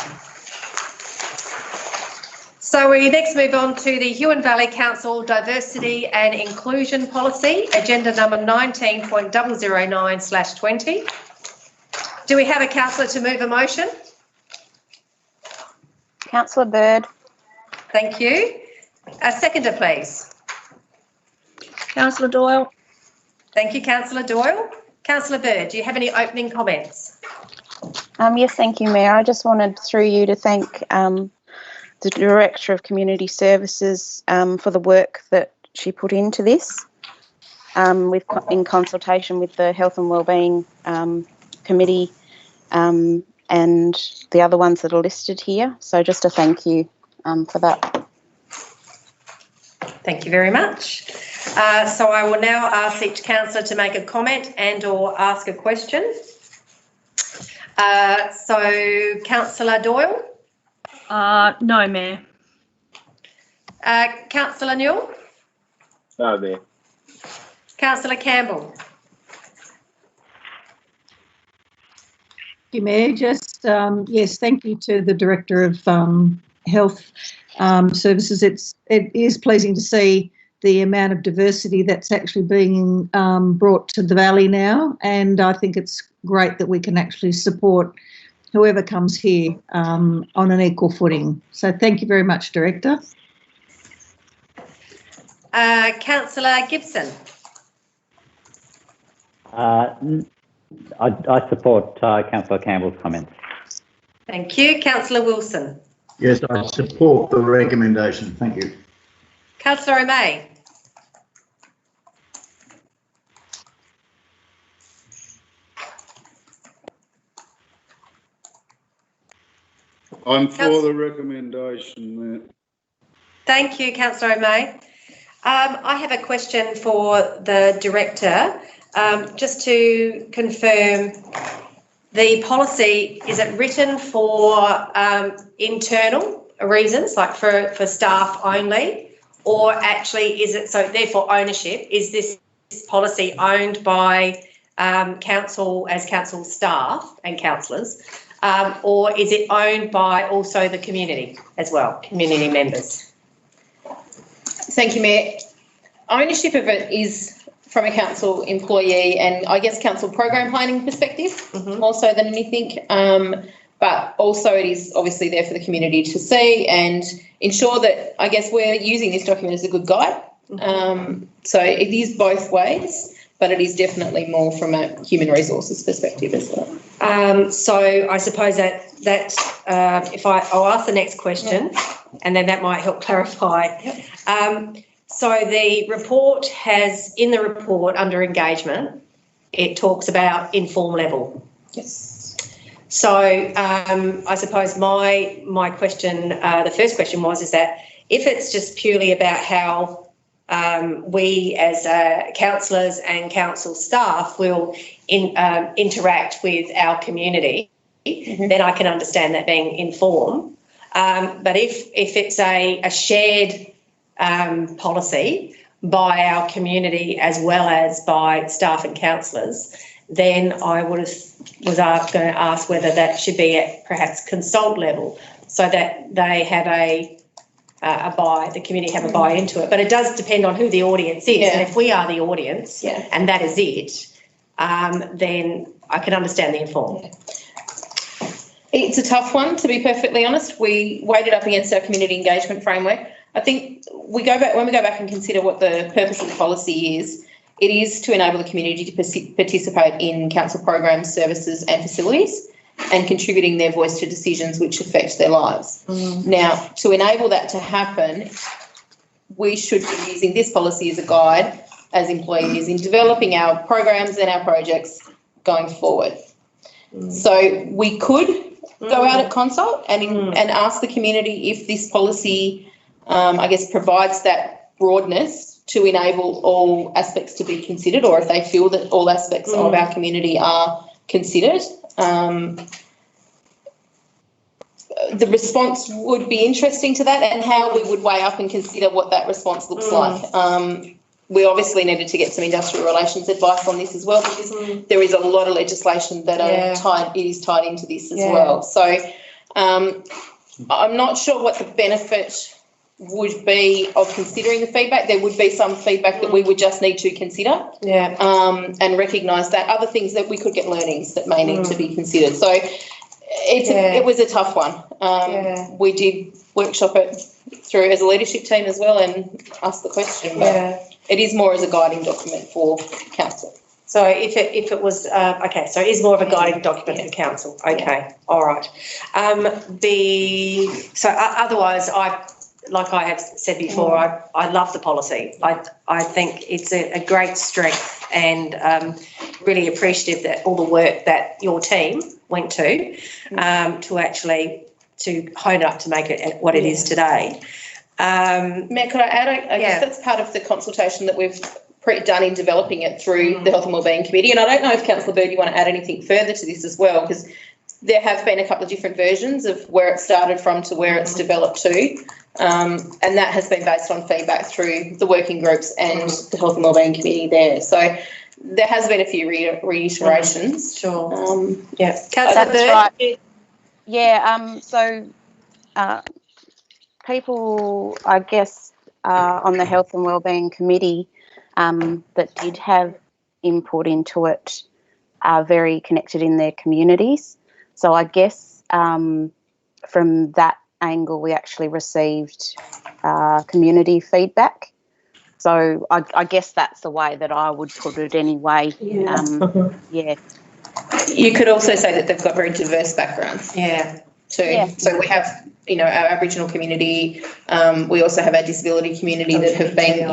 So we next move on to the Huon Valley Council Diversity and Inclusion Policy, agenda number 19.009/20. Do we have a councillor to move a motion? Councillor Bird. Thank you. A seconder, please. Councillor Doyle. Thank you, Councillor Doyle. Councillor Bird, do you have any opening comments? Yes, thank you, Mayor. I just wanted through you to thank the Director of Community Services for the work that she put into this in consultation with the Health and Wellbeing Committee and the other ones that are listed here. So just a thank you for that. Thank you very much. So I will now ask each councillor to make a comment and or ask a question. So Councillor Doyle? No, Mayor. Councillor Newell? No, Mayor. Councillor Campbell? Thank you, Mayor. Just, yes, thank you to the Director of Health Services. It is pleasing to see the amount of diversity that's actually being brought to the Valley now, and I think it's great that we can actually support whoever comes here on an equal footing. So thank you very much, Director. Councillor Gibson? I support Councillor Campbell's comments. Thank you. Councillor Wilson? Yes, I support the recommendation. Thank you. Councillor O'May? I'm for the recommendation, Mayor. Thank you, Councillor O'May. I have a question for the Director. Just to confirm, the policy, is it written for internal reasons, like for staff only, or actually is it, so therefore ownership, is this policy owned by council as council staff and councillors, or is it owned by also the community as well, community members? Thank you, Mayor. Ownership of it is from a council employee and I guess council program planning perspective, more so than anything. But also it is obviously there for the community to see and ensure that I guess we're using this document as a good guide. So it is both ways, but it is definitely more from a human resources perspective as well. So I suppose that if I'll ask the next question, and then that might help clarify. So the report has, in the report under engagement, it talks about inform level. Yes. So I suppose my question, the first question is that if it's just purely about how we as councillors and council staff will interact with our community, then I can understand that being informed. But if it's a shared policy by our community as well as by staff and councillors, then I was going to ask whether that should be at perhaps consult level, so that they have the community have a buy into it. But it does depend on who the audience is, and if we are the audience, and that is it, then I can understand the informed. It's a tough one, to be perfectly honest. We weighed it up against our community engagement framework. I think when we go back and consider what the purpose of the policy is, it is to enable the community to participate in council programs, services and facilities, and contributing their voice to decisions which affect their lives. Now, to enable that to happen, we should be using this policy as a guide as employees in developing our programs and our projects going forward. So we could go out at consult and ask the community if this policy, provides that broadness to enable all aspects to be considered, or if they feel that all aspects of our community are considered. The response would be interesting to that, and how we would weigh up and consider what that response looks like. We obviously needed to get some industrial relations advice on this as well, because there is a lot of legislation that is tied into this as well. So I'm not sure what the benefit would be of considering the feedback. There would be some feedback that we would just need to consider, and recognise that other things that we could get learnings that may need to be considered. So it was a tough one. We did workshop it through as a leadership team as well and ask the question. But it is more as a guiding document for council. So if it was so it is more of a guiding document for council. Okay, all right. Otherwise, like I have said before, I love the policy. I think it's a great strength, and really appreciative that all the work that your team went to hone it up to make it what it is today. Matt, could I add? I guess that's part of the consultation that we've done in developing it through the Health and Wellbeing Committee. And I don't know if Councillor Bird, you want to add anything further to this as well, because there have been a couple of different versions of where it started from to where it's developed to. And that has been based on feedback through the working groups and the Health and Wellbeing Committee there. So there has been a few reiterations. Sure. Councillor Bird? Right. So people, I guess, on the Health and Wellbeing Committee that did have input into it are very connected in their communities. So I guess from that angle, we actually received community feedback. So I guess that's the way that I would put it anyway. You could also say that they've got very diverse backgrounds. Too. So we have, our Aboriginal community. We also have our disability community that have been,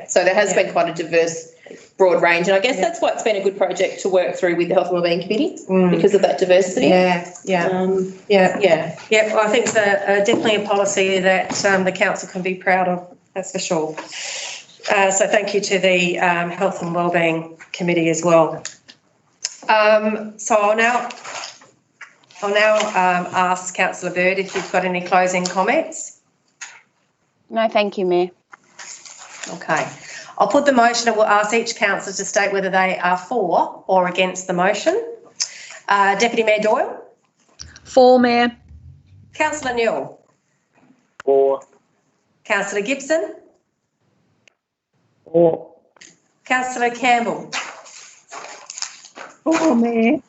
So there has been quite a diverse, broad range, and I guess that's why it's been a good project to work through with the Health and Wellbeing Committee, because of that diversity. Well, I think it's definitely a policy that the council can be proud of. That's for sure. So thank you to the Health and Wellbeing Committee as well. So I'll now ask Councillor Bird if you've got any closing comments. No, thank you, Mayor. Okay. I'll put the motion and we'll ask each councillor to state whether they are for or against the motion. Deputy Mayor Doyle? For, Mayor. Councillor Newell? For. Councillor Gibson? For. Councillor Campbell? For, Mayor.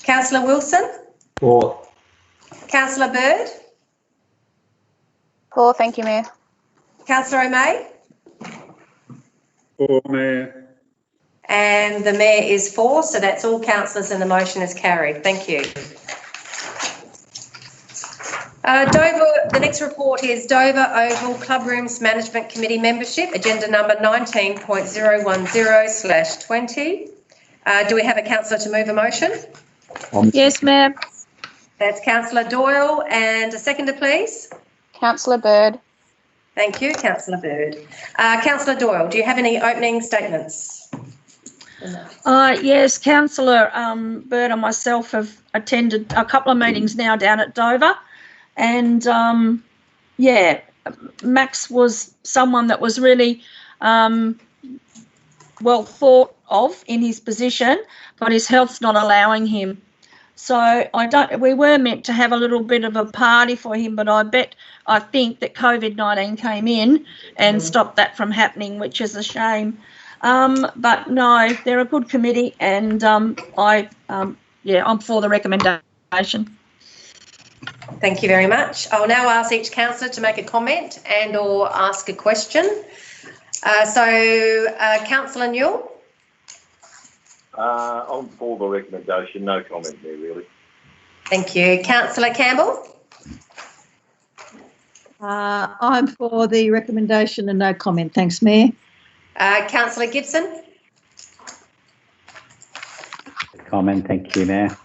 Councillor Wilson? For. Councillor Bird? For, thank you, Mayor. Councillor O'May? For, Mayor. And the Mayor is for, so that's all councillors and the motion is carried. Thank you. Dover, the next report is Dover Oval Club Rooms Management Committee membership, agenda number 19.010/20. Do we have a councillor to move a motion? Yes, Mayor. That's Councillor Doyle, and a seconder, please. Councillor Bird. Thank you, Councillor Bird. Councillor Doyle, do you have any opening statements? Yes, Councillor Bird and myself have attended a couple of meetings now down at Dover, and yeah, Max was someone that was really well thought of in his position, but his health's not allowing him. So we were meant to have a little bit of a party for him, but I think that COVID-19 came in and stopped that from happening, which is a shame. But no, they're a good committee, and I'm for the recommendation. Thank you very much. I'll now ask each councillor to make a comment and or ask a question. Councillor Newell. I'm for the recommendation, no comment there really. Thank you. Councillor Campbell. I'm for the recommendation and no comment. Thanks, Mayor. Councillor Gibson. Comment. Thank you, Mayor.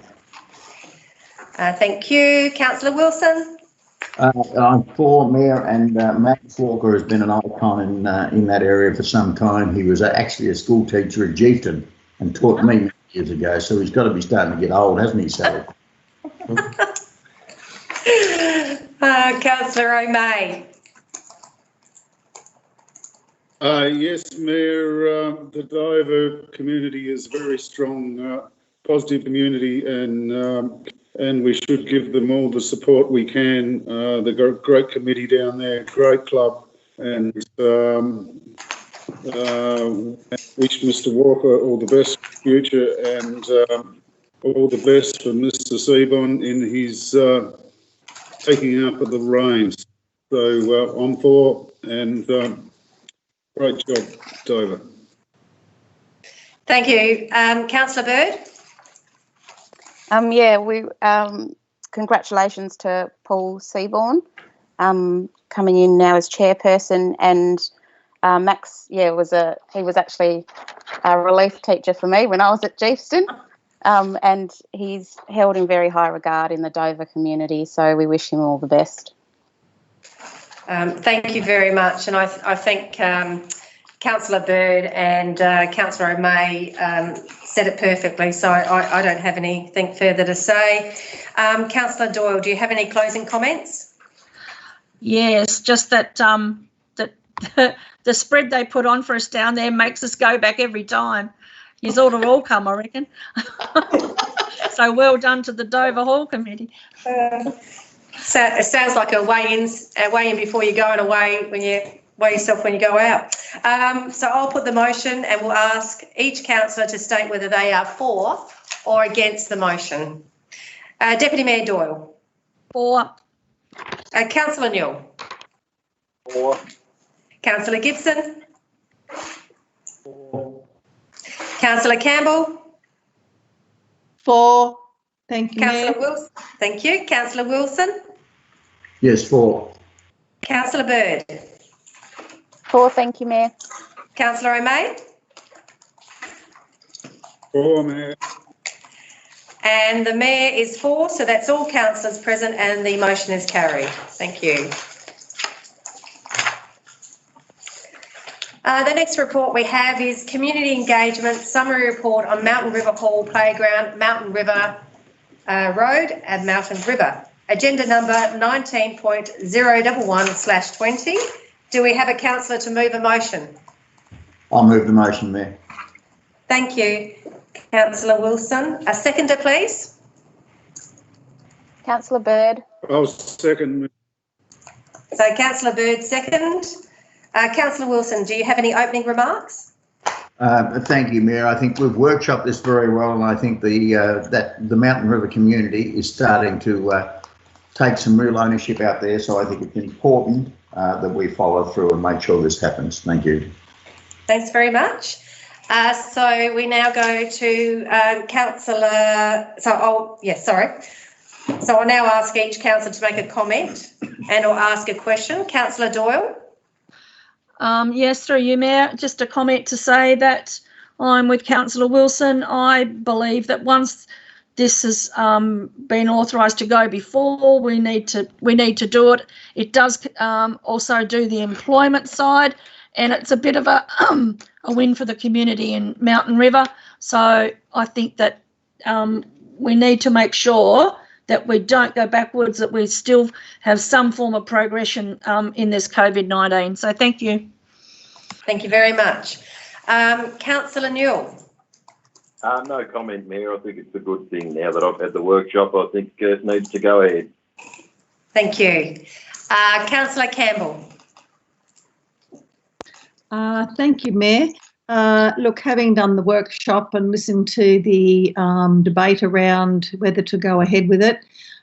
Thank you. Councillor Wilson. I'm for Mayor, and Max Walker has been an icon in that area for some time. He was actually a school teacher at Geefton and taught me many years ago, so he's got to be starting to get old, hasn't he, Sally? Councillor O'May. Yes, Mayor, the Dover community is a very strong, positive community, and we should give them all the support we can. They've got a great committee down there, great club, and wish Mr Walker all the best for the future, and all the best for Mr Seaborn in his taking up of the reins. So I'm for, and great job, Dover. Thank you. Councillor Bird. Congratulations to Paul Seaborn coming in now as chairperson, and Max, he was actually a relief teacher for me when I was at Geefton, and he's held in very high regard in the Dover community, so we wish him all the best. Thank you very much, and I think Councillor Bird and Councillor O'May said it perfectly, so I don't have anything further to say. Councillor Doyle, do you have any closing comments? Yes, just that the spread they put on for us down there makes us go back every time. You ought to all come, I reckon. So well done to the Dover Hall Committee. So it sounds like a weigh in before you go and when you weigh yourself when you go out. So I'll put the motion and we'll ask each councillor to state whether they are for or against the motion. Deputy Mayor Doyle. For. Councillor Newell. For. Councillor Gibson. For. Councillor Campbell. For. Thank you, Councillor Mayor. Wilson. Thank you. Councillor Wilson. Yes, for. Councillor Bird. For. Thank you, Mayor. Councillor O'May. For, Mayor. And the Mayor is for, so that's all councillors present and the motion is carried. Thank you. The next report we have is Community Engagement Summary Report on Mountain River Hall Playground, Mountain River Road and Mountain River. Agenda number 19.011/20. Do we have a councillor to move a motion? I'll move the motion, Mayor. Thank you. Councillor Wilson. A seconder, please. Councillor Bird. I'll second. So Councillor Bird, second. Councillor Wilson, do you have any opening remarks? Thank you, Mayor. I think we've workshopped this very well, and I think that the Mountain River community is starting to take some real ownership out there. So I think it's important that we follow through and make sure this happens. Thank you. Thanks very much. So we now go to Councillor. So I'll now ask each councillor to make a comment and or ask a question. Councillor Doyle. Yes, through you, Mayor. Just a comment to say that I'm with Councillor Wilson. I believe that once this has been authorised to go before, we need to do it. It does also do the employment side, and it's a bit of a a win for the community in Mountain River. So I think that we need to make sure that we don't go backwards, that we still have some form of progression in this COVID-19. So thank you. Thank you very much. Councillor Newell. No comment, Mayor. I think it's a good thing now that I've had the workshop. I think it needs to go ahead. Thank you. Councillor Campbell. Thank you, Mayor. Look, having done the workshop and listened to the debate around whether to go ahead with it,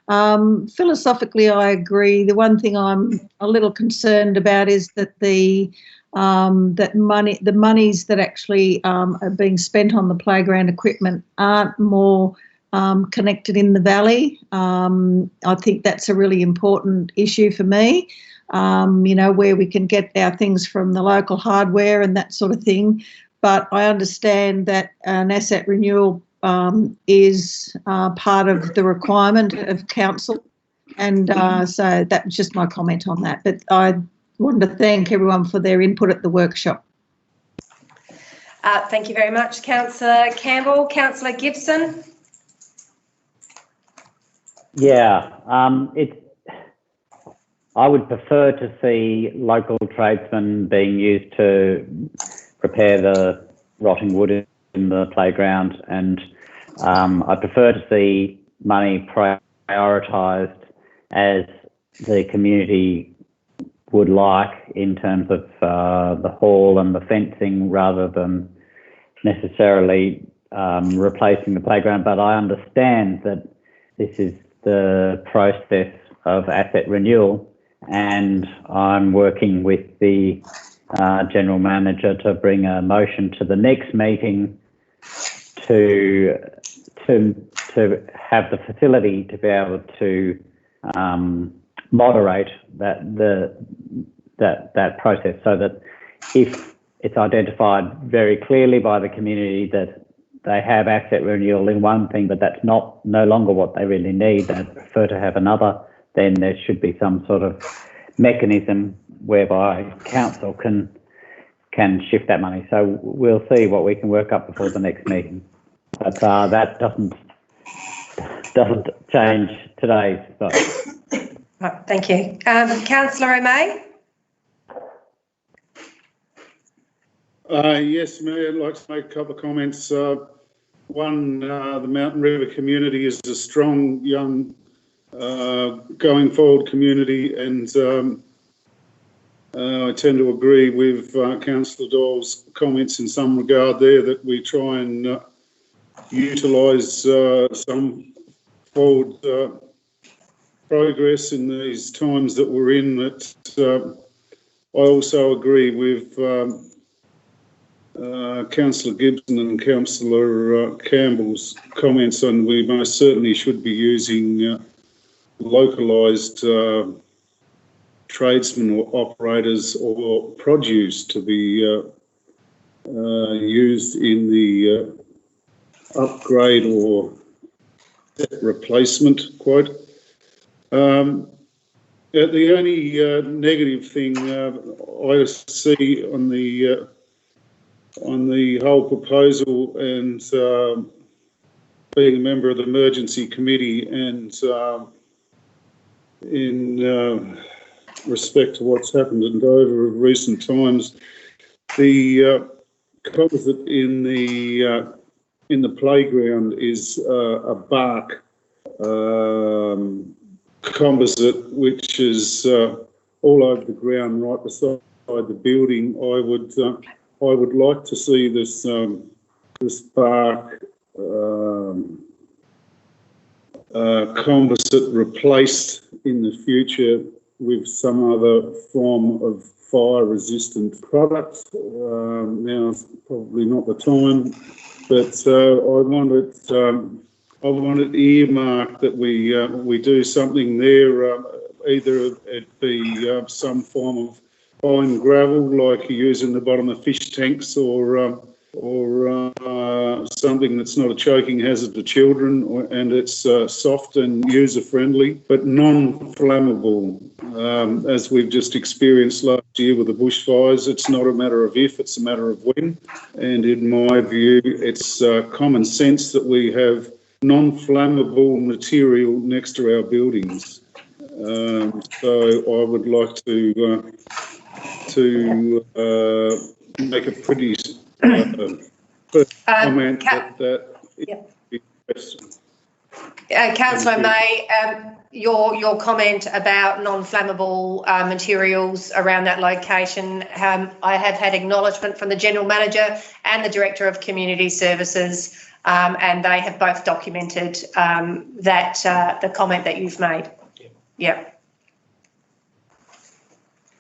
philosophically I agree. The one thing I'm a little concerned about is that the monies that actually are being spent on the playground equipment aren't more connected in the valley. I think that's a really important issue for me. Where we can get our things from the local hardware and that sort of thing. But I understand that an asset renewal is part of the requirement of council. And so that's just my comment on that. But I wanted to thank everyone for their input at the workshop. Thank you very much, Councillor Campbell. Councillor Gibson. Yeah, I would prefer to see local tradesmen being used to prepare the rotting wood in the playground, and I prefer to see money prioritised as the community would like in terms of the hall and the fencing rather than necessarily replacing the playground. But I understand that this is the process of asset renewal, and I'm working with the General Manager to bring a motion to the next meeting to have the facility to be able to moderate that process, so that if it's identified very clearly by the community that they have asset renewal in one thing, but that's no longer what they really need, they prefer to have another, then there should be some sort of mechanism whereby council can shift that money. So we'll see what we can work up before the next meeting. But that doesn't change today's vote. Thank you. Councillor O'May. Yes, Mayor, I'd like to make a couple of comments. One, the Mountain River community is a strong, young, going forward community, and I tend to agree with Councillor Doyle's comments in some regard there, that we try and utilise some forward progress in these times that we're in. That I also agree with Councillor Gibson and Councillor Campbell's comments on we most certainly should be using localised tradesmen or operators or produce to be used in the upgrade or replacement quote. The only negative thing I see on the whole proposal, and being a member of the emergency committee, and in respect to what's happened in Dover in recent times, the composite in the playground is a bark composite, which is all over the ground right beside the building. I would like to see this this bark composite replaced in the future with some other form of fire-resistant product. Now's probably not the time, but I want it earmarked that we do something there. Either it be some form of fine gravel like you use in the bottom of fish tanks, or or something that's not a choking hazard to children, and it's soft and user-friendly, but non-flammable. As we've just experienced last year with the bushfires, it's not a matter of if, it's a matter of when. And in my view, it's common sense that we have non-flammable material next to our buildings. So I would like to make a pretty comment Councillor May, your comment about non-flammable materials around that location, I have had acknowledgement from the General Manager and the Director of Community Services, and they have both documented the comment that you've made. Yep.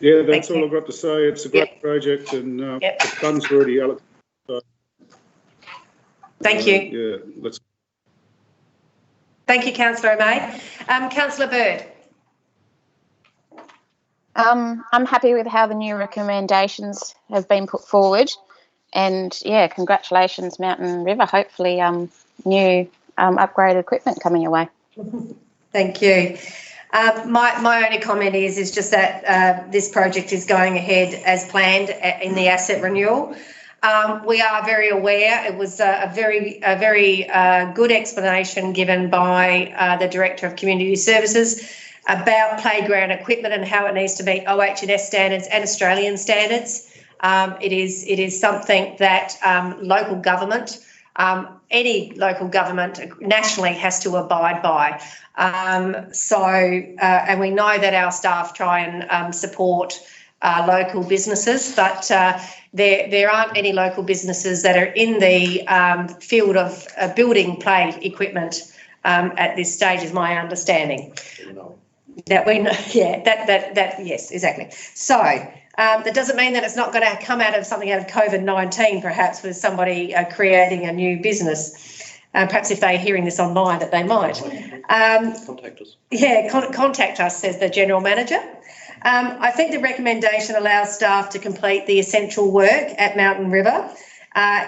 Yeah, that's all I've got to say. It's a great project, and the funds are already allocated. So, thank you. Yeah, let's. Thank you, Councillor May. Councillor Bird. I'm happy with how the new recommendations have been put forward, and yeah, congratulations, Mountain River. Hopefully, new upgraded equipment coming your way. Thank you. My only comment is just that this project is going ahead as planned in the asset renewal. We are very aware. It was a very good explanation given by the Director of Community Services about playground equipment and how it needs to meet OH&S standards and Australian standards. It is something that local government, any local government nationally has to abide by. And we know that our staff try and support local businesses, but there aren't any local businesses that are in the field of building play equipment at this stage, is my understanding. That we know, yeah, that yes, exactly. So that doesn't mean that it's not going to come out of something out of COVID-19, perhaps with somebody creating a new business. Perhaps if they're hearing this online, that they might. Contact us. Yeah, contact us, says the General Manager. I think the recommendation allows staff to complete the essential work at Mountain River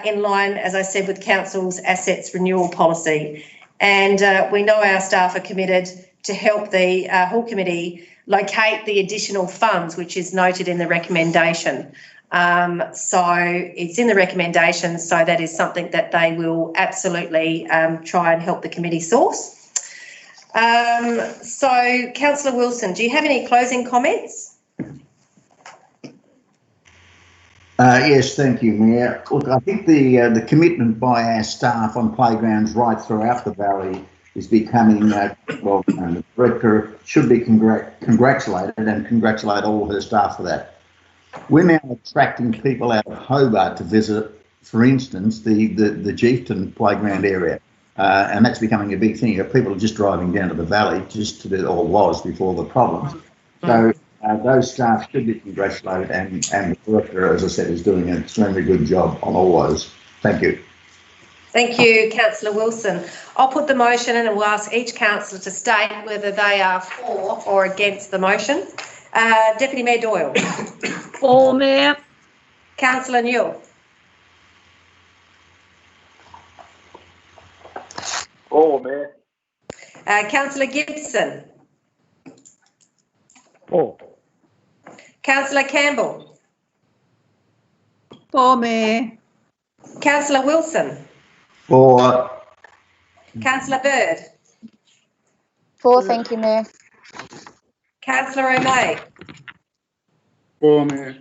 in line, as I said, with Council's assets renewal policy. And we know our staff are committed to help the Hall Committee locate the additional funds, which is noted in the recommendation. So it's in the recommendation, so that is something that they will absolutely try and help the committee source. So, Councillor Wilson, do you have any closing comments? Yes, thank you, Mayor. Look, I think the commitment by our staff on playgrounds right throughout the valley is becoming, well, the Director should be congratulated, and congratulate all her staff for that. We're now attracting people out of Hobart to visit, for instance, the Chieftain playground area. And that's becoming a big thing. People are just driving down to the valley just to do, or was before the problems. So those staff should be congratulated, and the Director, as I said, is doing an extremely good job on all those. Thank you. Thank you, Councillor Wilson. I'll put the motion in and we'll ask each councillor to state whether they are for or against the motion. Deputy Mayor Doyle. For, Mayor. Councillor Newell. For, Mayor. Councillor Gibson. For. Councillor Campbell. For, Mayor. Councillor Wilson. For. Councillor Bird. For, thank you, Mayor. Councillor O'May. For, Mayor.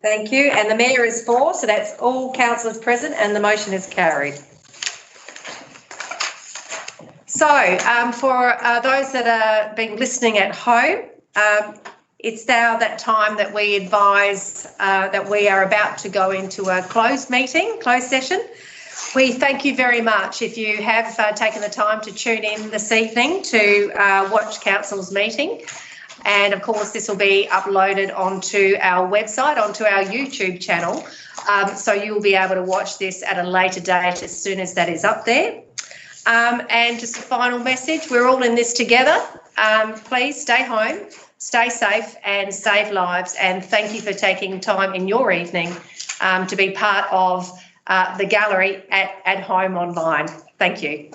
Thank you. And the Mayor is for, so that's all councillors present and the motion is carried. So for those that are been listening at home, it's now that time that we advise that we are about to go into a closed session. We thank you very much if you have taken the time to tune in this evening to watch Council's meeting. And of course, this will be uploaded onto our website, onto our YouTube channel. So you'll be able to watch this at a later date as soon as that is up there. And just a final message, we're all in this together. Please stay home, stay safe and save lives. And thank you for taking time in your evening to be part of the gallery at home online. Thank you.